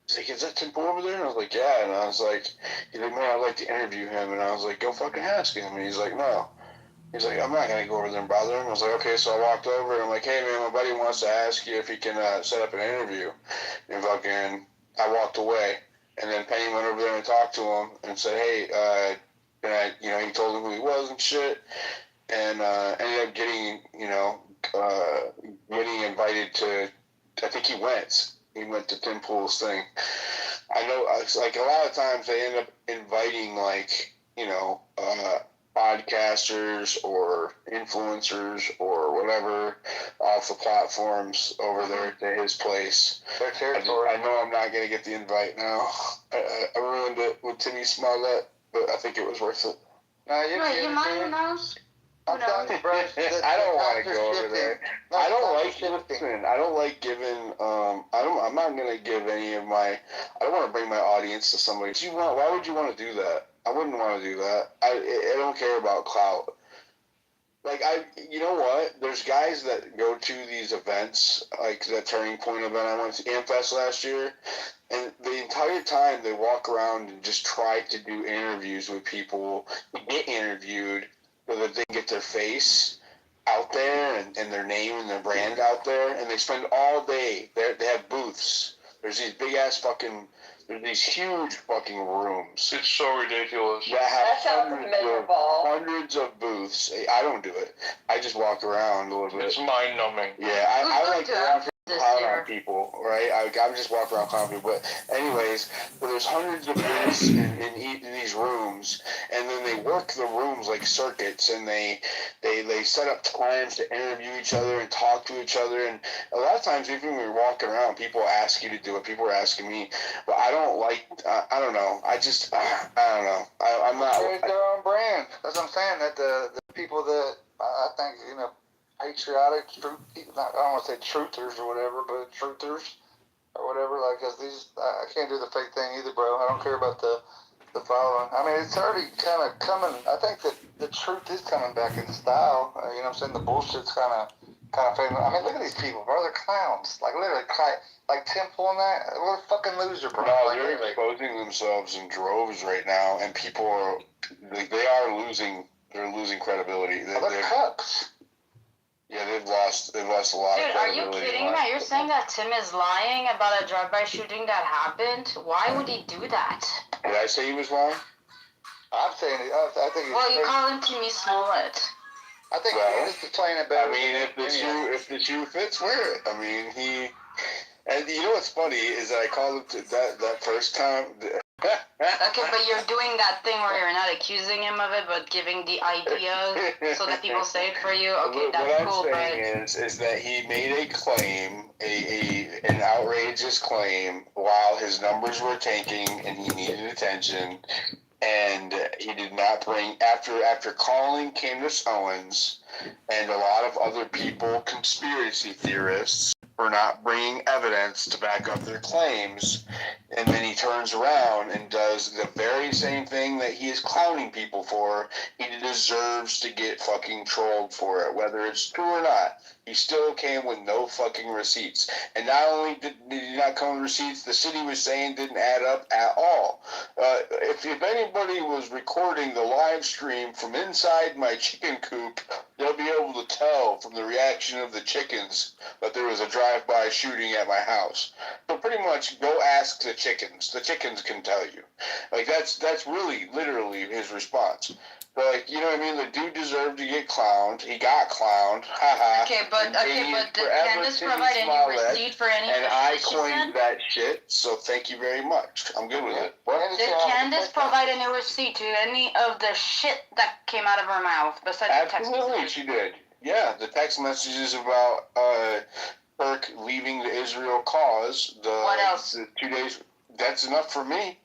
He's like, is that Tim Pool over there? And I was like, yeah. And I was like, he's like, man, I'd like to interview him. And I was like, go fucking ask him. And he's like, no. He's like, I'm not going to go over there and bother him. I was like, okay. So I walked over and I'm like, hey man, my buddy wants to ask you if he can set up an interview. And I walked away. And then Penny went over there and talked to him and said, hey, he told him who he was and shit. And ended up getting invited to, I think he went to Tim Pool's thing. I know, it's like a lot of times they end up inviting podcasters or influencers or whatever off the platforms over there to his place. I know I'm not going to get the invite now. I ruined it with Timmy Smollett, but I think it was worth it. You might know. I'm telling you, bro. I don't want to go over there. I don't like giving. I'm not gonna give any of my. I don't want to bring my audience to somebody. Why would you want to do that? I wouldn't want to do that. I don't care about clout. You know what? There's guys that go to these events, like that Turning Point event I went to, Amfest last year, and the entire time they walk around and just try to do interviews with people, get interviewed, so that they get their face out there and their name and their brand out there, and they spend all day there. They have booths. There's these big ass there's these huge fucking rooms. It's so ridiculous. That sounds miserable. Hundreds of booths. I don't do it. I just walk around a little bit. It's mind numbing. Yeah, I like to walk around on people, right? I just walk around clown people. But anyways, there's hundreds of booths in these rooms, and then they work the rooms like circuits, and they set up times to interview each other and talk to each other. And a lot of times, even when we're walking around, people ask you to do it. People are asking me, but I don't like. I don't know. I don't know. I'm not. Create their own brand. That's what I'm saying. That the people that I think patriotic truth. I don't want to say truthers or whatever, but truthers or whatever. Like, cause I can't do the fake thing either, bro. I don't care about the following. I mean, it's already kind of coming. I think that the truth is coming back in style. You know what I'm saying? The bullshit's kind of fading. I mean, look at these people, bro. They're clowns. Like, literally, like Temple and that. What a fucking loser, bro. No, they're exposing themselves in droves right now, and people are losing. They're losing credibility. They're cucks. Yeah, they've lost a lot of credibility. Dude, are you kidding me? You're saying that Tim is lying about a drive-by shooting that happened? Why would he do that? Did I say he was lying? I'm saying I think. Well, you call him Timmy Smollett. I think he's just playing it better. I mean, if the shoe fits, wear it. I mean, And you know what's funny is that I called him that first time. Okay, but you're doing that thing where you're not accusing him of it, but giving the idea so that people say it for you. Okay, that's cool. What I'm saying is that he made a claim, an outrageous claim, while his numbers were tanking and he needed attention, and he did not bring after calling Candace Owens and a lot of other people, conspiracy theorists, for not bringing evidence to back up their claims, and then he turns around and does the very same thing that he is clowning people for. He deserves to get fucking trolled for it, whether it's true or not. He still came with no fucking receipts. And not only did he not come with receipts, the shit he was saying didn't add up at all. If anybody was recording the live stream from inside my chicken coop, they'll be able to tell from the reaction of the chickens that there was a drive-by shooting at my house. So pretty much go ask the chickens. The chickens can tell you. Like, that's really, literally his response. But, like, you know what I mean? The dude deserved to get clowned. He got clowned. Haha. Okay, but did Candace provide any receipt for any of the shit she said? And I coined that shit, so thank you very much. I'm good with it. Did Candace provide any receipt to any of the shit that came out of her mouth besides the text messages? Absolutely, she did. Yeah, the text messages about Kirk leaving the Israel cause. What else? The 2 days. That's enough for me.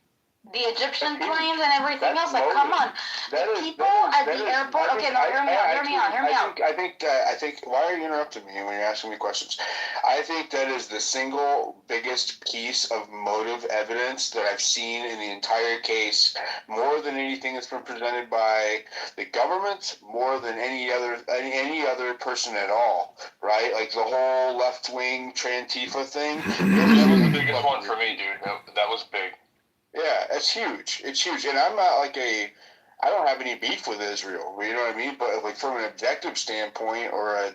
The Egyptian planes and everything else. Like, come on. The people at the airport. Okay, no, hear me out. I think. Why are you interrupting me when you're asking me questions? I think that is the single biggest piece of motive evidence that I've seen in the entire case, more than anything that's been presented by the government, more than any other person at all. Right? Like the whole left wing Trantifa thing. That was the biggest one for me, dude. That was big. Yeah, it's huge. It's huge. And I'm not like I don't have any beef with Israel, you know what I mean? But like from an objective standpoint or a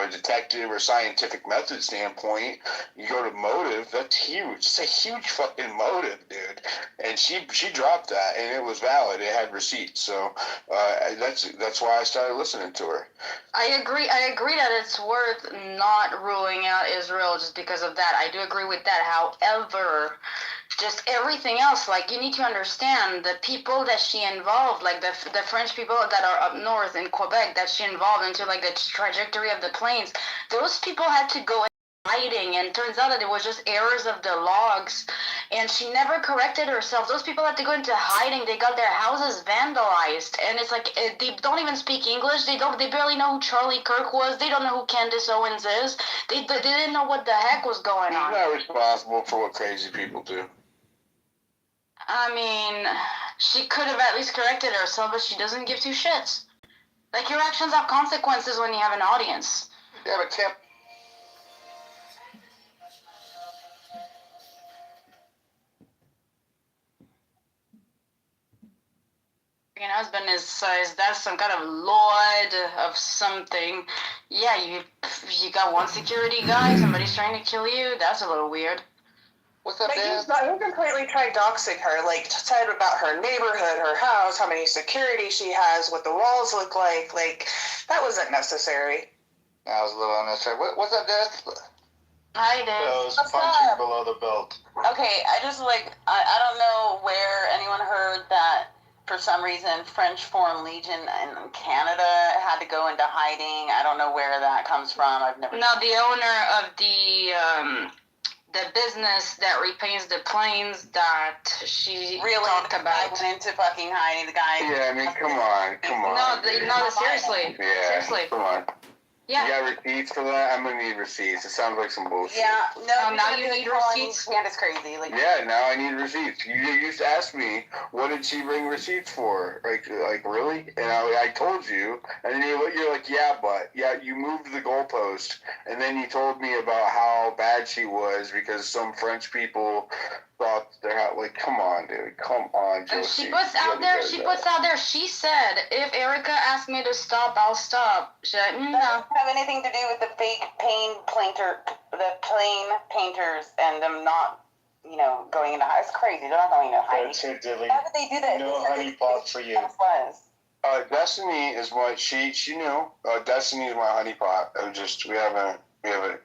detective or scientific method standpoint, you go to motive, that's huge. It's a huge fucking motive, dude. And she dropped that and it was valid. It had receipts. So that's why I started listening to her. I agree that it's worth not ruling out Israel just because of that. I do agree with that. However, just everything else, like, you need to understand the people that she involved, like the French people that are up north in Quebec that she involved into like the trajectory of the planes, those people had to go in hiding, and turns out that it was just errors of the logs, and she never corrected herself. Those people had to go into hiding. They got their houses vandalized, and it's like they don't even speak English. They barely know who Charlie Kirk was. They don't know who Candace Owens is. They didn't know what the heck was going on. He's not responsible for what crazy people do. I mean, she could have at least corrected herself, but she doesn't give two shits. Like, your actions have consequences when you have an audience. Yeah, but Tim. Your husband is that some kind of lord of something. Yeah, you got one security guy, somebody's trying to kill you. That's a little weird. What's up, Dan? He completely tried doxing her, like, said about her neighborhood, her house, how many security she has, what the walls look like. Like, that wasn't necessary. That was a little unnecessary. What's up, Des? Hi, Des. That was punching below the belt. Okay, I just, I don't know where anyone heard that for some reason French Foreign Legion in Canada had to go into hiding. I don't know where that comes from. I've never... No, the owner of the business that repaints the planes that she talked about. Went into fucking hiding, the guy. Yeah, I mean, come on. No, seriously. Yeah, seriously. Come on. Yeah. You got receipts for that? I'm gonna need receipts. It sounds like some bullshit. Yeah, no. Now you need receipts. Candace crazy. Like, yeah, now I need receipts. You used to ask me, what did she bring receipts for? Like really? And I told you, and then you're like, yeah, you moved the goalpost, and then you told me about how bad she was because some French people thought they're like, come on, dude, come on, Josie. And she puts out there, she said, if Erica asked me to stop, I'll stop. She said, no. Doesn't have anything to do with the fake plane painters and them not, going into hiding. It's crazy. They're not going into hiding. That's so dilly. How did they do that? No honeypot for you. Destiny is what she knew. Destiny is my honeypot. We haven't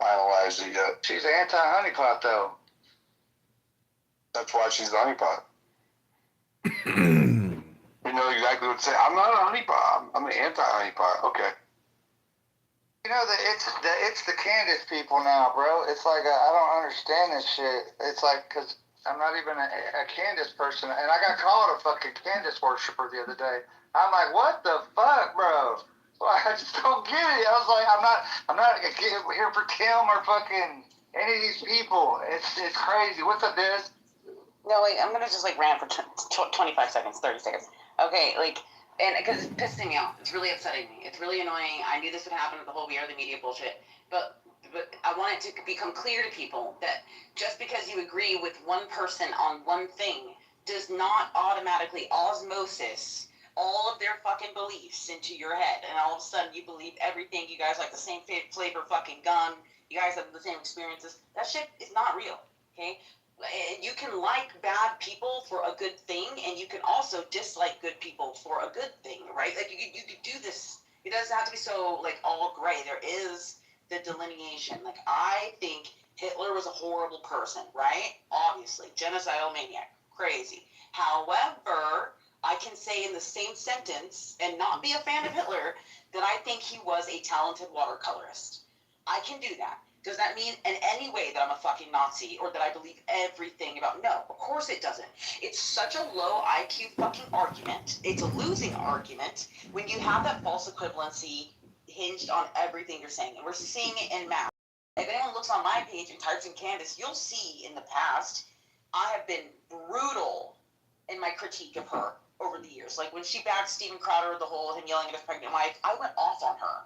finalized it yet. She's anti-honeypot, though. That's why she's the honeypot. You know exactly what to say. I'm not a honeypot. I'm an anti-honeypot. Okay. You know that it's the Candace people now, bro. It's like I don't understand this shit. It's like because I'm not even a Candace person, and I got called a fucking Candace worshiper the other day. I'm like, what the fuck, bro? Well, I just don't get it. I was like, I'm not here for Tim or fucking any of these people. It's crazy. What's up, Dennis? No, wait, I'm gonna just like rant for 25 seconds, 30 seconds. Okay, like, and because it's pissing me off. It's really upsetting me. It's really annoying. I knew this would happen with the whole We Are the Media bullshit. But I want it to become clear to people that just because you agree with one person on one thing does not automatically osmosis all of their fucking beliefs into your head. And all of a sudden you believe everything. You guys like the same flavor fucking gun. You guys have the same experiences. That shit is not real, okay? You can like bad people for a good thing, and you can also dislike good people for a good thing, right? Like you could do this. It doesn't have to be so like all gray. There is the delineation. Like I think Hitler was a horrible person, right? Obviously, genocidal maniac, crazy. However, I can say in the same sentence and not be a fan of Hitler that I think he was a talented watercolorist. I can do that. Does that mean in any way that I'm a fucking Nazi or that I believe everything about? No, of course it doesn't. It's such a low IQ fucking argument. It's a losing argument when you have that false equivalency hinged on everything you're saying. And we're seeing it in math. If anyone looks on my page and types in Candace, you'll see in the past I have been brutal in my critique of her over the years. Like when she backed Steven Crowder, the whole him yelling at his pregnant wife, I went off on her.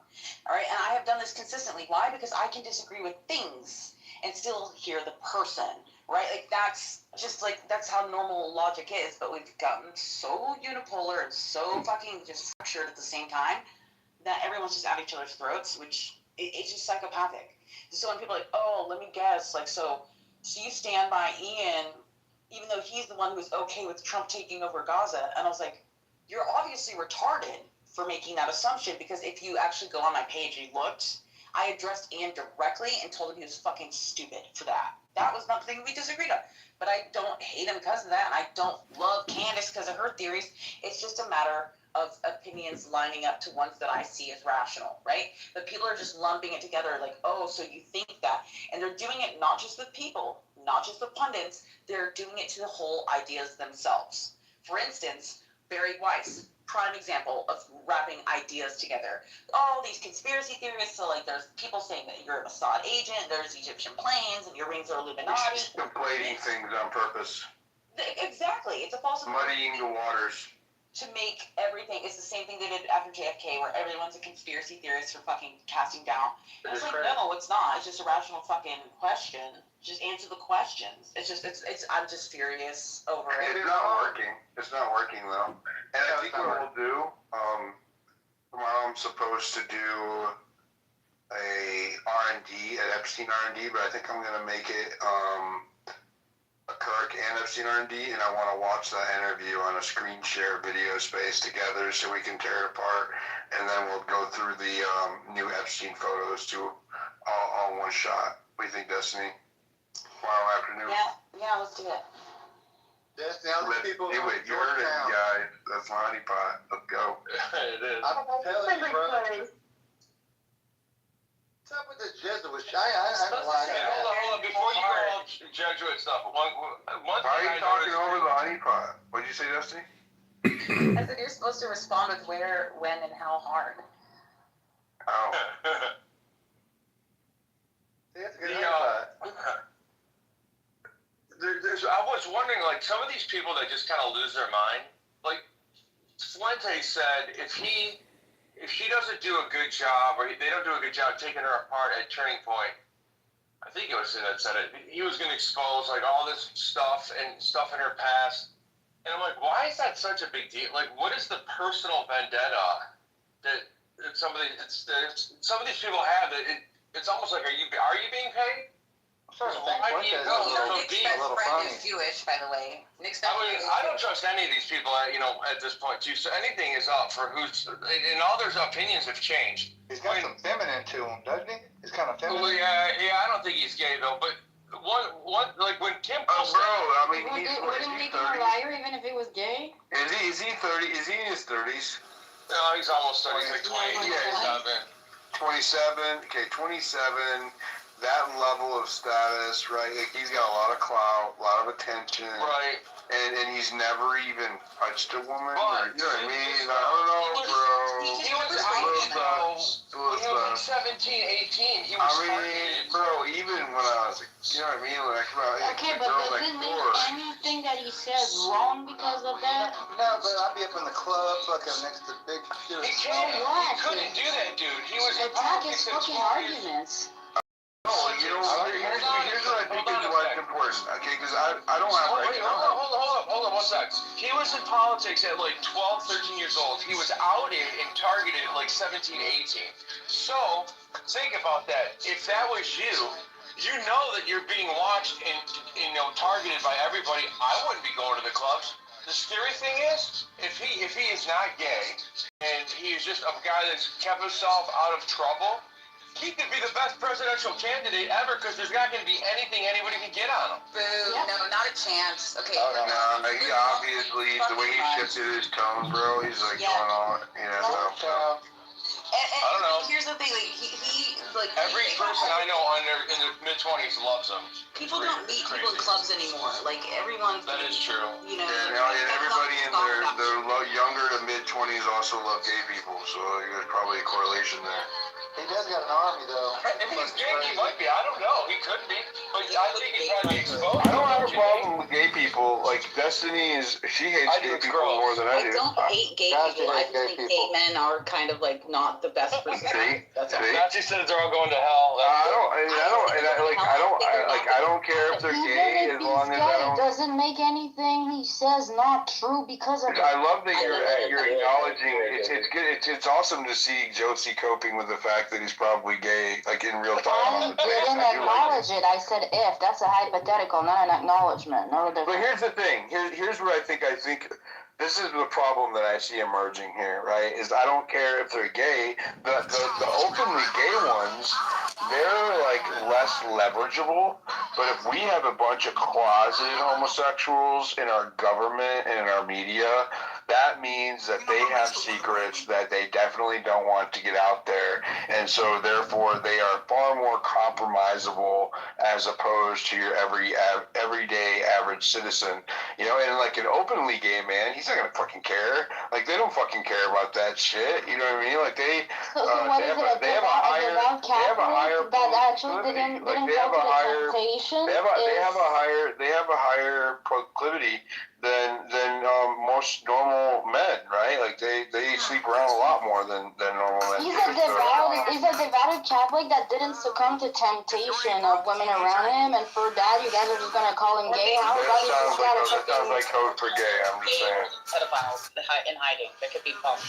All right, and I have done this consistently. Why? Because I can disagree with things and still hear the person, right? Like that's just like that's how normal logic is. But we've gotten so unipolar and so fucking just fractured at the same time that everyone's just at each other's throats, which it's just psychopathic. So when people are like, oh, let me guess, like so you stand by Ian, even though he's the one who was okay with Trump taking over Gaza, and I was like, you're obviously retarded for making that assumption, because if you actually go on my page and you looked, I addressed Ian directly and told him he was fucking stupid for that. That was nothing we disagreed on. But I don't hate him because of that, and I don't love Candace because of her theories. It's just a matter of opinions lining up to ones that I see as rational, right? But people are just lumping it together like, oh, so you think that. And they're doing it not just with people, not just with pundits, they're doing it to the whole ideas themselves. For instance, Barry Weiss, prime example of wrapping ideas together. All these conspiracy theorists, so like there's people saying that you're a Mossad agent, there's Egyptian planes, and your rings are Illuminati. Conflating things on purpose. Exactly, it's a false muddying the waters. To make everything, it's the same thing they did after JFK, where everyone's a conspiracy theorist for fucking casting down. And it's like, no, it's not. It's just a rational fucking question. Just answer the questions. It's just, I'm just furious over it. It's not working. It's not working though. And I think what we'll do, tomorrow I'm supposed to do a R&D at Epstein R&D, but I think I'm gonna make it a Kirk and Epstein R&D, and I want to watch that interview on a screen share video space together so we can tear it apart, and then we'll go through the new Epstein photos to all one shot. What do you think, Destiny? Tomorrow afternoon? Yeah, let's do it. Destiny, how many people do it. You heard it, guys. That's my honeypot. Let's go. It is. I'm telling you, bro. What's up with the Jesuits? Hold on. Before you go on Jesuit stuff, one why are you talking over the honeypot? What did you say, Destiny? I said you're supposed to respond with where, when, and how hard. Oh. That's a good honeypot. I was wondering, like, some of these people that just kind of lose their mind. Like, Fuente said, if she doesn't do a good job, or they don't do a good job taking her apart at Turning Point, I think it was him that said it, he was going to expose, like, all this stuff and stuff in her past. And I'm like, why is that such a big deal? Like, what is the personal vendetta that some of these people have? That it's almost like, are you being paid? little funny. Jewish, by the way. Nick's I don't trust any of these people, at this point, too. So anything is up for who's, and all their opinions have changed. He's got some feminine to him, doesn't he? He's kind of feminine. Well, yeah, I don't think he's gay, though, but one, like, when Kim Oh, bro, I mean, Wouldn't make him a liar even if he was gay? Is he 30? Is he in his 30s? No, he's almost 30. He's like 27. 27. Okay, 27. That level of status, right? Like, he's got a lot of clout, a lot of attention. Right. And he's never even touched a woman. But, you know what I mean? I don't know, bro. He was out, when he was like 17, 18, he was targeted. Bro, even when I was, you know what I mean? When I come out, Okay, but does it make anything that he says wrong because of that? No, but I'd be up in the club, fucking next to big. He couldn't do that, dude. He was attack his fucking arguments. No, here's what I think is why it's important, okay? Because I don't have right now. Hold on 1 sec. He was in politics at like 12, 13 years old. He was outed and targeted at like 17, 18. So, think about that. If that was you, you know that you're being watched and, targeted by everybody. I wouldn't be going to the clubs. The scary thing is, if he is not gay, and he is just a guy that's kept himself out of trouble, he could be the best presidential candidate ever because there's not going to be anything anybody can get on him. Boo, no, not a chance. Okay. No, he obviously, the way he shifted his tone, bro, he's like going on, I don't know. Here's the thing, like, every person I know in their mid-20s loves him. People don't meet people in clubs anymore. Like, everyone. That is true. You know. And everybody in their younger to mid-20s also love gay people, so there's probably a correlation there. He does got an army, though. If he's gay, he might be. I don't know. He could be. But I think he's trying to be exposed. I don't have a problem with gay people. Like, Destiny she hates gay people more than I do. I don't hate gay people. I just think gay men are kind of like not the best person. That's all. Nazi says they're all going to hell. I don't care if they're gay as long as I don't. Doesn't make anything he says not true because of it. I love that you're acknowledging. It's good. It's awesome to see Josie coping with the fact that he's probably gay, like in real time. I didn't acknowledge it. I said if. That's a hypothetical, not an acknowledgement. But here's the thing. Here's what I think this is the problem that I see emerging here, right? Is I don't care if they're gay. The openly gay ones, they're like less leverageable. But if we have a bunch of closeted homosexuals in our government and in our media, that means that they have secrets that they definitely don't want to get out there. And so therefore they are far more compromisable as opposed to your everyday average citizen. And like an openly gay man, he's not gonna fucking care. Like, they don't fucking care about that shit. You know what I mean? Like they have a higher proclivity than most normal men, right? Like they sleep around a lot more than normal men. He's a devout Catholic that didn't succumb to temptation of women around him, and for that you guys are just gonna call him gay. That sounds like code for gay. I'm just saying. Pedophiles in hiding that could be pumped.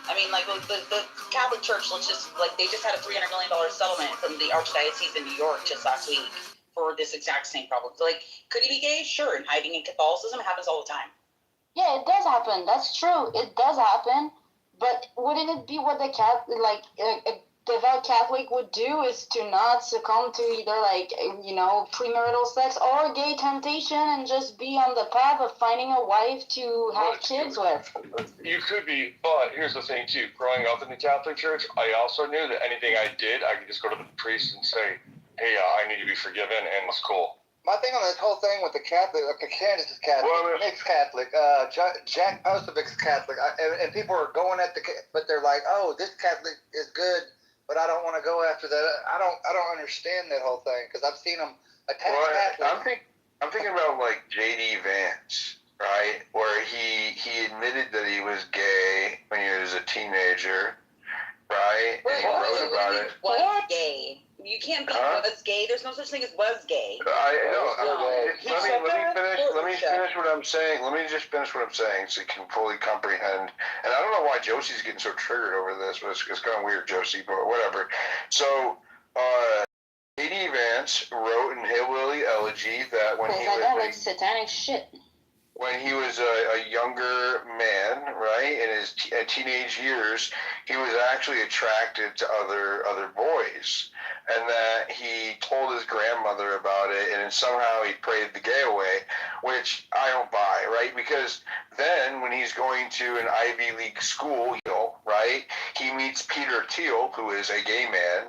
I mean, like the Catholic Church, they just had a $300 million settlement from the Archdiocese in New York just last week for this exact same problem. So, like, could he be gay? Sure. And hiding in Catholicism, it happens all the time. Yeah, it does happen. That's true. It does happen. But wouldn't it be what a devout Catholic would do is to not succumb to either premarital sex or gay temptation and just be on the path of finding a wife to have kids with? You could be, but here's the thing too. Growing up in the Catholic Church, I also knew that anything I did, I could just go to the priest and say, hey, I need to be forgiven, and it's cool. My thing on this whole thing with the Catholic, Candace is Catholic, Nick's Catholic, Jack Posevic's Catholic, and people are going at but they're like, oh, this Catholic is good, but I don't want to go after that. I don't understand that whole thing because I've seen them attack Catholics. I'm thinking about like J.D. Vance, right, where he admitted that he was gay when he was a teenager, right? And he wrote about it. Was gay. You can't be was gay. There's no such thing as was gay. Let me finish what I'm saying. Let me just finish what I'm saying so you can fully comprehend. And I don't know why Josie's getting so triggered over this, but it's kind of weird, Josie, but whatever. So, J.D. Vance wrote in Hillbilly Elegy that when he I was got like satanic shit. when he was a younger man, right, in his teenage years, he was actually attracted to other boys, and that he told his grandmother about it, and then somehow he prayed the gay away, which I don't buy, right? Because then when he's going to an Ivy League school, right, he meets Peter Thiel, who is a gay man,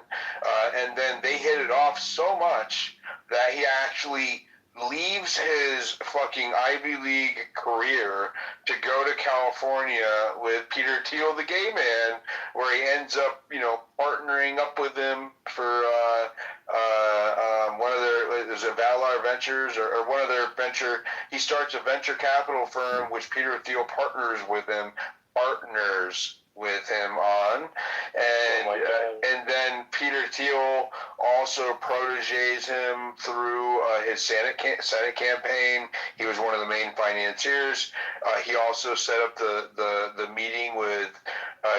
and then they hit it off so much that he actually leaves his fucking Ivy League career to go to California with Peter Thiel, the gay man, where he ends up, partnering up with him for one of their, is it Valar Ventures or one of their venture, he starts a venture capital firm, which Peter Thiel partners with him on, and then Peter Thiel also proteges him through his Senate campaign. He was one of the main financiers. He also set up the meeting with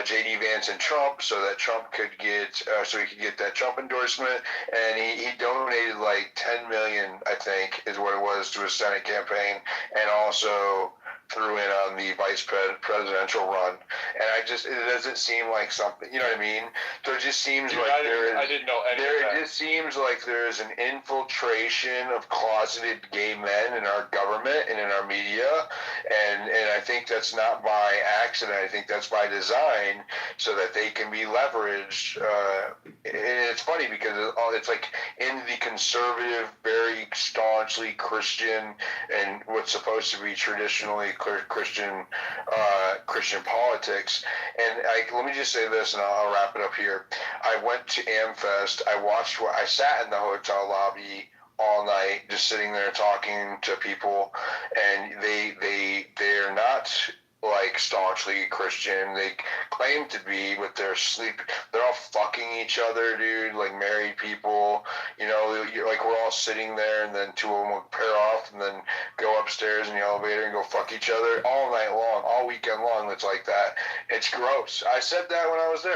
J.D. Vance and Trump so that Trump could get so he could get that Trump endorsement, and he donated like $10 million, I think, is what it was, to his Senate campaign, and also threw in on the vice presidential run. And it doesn't seem like something, you know what I mean? So it just seems like I didn't know any of that. It just seems like there is an infiltration of closeted gay men in our government and in our media, and I think that's not by accident. I think that's by design, so that they can be leveraged. And it's funny because it's like in the conservative, very staunchly Christian, and what's supposed to be traditionally Christian politics. And let me just say this, and I'll wrap it up here. I went to AmFest. I sat in the hotel lobby all night, just sitting there talking to people, and they're not like staunchly Christian. They claim to be, but they're all fucking each other, dude, like married people, like we're all sitting there, and then two of them will pair off and then go upstairs in the elevator and go fuck each other all night long, all weekend long. It's like that. It's gross. I said that when I was there.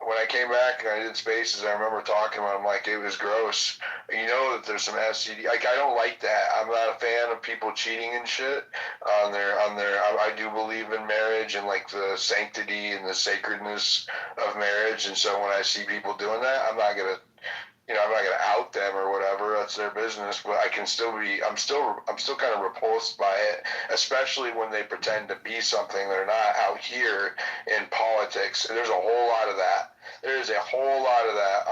When I came back and I did Spaces, I remember talking about it. I'm like, it was gross. That there's some STD. Like, I don't like that. I'm not a fan of people cheating and shit on their. I do believe in marriage and like the sanctity and the sacredness of marriage. And so when I see people doing that, I'm not gonna out them or whatever. That's their business. But I'm still kind of repulsed by it, especially when they pretend to be something they're not out here in politics. And there's a whole lot of that. There's a whole lot of that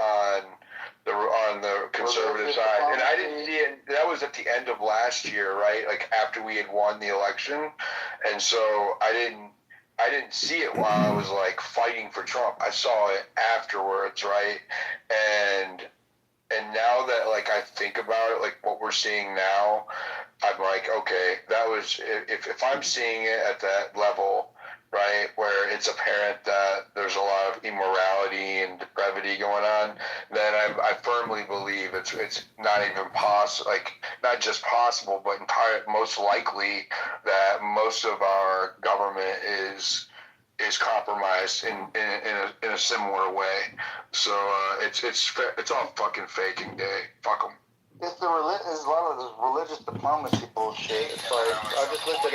on the conservative side. And I didn't see it. That was at the end of last year, right? Like after we had won the election. And so I didn't see it while I was like fighting for Trump. I saw it afterwards, right? And now that like I think about it, like what we're seeing now, I'm like, okay, that was if I'm seeing it at that level, right, where it's apparent that there's a lot of immorality and depravity going on, then I firmly believe it's not even possible, like not just possible, but most likely that most of our government is compromised in a similar way. So it's all fucking faking day. Fuck them. It's a lot of this religious diplomacy bullshit. It's like, I just looked it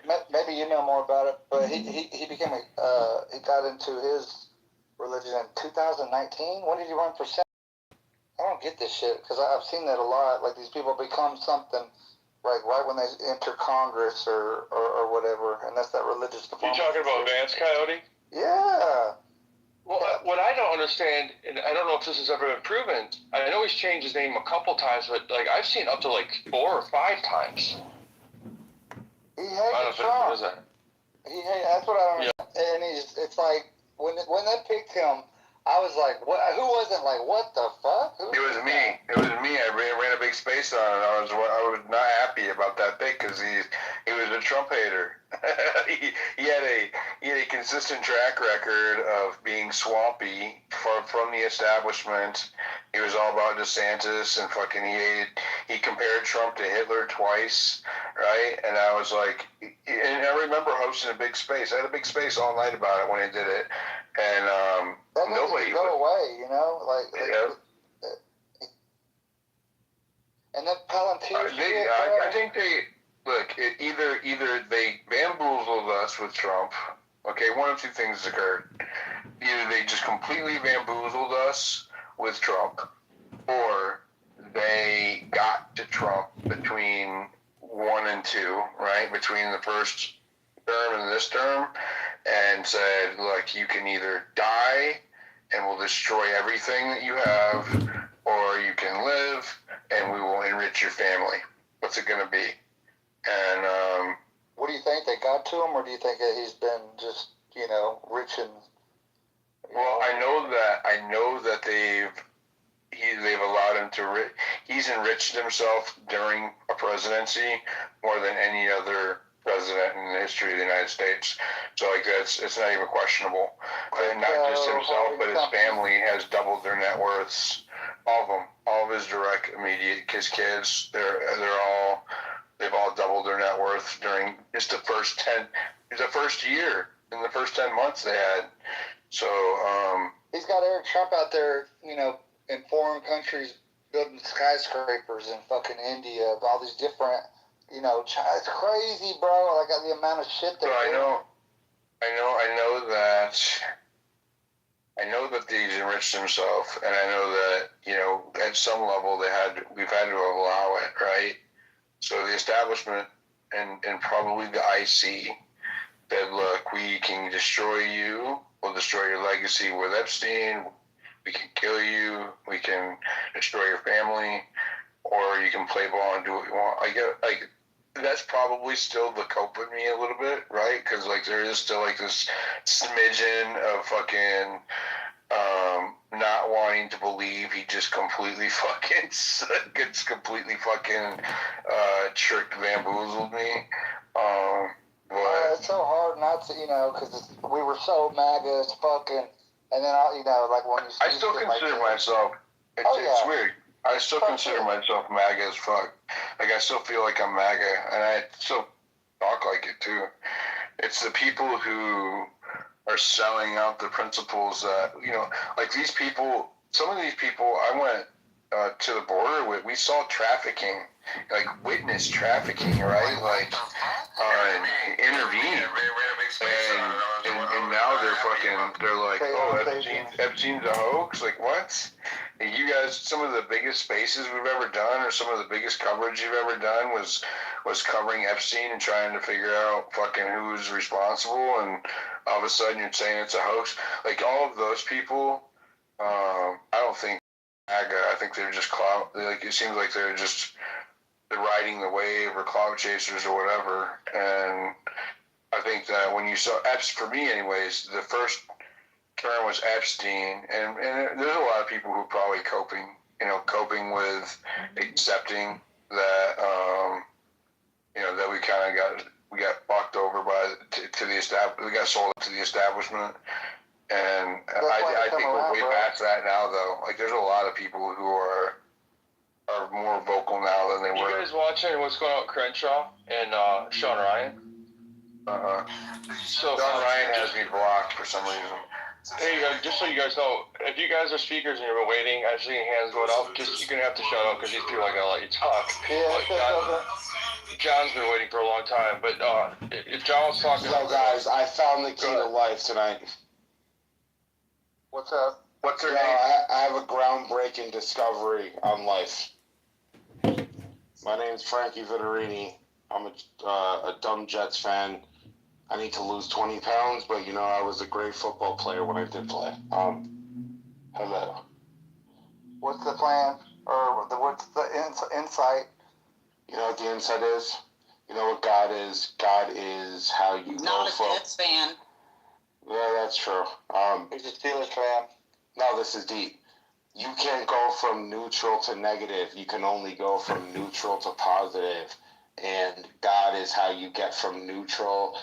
up. Maybe you know more about it, but he became he got into his religion in 2019. When did he run for Senate? I don't get this shit because I've seen that a lot. Like these people become something right when they enter Congress or whatever, and that's that religious diplomacy. You talking about Vance Coyote? Yeah. Well, what I don't understand, and I don't know if this has ever been proven, I know he's changed his name a couple times, but like I've seen up to like 4 or 5 times. He hates Trump. What is that? That's what I don't know. And it's like when they picked him, I was like, what? Who wasn't like, what the fuck? It was me. I ran a big space on it. I was not happy about that pick because he was a Trump hater. he had a consistent track record of being swampy from the establishment. He was all about DeSantis and fucking he compared Trump to Hitler twice, right? And I was like, and I remember hosting a big space. I had a big space all night about it when he did it, and that nobody go away, And that Palantir shit, I think they look. Either they bamboozled us with Trump. Okay, one of two things occurred. Either they just completely bamboozled us with Trump, or they got to Trump between 1 and 2, right? Between the first term and this term, and said, look, you can either die and we'll destroy everything that you have, or you can live and we will enrich your family. What's it going to be? And what do you think? They got to him, or do you think that he's been just, rich and... Well, I know that they've allowed him to. He's enriched himself during a presidency more than any other president in the history of the United States. So it's not even questionable. And not just himself, but his family has doubled their net worths. All of them, all of his direct, immediate, his kids, they've all doubled their net worth during just the first year. In the first 10 months they had. So, he's got Eric Trump out there, in foreign countries building skyscrapers in fucking India, all these different, it's crazy, bro. Like the amount of shit that. So I know that he's enriched himself, and I know that at some level we've had to allow it, right? So the establishment and probably the IC said, look, we can destroy you. We'll destroy your legacy with Epstein. We can kill you. We can destroy your family, or you can play ball and do what you want. That's probably still the cope with me a little bit, right? Because there is still this smidgen of fucking not wanting to believe he just completely fucking tricked, bamboozled me. It's so hard not to, because we were so MAGA as fucking, and then when you. I still consider myself. It's weird. I still consider myself MAGA as fuck. I still feel like I'm MAGA, and I still talk like it too. It's the people who are selling out the principles that these people. Some of these people, I went to the border with. We saw trafficking, witness trafficking, right? Intervene. And now they're like, oh, Epstein's a hoax? What? And you guys, some of the biggest spaces we've ever done, or some of the biggest coverage you've ever done was covering Epstein and trying to figure out who's responsible, and all of a sudden you're saying it's a hoax. All of those people, I don't think MAGA. I think they're just clout. It seems like they're riding the wave or clout chasers or whatever. And I think that when you saw for me anyways, the first term was Epstein, and there's a lot of people who are probably coping with accepting that that we got fucked over to the establishment. We got sold to the establishment, and I think we're way past that now. Though, there's a lot of people who are more vocal now than they were. You guys watching what's going on with Crenshaw and Sean Ryan? So Sean Ryan has me blocked for some reason. Hey, just so you guys know, if you guys are speakers and you're waiting, I've seen hands going up. You're gonna have to shut up because these people aren't gonna let you talk. John's been waiting for a long time, but if John was talking. So guys, I found the key to life tonight. What's up? What's her name? I have a groundbreaking discovery on life. My name's Frankie Vittorini. I'm a dumb Jets fan. I need to lose 20 pounds, but I was a great football player when I did play. Hello. What's the plan, or what's the insight? You know what the insight is? You know what God is? God is how you Not go from... a Jets fan. Yeah, that's true. He's a Steelers fan. No, this is deep. You can't go from neutral to negative. You can only go from neutral to positive. And God is how you get from neutral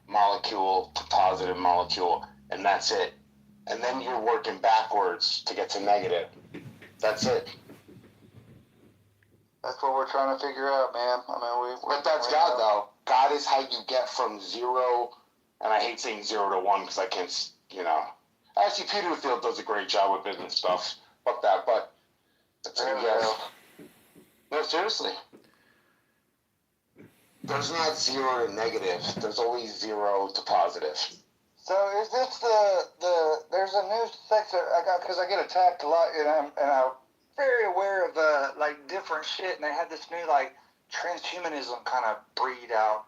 molecule to positive molecule. And that's it. And then you're working backwards to get to negative. That's it. That's what we're trying to figure out, man. But that's God, though. God is how you get from 0, and I hate saying 0 to 1 because I can't, Actually, Peter Field does a great job with business stuff. Fuck that, but that's who he is. No, seriously. There's not 0 to negative. There's always 0 to positive. So is this there's a new sector I got, because I get attacked a lot, and I'm very aware of like different shit, and they had this new like transhumanism kind of breed out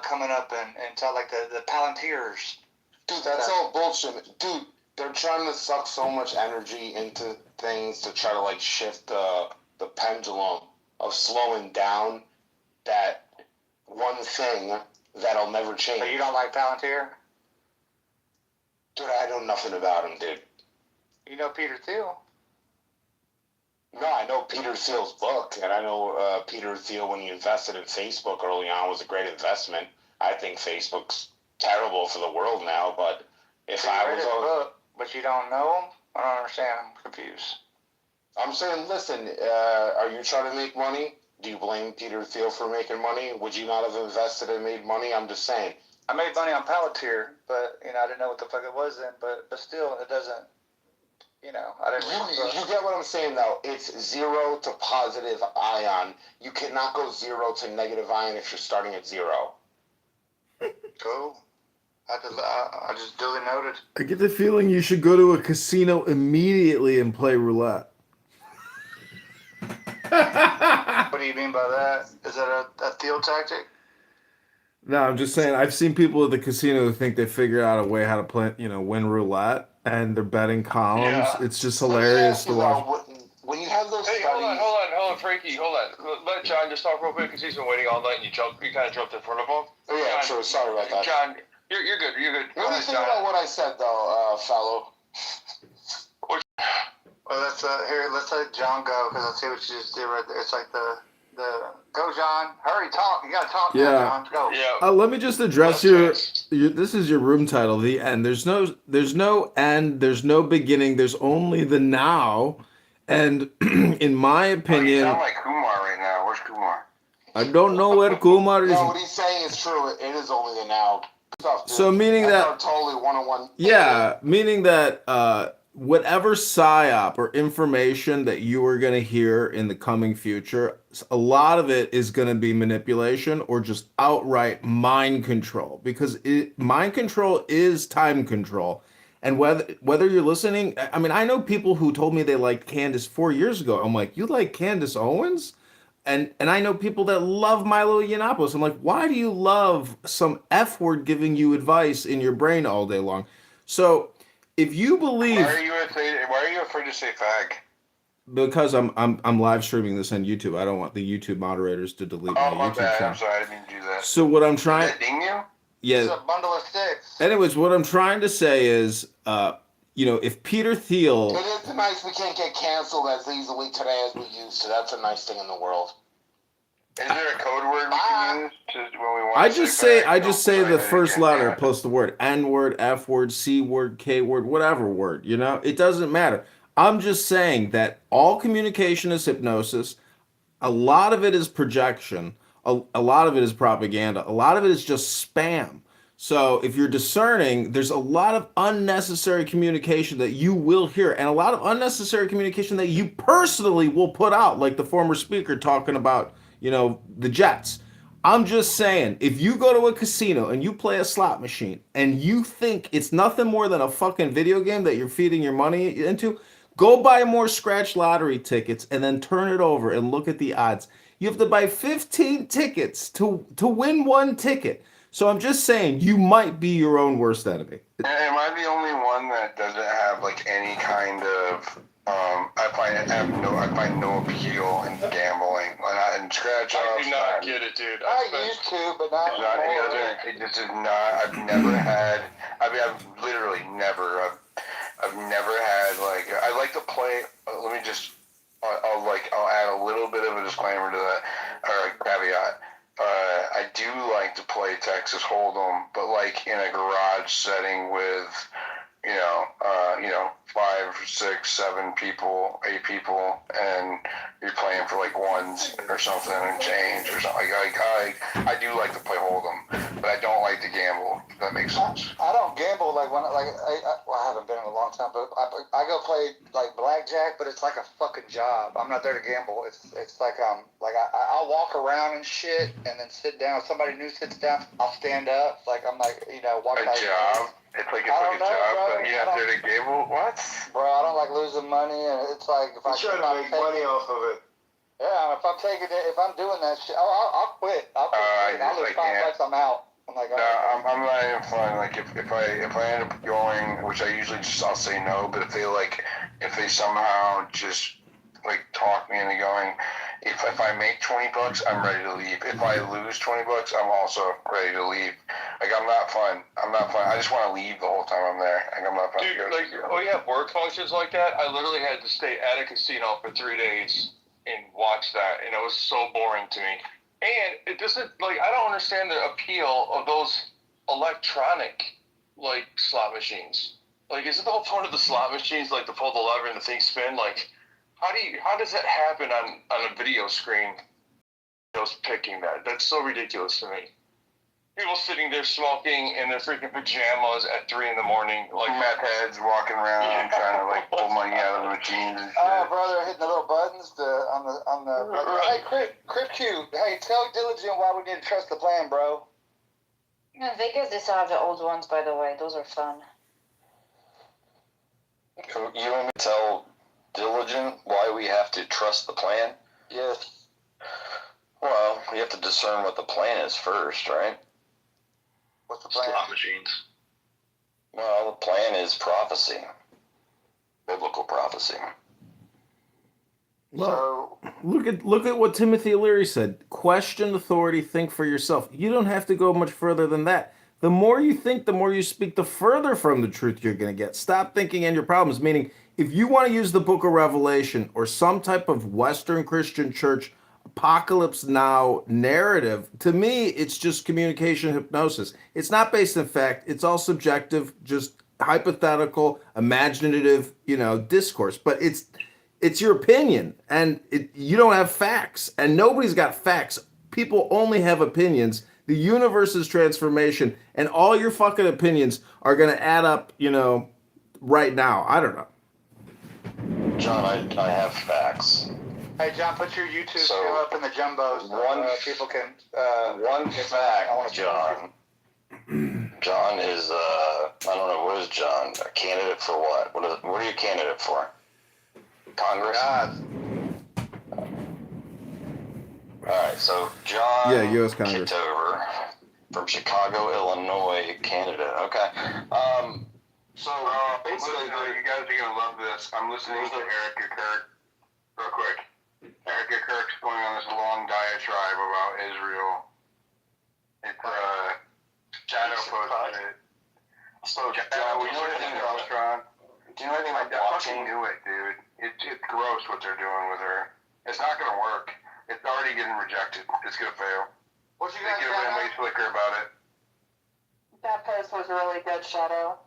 coming up, and to like the Palantirs. Dude, that's all bullshit. Dude, they're trying to suck so much energy into things to try to like shift the pendulum of slowing down that one thing that'll never change. So you don't like Palantir? Dude, I know nothing about him, dude. You know Peter Thiel? No, I know Peter Thiel's book, and I know Peter Thiel, when he invested in Facebook early on, was a great investment. I think Facebook's terrible for the world now, but if So I you read was... his book, but you don't know him? I don't understand. I'm confused. I'm saying, listen, are you trying to make money? Do you blame Peter Thiel for making money? Would you not have invested and made money? I'm just saying. I made money on Palantir, but I didn't know what the fuck it was then. But still, it doesn't. I didn't. You get what I'm saying, though. It's 0 to positive ion. You cannot go 0 to negative ion if you're starting at 0. Cool. I just duly noted. I get the feeling you should go to a casino immediately and play roulette. What do you mean by that? Is that a Thiel tactic? No, I'm just saying, I've seen people at the casino who think they figured out a way how to play, win roulette, and they're betting columns. Yeah. It's just hilarious to watch. When you have those Hey, studies... hold on, Frankie, hold on. Let John just talk real quick, because he's been waiting all night, and you kind of jumped in front of him. Oh, yeah, John, true. Sorry about that. John, you're good. What do you think about what I said, though, fellow? Well, let's let John go, because I see what you just did right there. It's like the go, John. Hurry, talk. You gotta talk Yeah. now, John. Go. Yeah. Let me just address your. This is your room title, the end. There's no end. There's no beginning. There's only the now. And in my opinion, You sound like Kumar right now. Where's Kumar? I don't know where Kumar is. No, what he's saying is true. It is only the now. Stuff, dude. So meaning That's totally one-on-one. Yeah, meaning that whatever psyop or information that you are going to hear in the coming future, a lot of it is going to be manipulation or just outright mind control, because mind control is time control. And whether you're listening, I mean, I know people who told me they liked Candace 4 years ago. I'm like, you like Candace Owens? And I know people that love Milo Yiannopoulos. I'm like, why do you love some F word giving you advice in your brain all day long? So if you believe, Why are you afraid to say fag? because I'm live streaming this on YouTube, I don't want the YouTube moderators to delete my My YouTube bad. channel. I'm sorry. I didn't mean to do that. So what I'm trying, Did that ding you? yeah. It's a bundle of sticks. Anyways, what I'm trying to say is, if Peter Thiel, It is nice we can't get canceled as easily today as we used to. That's a nice thing in the world. Is there a code word we can use when we want I to just say say fag? I just say Don't the say it first again, letter damn it. plus the word N word, F word, C word, K word, whatever word, it doesn't matter. I'm just saying that all communication is hypnosis. A lot of it is projection. A lot of it is propaganda. A lot of it is just spam. So if you're discerning, there's a lot of unnecessary communication that you will hear, and a lot of unnecessary communication that you personally will put out, like the former speaker talking about, the Jets. I'm just saying, if you go to a casino and you play a slot machine and you think it's nothing more than a fucking video game that you're feeding your money into, go buy more scratch lottery tickets and then turn it over and look at the odds. You have to buy 15 tickets to win one ticket. So I'm just saying, you might be your own worst enemy. Am I the only one that doesn't have any kind of? I find no appeal in gambling. In scratch offs. I do not get it, dude. I used to, but not anymore. This is not. I've never had. I mean, I've literally never. I've never had I like to play. Let me just. I'll add a little bit of a disclaimer to that, or a caveat. I do like to play Texas Hold'em, but in a garage setting with, 5, 6, 7 people, 8 people, and you're playing for ones or something and change or something. I do like to play Hold'em, but I don't like to gamble. If that makes sense. I don't gamble when I have haven't been in a long time. But I go play like blackjack, but it's like a fucking job. I'm not there to gamble. It's like I'll walk around and shit, and then sit down. If somebody new sits down, I'll stand up. Like I'm like walk. A job. It's like a job, but you're not there to gamble. What? Bro, I don't like losing money, and it's like if I'm trying to make money off of it. Yeah, if I'm doing that shit, I'll quit. I'll lose $5, I'm out. I'm like, I'm not even fun. Like if I end up going, which I usually I'll say no. But if they somehow just like talk me into going, if I make $20, I'm ready to leave. If I lose $20, I'm also ready to leave. Like I'm not fun. I just want to leave the whole time I'm there. Like I'm not fun. Dude, we have work functions like that. I literally had to stay at a casino for 3 days and watch that, and it was so boring to me. And it doesn't, I don't understand the appeal of those electronic, slot machines. Isn't the whole point of the slot machines, to pull the lever and the thing spin? How does that happen on a video screen? Those picking that. That's so ridiculous to me. People sitting there smoking in their freaking pajamas at 3 in the morning, meth heads walking around trying to pull money out of the machines and shit. Oh, brother, hitting the little buttons on the. Hey, Crip Q. Hey, tell Diligent why we need to trust the plan, bro. In Vegas, they still have the old ones, by the way. Those are fun. You want me to tell Diligent why we have to trust the plan? Yes. Well, we have to discern what the plan is first, right? What's the plan? Slot machines. Well, the plan is prophecy. Biblical prophecy. Well, look at what Timothy Leary said. Question authority, think for yourself. You don't have to go much further than that. The more you think, the more you speak, the further from the truth you're going to get. Stop thinking in your problems. Meaning, if you want to use the book of Revelation or some type of Western Christian church apocalypse now narrative, to me, it's just communication hypnosis. It's not based in fact. It's all subjective, just hypothetical, imaginative, discourse. But it's your opinion, and you don't have facts, and nobody's got facts. People only have opinions. The universe is transformation, and all your fucking opinions are going to add up, right now. I don't know. John, I have facts. Hey, John, put your YouTube channel up in the jumbo so people can. One fact, John. John is I don't know, what is John? A candidate for what? What are you a candidate for? Congress? Alright, so John U.S. Congress. Kitover from Chicago, Illinois, Canada. Okay. So basically, you guys are gonna love this. I'm listening to Erica Kirk real quick. Erica Kirk's going on this long diatribe about Israel. It's Shadow posted it. So John, we know anything about Ron? Do you know anything about I watching? fucking knew it, dude. It's gross what they're doing with her. It's not gonna work. It's already getting rejected. It's gonna fail. What you They guys get a way slicker about it. That post was really good, Shadow.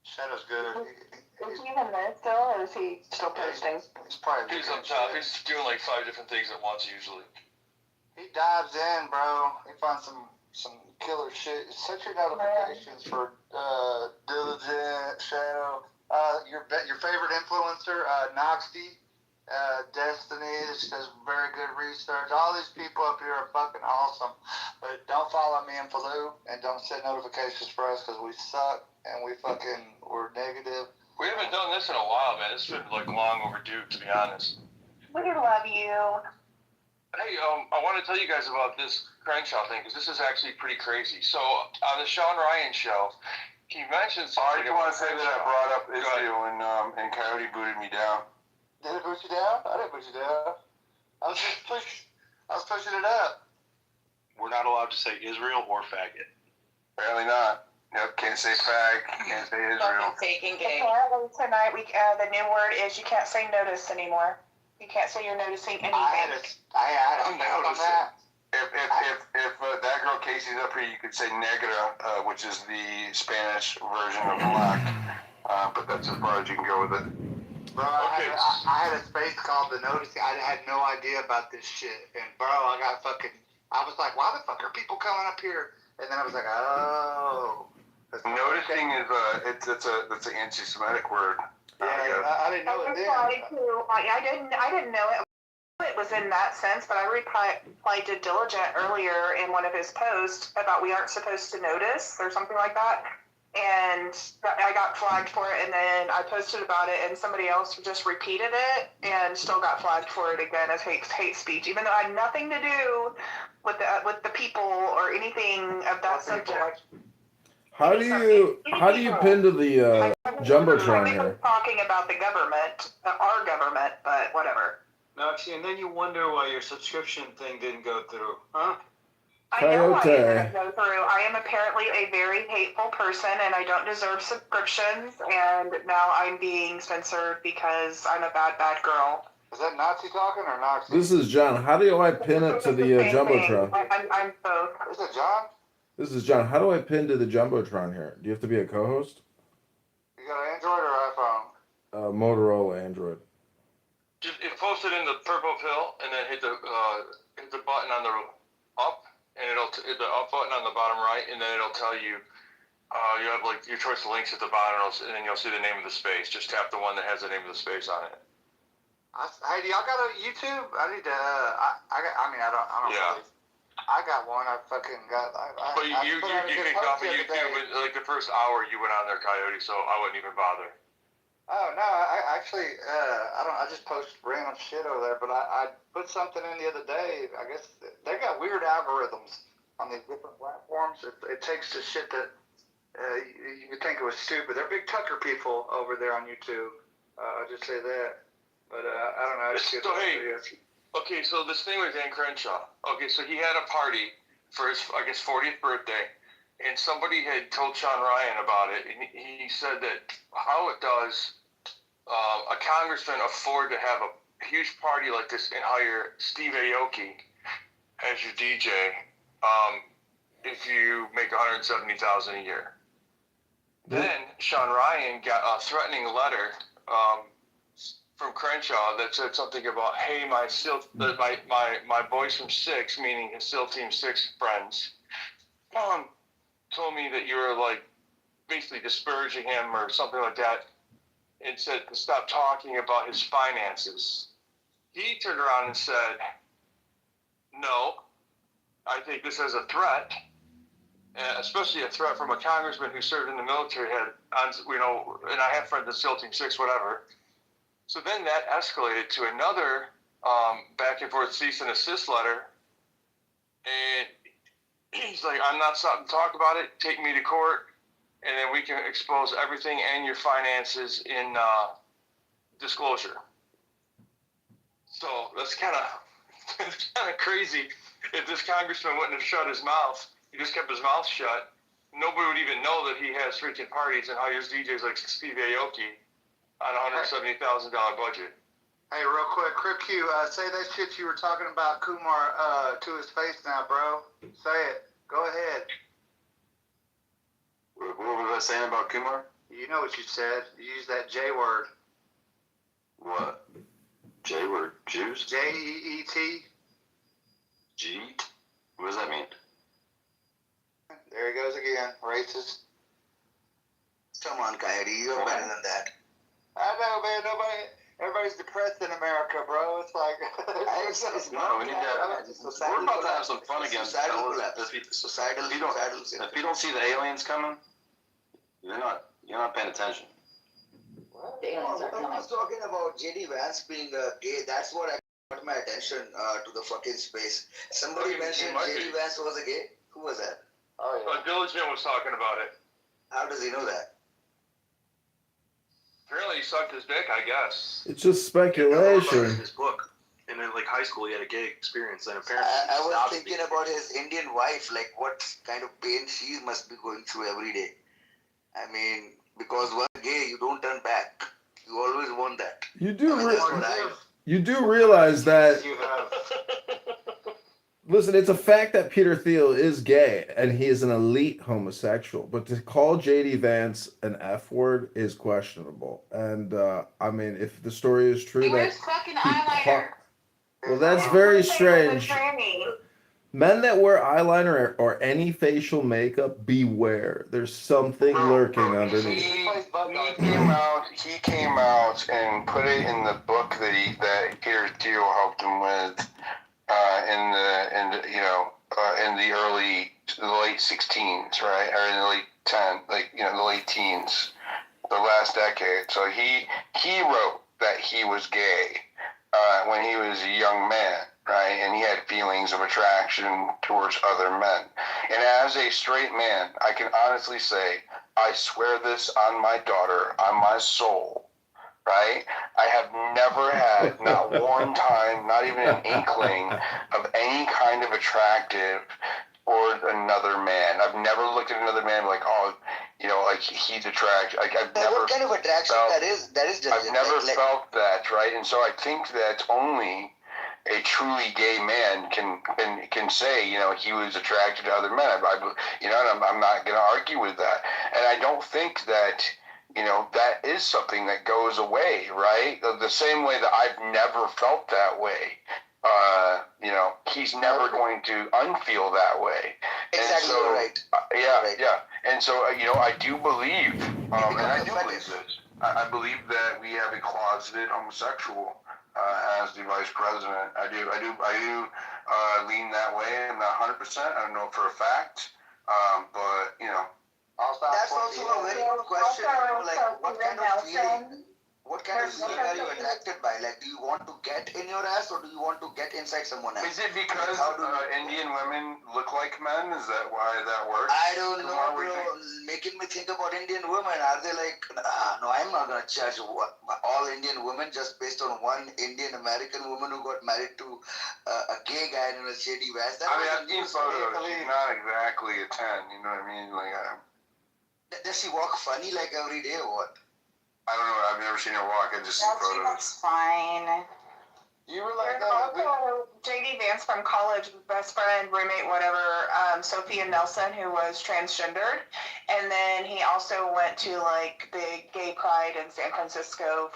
Shadow's good. Is he even there still, or is he still posting? He's up top. He's doing 5 different things at once usually. He dives in, bro. He finds some killer shit. Set your notifications for Diligent, Shadow. Your favorite influencer, Noxty, Destiny. She does very good research. All these people up here are fucking awesome. But don't follow me and Falou, and don't set notifications for us because we suck and we're negative. We haven't done this in a while, man. It's been long overdue, to be honest. We love you. Hey, I want to tell you guys about this Crenshaw thing because this is actually pretty crazy. So on the Sean Ryan show, he mentioned something. I just want to say that I brought up Israel and Coyote booted me down. Did it boot you down? I didn't boot you down. I was pushing it up. We're not allowed to say Israel or faggot. Apparently not. Yep, can't say fag, can't say Israel. Apparently tonight, the new word is you can't say notice anymore. You can't say you're noticing anything. I don't notice that. If that girl Casey's up here, you could say negra, which is the Spanish version of black. But that's as far as you can go with it. Bro, I had a space called the noticing. I had no idea about this shit. And bro, I was like, why the fuck are people coming up here? And then I was like, oh. Noticing is it's an anti-Semitic word. Yeah, I didn't know it then. I didn't know it was in that sense, but I replied to Diligent earlier in one of his posts about we aren't supposed to notice or something like that. And I got flagged for it, and then I posted about it, and somebody else just repeated it and still got flagged for it again as hate speech, even though I had nothing to do with the people or anything of that subject. How do you pin to the jumbotron I here? was talking about the government, our government, but whatever. No, see, and then you wonder why your subscription thing didn't go through, huh? I know why it didn't go through. I am apparently a very hateful person, and I don't deserve subscriptions, and now I'm being censored because I'm a bad girl. Is that Nazi talking or Nazi? This is John. How do I pin it to the jumbotron? I'm both. Is it John? This is John. How do I pin to the jumbotron here? Do you have to be a co-host? You got an Android or iPhone? Motorola Android. Just post it in the purple pill, and then hit the button on the up, and the up button on the bottom right, and then it'll tell you. You have like your choice of links at the bottom, and then you'll see the name of the space. Just tap the one that has the name of the space on it. Hey, do y'all got a YouTube? I need to. I don't. Yeah. Really, I got one. I fucking got. But you can copy YouTube. But like the first hour you went on there, Coyote. So I wouldn't even bother. Oh no! I actually I don't. I just post random shit over there. But I put something in the other day. I guess they got weird algorithms on these different platforms. It takes the shit that you would think it was stupid. They're big Tucker people over there on YouTube. I'll just say that. But I don't know. So hey, okay. So this thing with Dan Crenshaw. Okay, so he had a party for his 40th birthday, and somebody had told Sean Ryan about it, and he said that how does a congressman afford to have a huge party like this and hire Steve Aoki as your DJ if you make $170,000 a year? Then Sean Ryan got a threatening letter from Crenshaw that said something about, hey, my boys from Six, meaning his SEAL Team 6 friends, told me that you were like basically disparaging him or something like that, and said to stop talking about his finances. He turned around and said, no, I take this as a threat, especially a threat from a congressman who served in the military, and I have friends in SEAL Team 6, whatever. So then that escalated to another back and forth cease and desist letter, and he's like, I'm not stopping to talk about it, take me to court, and then we can expose everything and your finances in disclosure. So that's kind of crazy. If this congressman wouldn't have shut his mouth, he just kept his mouth shut, nobody would even know that he has freaking parties and hires DJs like Steve Aoki on a $170,000 budget. Hey, real quick, Crip Q, say that shit you were talking about Kumar to his face now, bro. Say it. Go ahead. What was I saying about Kumar? You know what you said. You used that J word. What? J word? Jews? Jeet. G? What does that mean? There he goes again. Racist. Come on, Coyote. You're better than that. I know, man. Everybody's depressed in America, bro. It's like... No, we need to... We're about to have some fun again. If you don't see the aliens coming, you're not paying attention. I was talking about JD Vance being gay. That's what got my attention to the fucking space. Somebody mentioned JD Vance was a gay. Who was that? Oh, yeah. Diligent was talking about it. How does he know that? Apparently he sucked his dick, I guess. It's just speculation. His book. And in high school he had a gay experience, and apparently I was thinking about his Indian wife, like what kind of pain she must be going through every day. I mean, because once gay, you don't turn back. You always want that. You do realize that. Listen, it's a fact that Peter Thiel is gay and he is an elite homosexual, but to call JD Vance an F word is questionable. And I mean, if the story is true, He wears fucking eyeliner. Well, that's very strange. Men that wear eyeliner or any facial makeup, beware. There's something lurking underneath. He came out and put it in the book that Peter Thiel helped him with in the late 16s, right, or in the the late teens, the last decade. So he wrote that he was gay when he was a young man, right, and he had feelings of attraction towards other men. And as a straight man, I can honestly say, I swear this on my daughter, on my soul, right? I have never had, not one time, not even an inkling of any kind of attractive toward another man. I've never looked at another man like, oh, like he's attractive. Like I've never. What kind of attraction that is? That is just. I've never felt that, right? And so I think that only a truly gay man can say, he was attracted to other men. And I'm not going to argue with that. And I don't think that. That is something that goes away, right? The same way that I've never felt that way. He's never going to unfeel that way. Exactly, and so, right. Yeah. And so, I do believe, and I do believe this. I believe that we have a closeted homosexual as the vice president. I do lean that way. I'm not 100%. I don't know for a fact, but That's also a very good question. What kind of feeling? What kind of feeling are you attracted by? Like, do you want to get in your ass or do you want to get inside someone else? Is it because Indian women look like men? Is that why that works? I don't know, bro. Making me think about Indian women. Are they like, no, I'm not going to judge all Indian women just based on one Indian American woman who got married to a gay guy in a shady vest. I've seen photos. She's not exactly a 10, you know what I mean? Does she walk funny like every day or what? I don't know. I've never seen her walk. I just seen photos. She looks fine. You were like JD Vance from college, best friend, roommate, whatever, Sophia Nelson, who was transgendered. And then he also went to big gay pride in San Francisco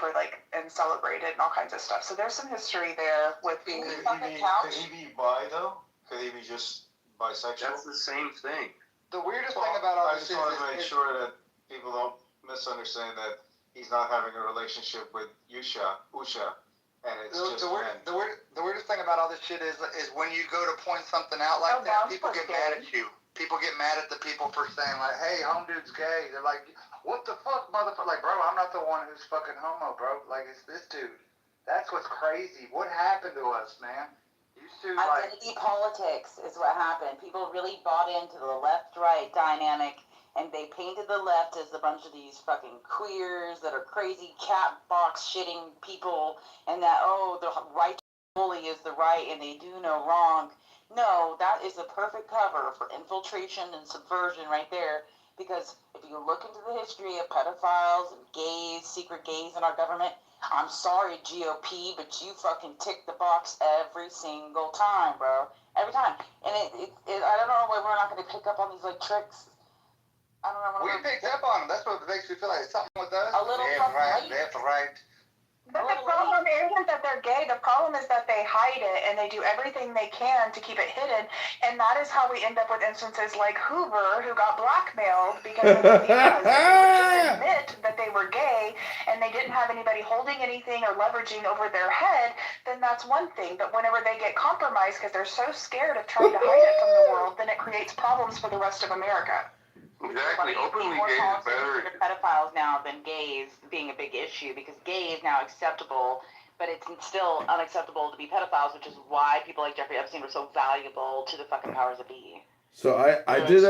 and celebrated and all kinds of stuff. So there's some history there with being Could he be bi though? Could he be just bisexual? That's the same thing. The weirdest thing about all this is I just want to make sure that people don't misunderstand that he's not having a relationship with Usha, and it's just men. The weirdest thing about all this shit is when you go to point something out like that, people get mad at you. People get mad at the people for saying hey, home dude's gay. They're like, what the fuck, motherfucker? Like, bro, I'm not the one who's fucking homo, bro. Like, it's this dude. That's what's crazy. What happened to us, man? Identity politics is what happened. People really bought into the left-right dynamic, and they painted the left as a bunch of these fucking queers that are crazy cat box shitting people, and that, the right bully is the right and they do no wrong. No, that is a perfect cover for infiltration and subversion right there, because if you look into the history of pedophiles and gays, secret gays in our government, I'm sorry, GOP, but you fucking tick the box every single time, bro. Every time. And I don't know why we're not going to pick up on these, tricks. I don't know. We picked up on them. That's what makes me feel like it's something with us. A little left, right. But the problem isn't that they're gay. The problem is that they hide it and they do everything they can to keep it hidden. And that is how we end up with instances like Hoover, who got blackmailed because of the because they would just admit that they were gay and they didn't have anybody holding anything or leveraging over their head, then that's one thing. But whenever they get compromised because they're so scared of trying to hide it from the world, then it creates problems for the rest of America. Exactly. Openly gay is better. Pedophiles now than gays being a big issue, because gay is now acceptable, but it's still unacceptable to be pedophiles, which is why people like Jeffrey Epstein were so valuable to the fucking powers that be. So I did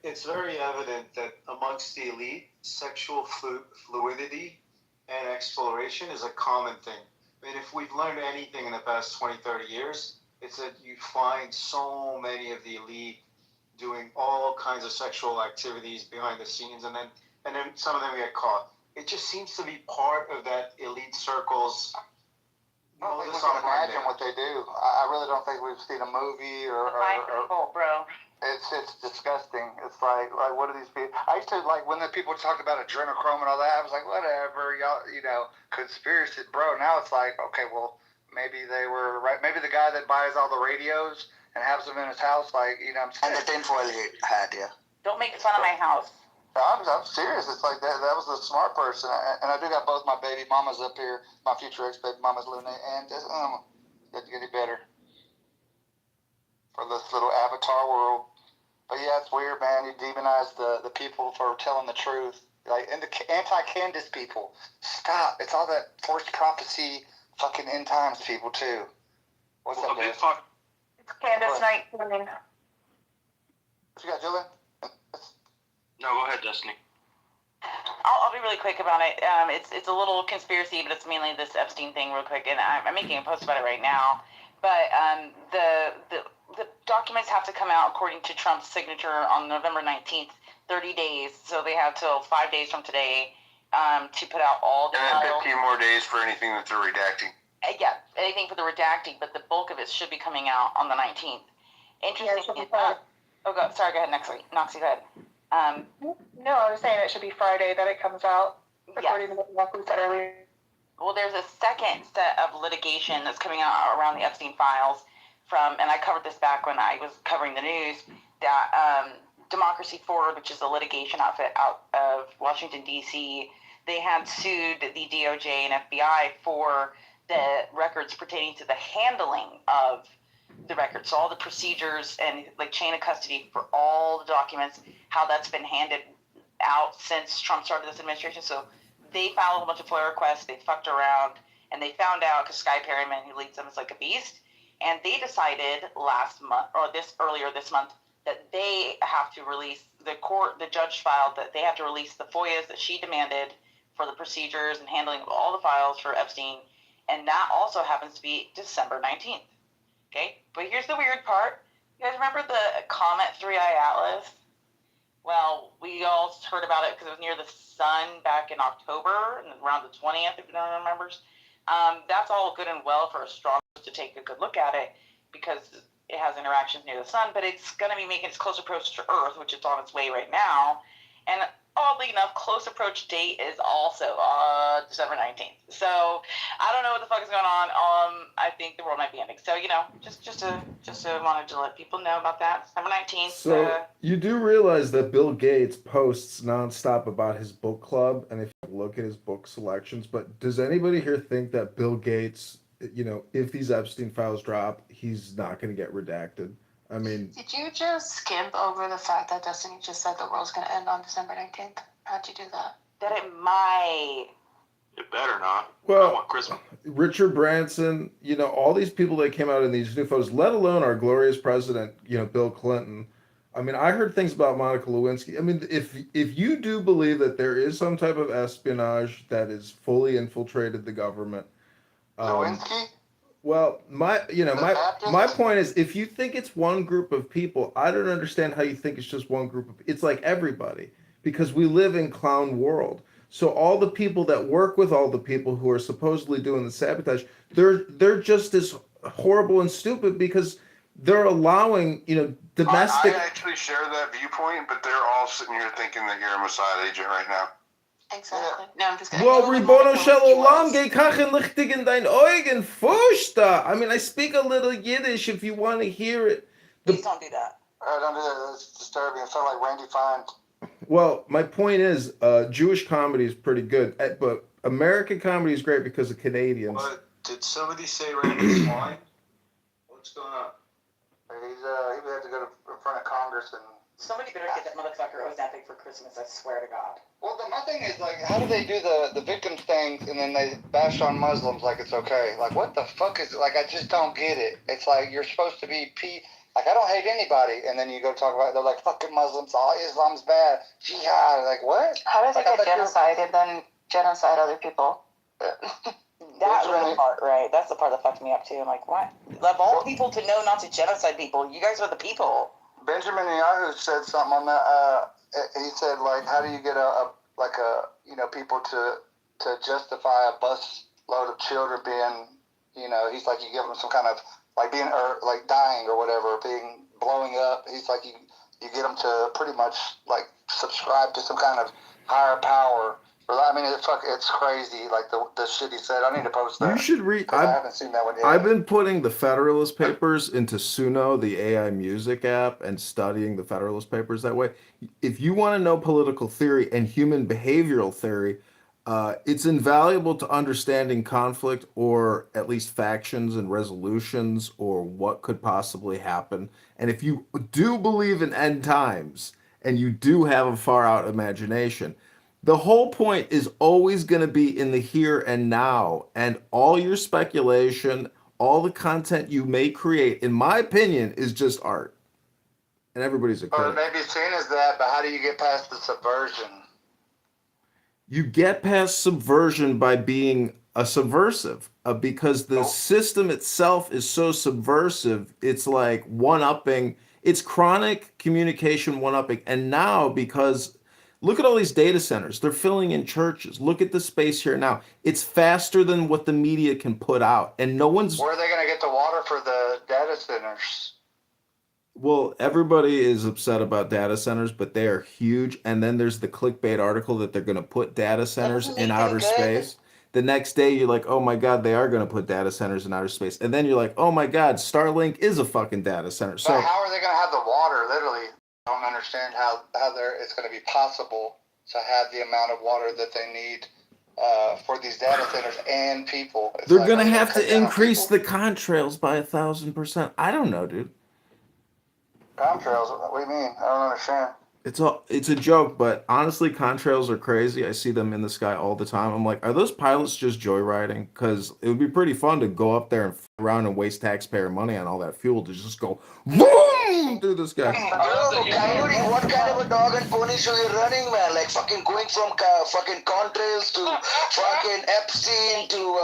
it's very evident that amongst the elite, sexual fluidity and exploration is a common thing. I mean, if we've learned anything in the past 20, 30 years, it's that you find so many of the elite doing all kinds of sexual activities behind the scenes, and then some of them get caught. It just seems to be part of that elite circle's I don't think we can imagine what they do. I really don't think we've seen a movie or bro. It's disgusting. It's like what are these people? I used to when the people talked about adrenochrome and all that. I was like, whatever, y'all, conspiracy, bro. Now it's like, okay, well, maybe they were right. Maybe the guy that buys all the radios and has them in his house, like, you know, and the tinfoil hat, yeah. Don't make fun of my house. I'm serious. It's like that was a smart person. And I do got both my baby mamas up here, my future ex-baby mamas, Luna, and get it better for this little avatar world. But yeah, it's weird, man. You demonize the people for telling the truth. Like, and the anti-Candace people. Stop. It's all that forced prophecy fucking end times people, too. What's up, Dave? It's Candace night. I mean, What you got, Julian? No, go ahead, Destiny. I'll be really quick about it. It's a little conspiracy, but it's mainly this Epstein thing real quick, and I'm making a post about it right now. But the documents have to come out according to Trump's signature on November 19th, 30 days. So they have till 5 days from today to put out all the And files. 15 more days for anything that they're redacting. Yeah, anything for the redacting, but the bulk of it should be coming out on the 19th. Interesting enough. Go ahead, Noxie, go ahead. no, I was saying it should be Friday that it comes out, according to what we said earlier. Well, there's a second set of litigation that's coming out around the Epstein files from, and I covered this back when I was covering the news, that Democracy Forward, which is a litigation outfit out of Washington, D.C., they had sued the DOJ and FBI for the records pertaining to the handling of the records, so all the procedures and like chain of custody for all the documents, how that's been handed out since Trump started this administration. So they filed a bunch of FOIA requests, they fucked around, and they found out, because Sky Perryman, who leads them, is like a beast, and they decided earlier this month, that they have to release, the judge filed that they have to release the FOIAs that she demanded for the procedures and handling of all the files for Epstein, and that also happens to be December 19th. Okay, but here's the weird part. You guys remember the Comet 3i Atlas? Well, we all heard about it because it was near the sun back in October, and around the 20th, if anyone remembers. That's all good and well for astronomers to take a good look at it because it has interactions near the sun, but it's going to be making its close approach to Earth, which is on its way right now. And oddly enough, close approach date is also December 19th. So I don't know what the fuck is going on. I think the world might be ending. So, you know, just wanted to let people know about that. December 19th. So you do realize that Bill Gates posts nonstop about his book club, and if you look at his book selections, but does anybody here think that Bill Gates, you know, if these Epstein files drop, he's not going to get redacted? I mean, Did you just skip over the fact that Destiny just said the world's going to end on December 19th? How'd you do that? That it might. It better not. well, I want Christmas. Richard Branson, you know, all these people that came out in these new photos, let alone our glorious president, you know, Bill Clinton. I mean, I heard things about Monica Lewinsky. I mean, if you do believe that there is some type of espionage that is fully infiltrated the government, Lewinsky? well, my point is, if you think it's one group of people, I don't understand how you think it's just one group of. It's like everybody, because we live in clown world. So all the people that work with all the people who are supposedly doing the sabotage, they're just as horrible and stupid because they're allowing, you know, domestic. I actually share that viewpoint, but they're all sitting here thinking that you're a Mossad agent right now. Exactly. No, I'm just kidding. Well, Ribono Shel Olam, geh kachen lichtig in dein Augen, furchtbar. I mean, I speak a little Yiddish if you want to hear it. Please don't do that. Don't do that. That's disturbing. It sounds like Randy Fine. Well, my point is, Jewish comedy is pretty good, but American comedy is great because of Canadians. What? Did somebody say Randy Fine? What's going on? He would have to go in front of Congress and. Somebody better get that motherfucker Ozempic for Christmas, I swear to God. Well, my thing is, like, how do they do the victim things and then they bash on Muslims like it's okay? Like, what the fuck is it? Like, I just don't get it. It's like, you're supposed to be like, I don't hate anybody. And then you go talk about it, they're like, fucking Muslims, all Islam's bad. Jihad. Like, what? How does it get genocided then genocide other people? That was the part, right? That's the part that fucked me up, too. I'm like, what? Of all people to know not to genocide people, you guys are the people. Benjamin Netanyahu said something on that. He said, like, how do you get people to justify a bus load of children being, you know, he's like, you give them some kind of, like, being, or like dying or whatever, blowing up. He's like, you get them to pretty much, like, subscribe to some kind of higher power I mean, it's crazy. Like the shit he said. I need to post that. You should read. I haven't seen that one yet. I've been putting the Federalist Papers into Suno, the AI music app, and studying the Federalist Papers that way. If you want to know political theory and human behavioral theory, it's invaluable to understanding conflict or at least factions and resolutions or what could possibly happen. And if you do believe in end times and you do have a far out imagination, the whole point is always going to be in the here and now, and all your speculation, all the content you may create, in my opinion, is just art. And everybody's a critic. It may be seen as that, but how do you get past the subversion? You get past subversion by being a subversive, because the system itself is so subversive. It's like one-upping. It's chronic communication one-upping. And now, because look at all these data centers. They're filling in churches. Look at the space here now. It's faster than what the media can put out. And no one's... Where are they going to get the water for the data centers? Well, everybody is upset about data centers, but they are huge. And then there's the clickbait article that they're going to put data centers in outer space. The next day, you're like, oh my God, they are going to put data centers in outer space. And then you're like, oh my God, Starlink is a fucking data center. So but how are they going to have the water? Literally, I don't understand how it's going to be possible to have the amount of water that they need for these data centers and people. They're like, going to have to increase the contrails by 1,000%. I don't know, dude. Contrails? What do you mean? I don't understand. It's a joke, but honestly, contrails are crazy. I see them in the sky all the time. I'm like, are those pilots just joyriding? Because it would be pretty fun to go up there and fly around and waste taxpayer money on all that fuel to just go boom through the sky. Coyote, what kind of a dog and pony show you're running, man? Like fucking going from fucking contrails to fucking Epstein to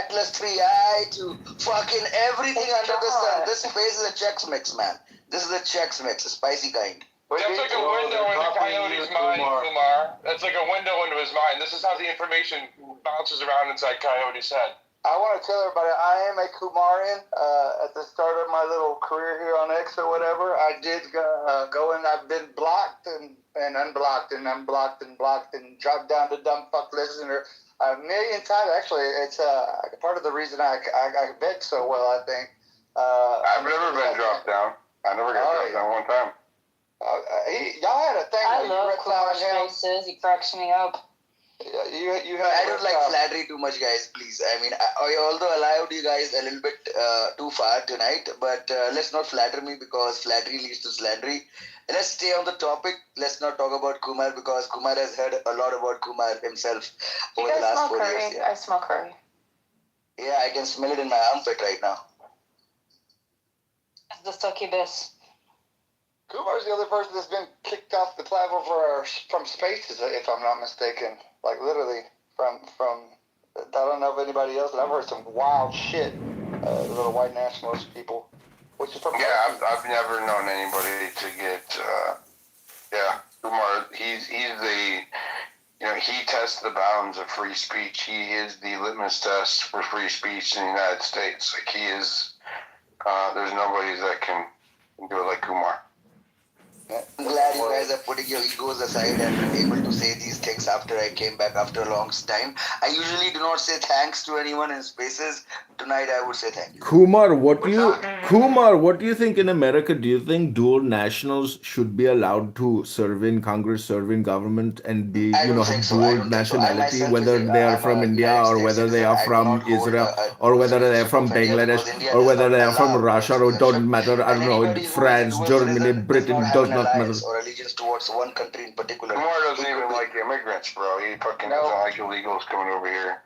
Atlas 3i to fucking everything under the sun. This space is a Chex Mix, man. This is a Chex Mix, a spicy kind. That's like a window into Coyote's mind, Kumar. That's like a window into his mind. This is how the information bounces around inside Coyote's head. I want to tell everybody I am a Kumarian. At the start of my little career here on X or whatever, I did go and I've been blocked and unblocked and unblocked and blocked and dropped down to dumb fuck listener a million times. Actually, it's part of the reason I bet so well, I think. I've never been dropped down. I never got dropped down one time. Y'all had a thing. I love Kumar's faces. He cracks me up. I don't like flattery too much, guys. Please. I mean, although I allowed you guys a little bit too far tonight, but let's not flatter me because flattery leads to slandery. Let's stay on the topic. Let's not talk about Kumar because Kumar has heard a lot about Kumar himself over the last 4 years. I smell curry. Yeah, I can smell it in my armpit right now. It's the succubus. Kumar's the other person that's been kicked off the platform from Spaces, if I'm not mistaken. Like literally from. I don't know if anybody else, but I've heard some wild shit. Little white nationalist people, which is from. Yeah, I've never known anybody to get. Kumar. He's the. He tests the bounds of free speech. He is the litmus test for free speech in the United States. Like he is. There's nobody that can do it like Kumar. I'm glad you guys are putting your egos aside and able to say these things after I came back after a long time. I usually do not say thanks to anyone in Spaces. Tonight I would say thank you. Kumar, what do you think in America? Do you think dual nationals should be allowed to serve in Congress, serve in government, and be, have dual nationality, whether they are from India or whether they are from Israel or whether they are from Bangladesh or whether they are from Russia or it doesn't matter, I don't know, France, Germany, Britain, does not matter. Or allegiance towards one country in particular. Kumar doesn't even like immigrants, bro. He fucking doesn't like illegals coming over here.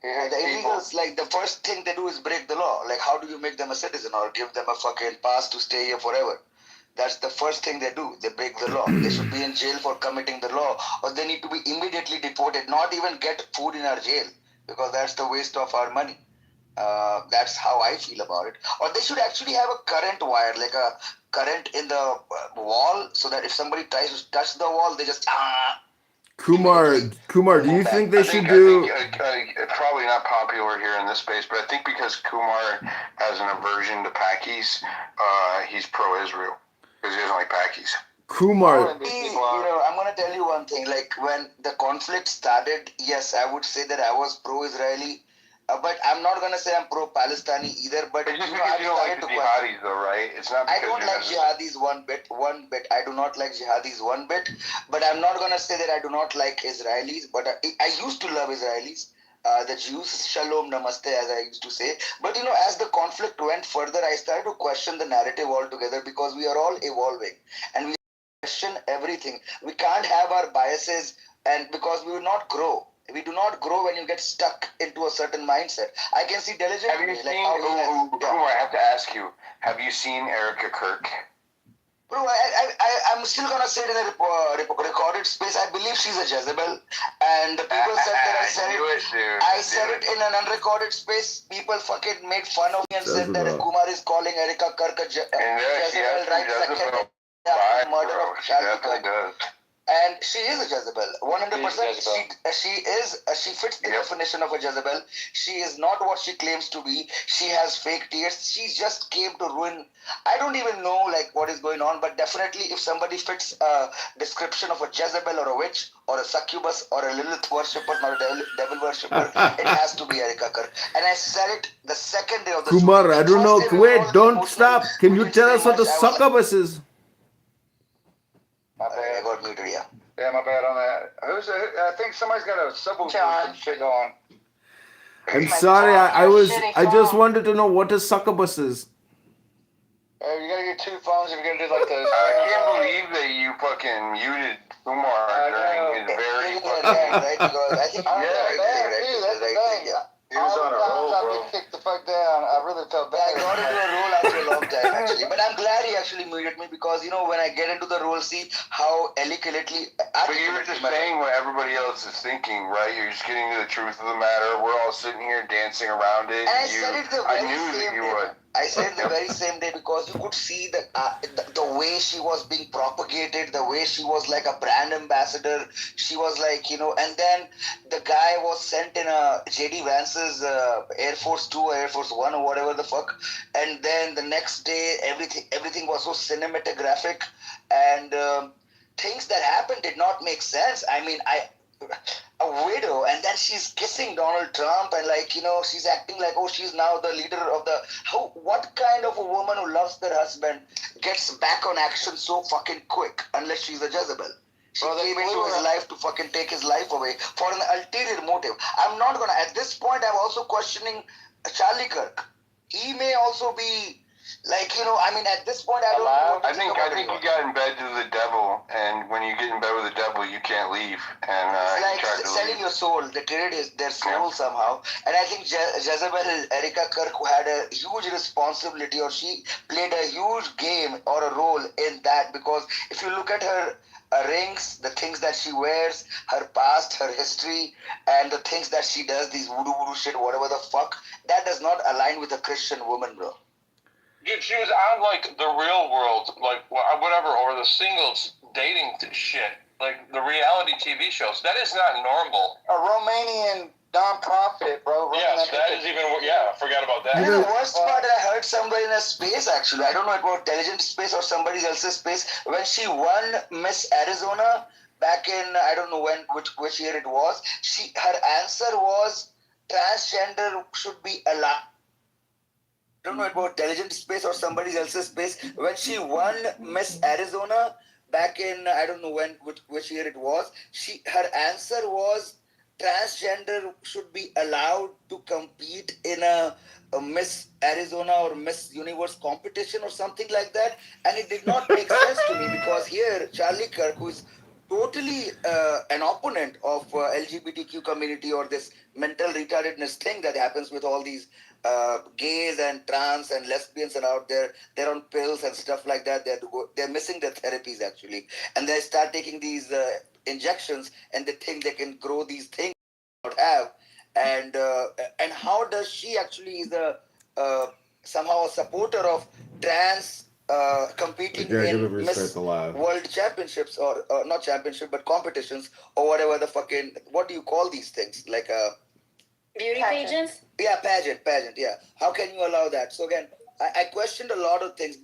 Yeah, the illegals, like, the first thing they do is break the law. Like, how do you make them a citizen or give them a fucking pass to stay here forever? That's the first thing they do. They break the law. They should be in jail for committing the law, or they need to be immediately deported, not even get food in our jail, because that's the waste of our money. That's how I feel about it. Or they should actually have a current wire, like a current in the wall, so that if somebody tries to touch the wall, they just Kumar, do you think they should do? It's probably not popular here in this space, but I think because Kumar has an aversion to Pakis, he's pro-Israel because he doesn't like Pakis. Kumar. I'm gonna tell you one thing. Like when the conflict started, yes, I would say that I was pro-Israeli, but I'm not gonna say I'm pro-Palestinian either. But It's just because you don't like the jihadis, though, right? It's not. I Because don't like jihadis one bit. I do not like jihadis one bit. But I'm not gonna say that I do not like Israelis. But I used to love Israelis. The Jews, shalom, namaste, as I used to say. But as the conflict went further, I started to question the narrative altogether because we are all evolving and we question everything. We can't have our biases, and because we will not grow. We do not grow when you get stuck into a certain mindset. I can see diligently. Have you seen? Kumar, I have to ask you. Have you seen Erica Kirk? Bro, I'm still gonna say it in a recorded space. I believe she's a Jezebel, and the people said that I said it. I said it in an unrecorded space. People fucking made fun of me and said that Kumar is calling Erica Kirk a Jezebel right second after murder of Charlie Kirk. And she is a Jezebel, 100%. She fits the definition of a Jezebel. She is not what she claims to be. She has fake tears. She just came to ruin. I don't even know what is going on, but definitely if somebody fits a description of a Jezebel or a witch or a succubus or a Lilith worshipper, not a devil worshipper, it has to be Erica Kirk. And I said it the second day of the Kumar, I don't know. Wait, don't stop. Can you tell us what the succubus is? My bad. I got muted, yeah. Yeah, my bad on that. I think somebody's got a subwoofer shit going. I'm sorry. I just wanted to know what a succubus is. You gotta get two phones if you're gonna do like this. I can't believe that you fucking muted Kumar during his very fucking. Right? Because I think that's the thing. He was on a roll, bro. I've been kicked the fuck down. I really felt bad. I got into a role after a long time, actually. But I'm glad he actually muted me because, when I get into the role, see how eloquently... But you were just saying what everybody else is thinking, right? You're just getting to the truth of the matter. We're all sitting here dancing around it. And I said it the very same day. Would. I said it the very same day because you could see the way she was being propagated, the way she was like a brand ambassador. She was like, and then the guy was sent in a J.D. Vance's Air Force 2 or Air Force 1 or whatever the fuck. And then the next day, everything was so cinematographic and things that happened did not make sense. I mean, a widow, and then she's kissing Donald Trump, and she's acting like, oh, she's now the leader of the. What kind of a woman who loves their husband gets back on action so fucking quick? Unless she's a Jezebel. She came into his life to fucking take his life away for an ulterior motive. I'm not gonna. At this point, I'm also questioning Charlie Kirk. He may also be. At this point, I don't know. I think you got in bed with the devil, and when you get in bed with the devil, you can't leave. And it's like selling your soul. They traded their soul somehow. And I think Jezebel, Erica Kirk, who had a huge responsibility, or she played a huge game or a role in that. Because if you look at her rings, the things that she wears, her past, her history, and the things that she does, these voodoo shit, whatever the fuck, that does not align with a Christian woman, bro. Dude, she was on the real world, whatever, or the singles dating shit, the reality TV shows. That is not normal. A Romanian non-profit, bro. Yes, that is even. Yeah, I forgot about that. And the worst part, I heard somebody in a space actually. I don't know if it was intelligent space or somebody else's space. When she won Miss Arizona back in I don't know which year it was. Her answer was transgender should be allowed. I don't know about intelligent space or somebody else's space. When she won Miss Arizona back in I don't know which year it was, her answer was transgender should be allowed to compete in a Miss Arizona or Miss Universe competition or something like that, and it did not make sense to me because here Charlie Kirk, who is totally an opponent of LGBTQ community or this mental retardedness thing that happens with all these gays and trans and lesbians are out there. They're on pills and stuff like that. They're missing their therapies actually, and they start taking these injections and they think they can grow these things they don't have. And how does she actually is somehow a supporter of trans competing in Miss World Championships or not championship but competitions or whatever the fucking what do you call these things beauty pageants? Yeah, pageant. Yeah, how can you allow that? So again, I questioned a lot of things. But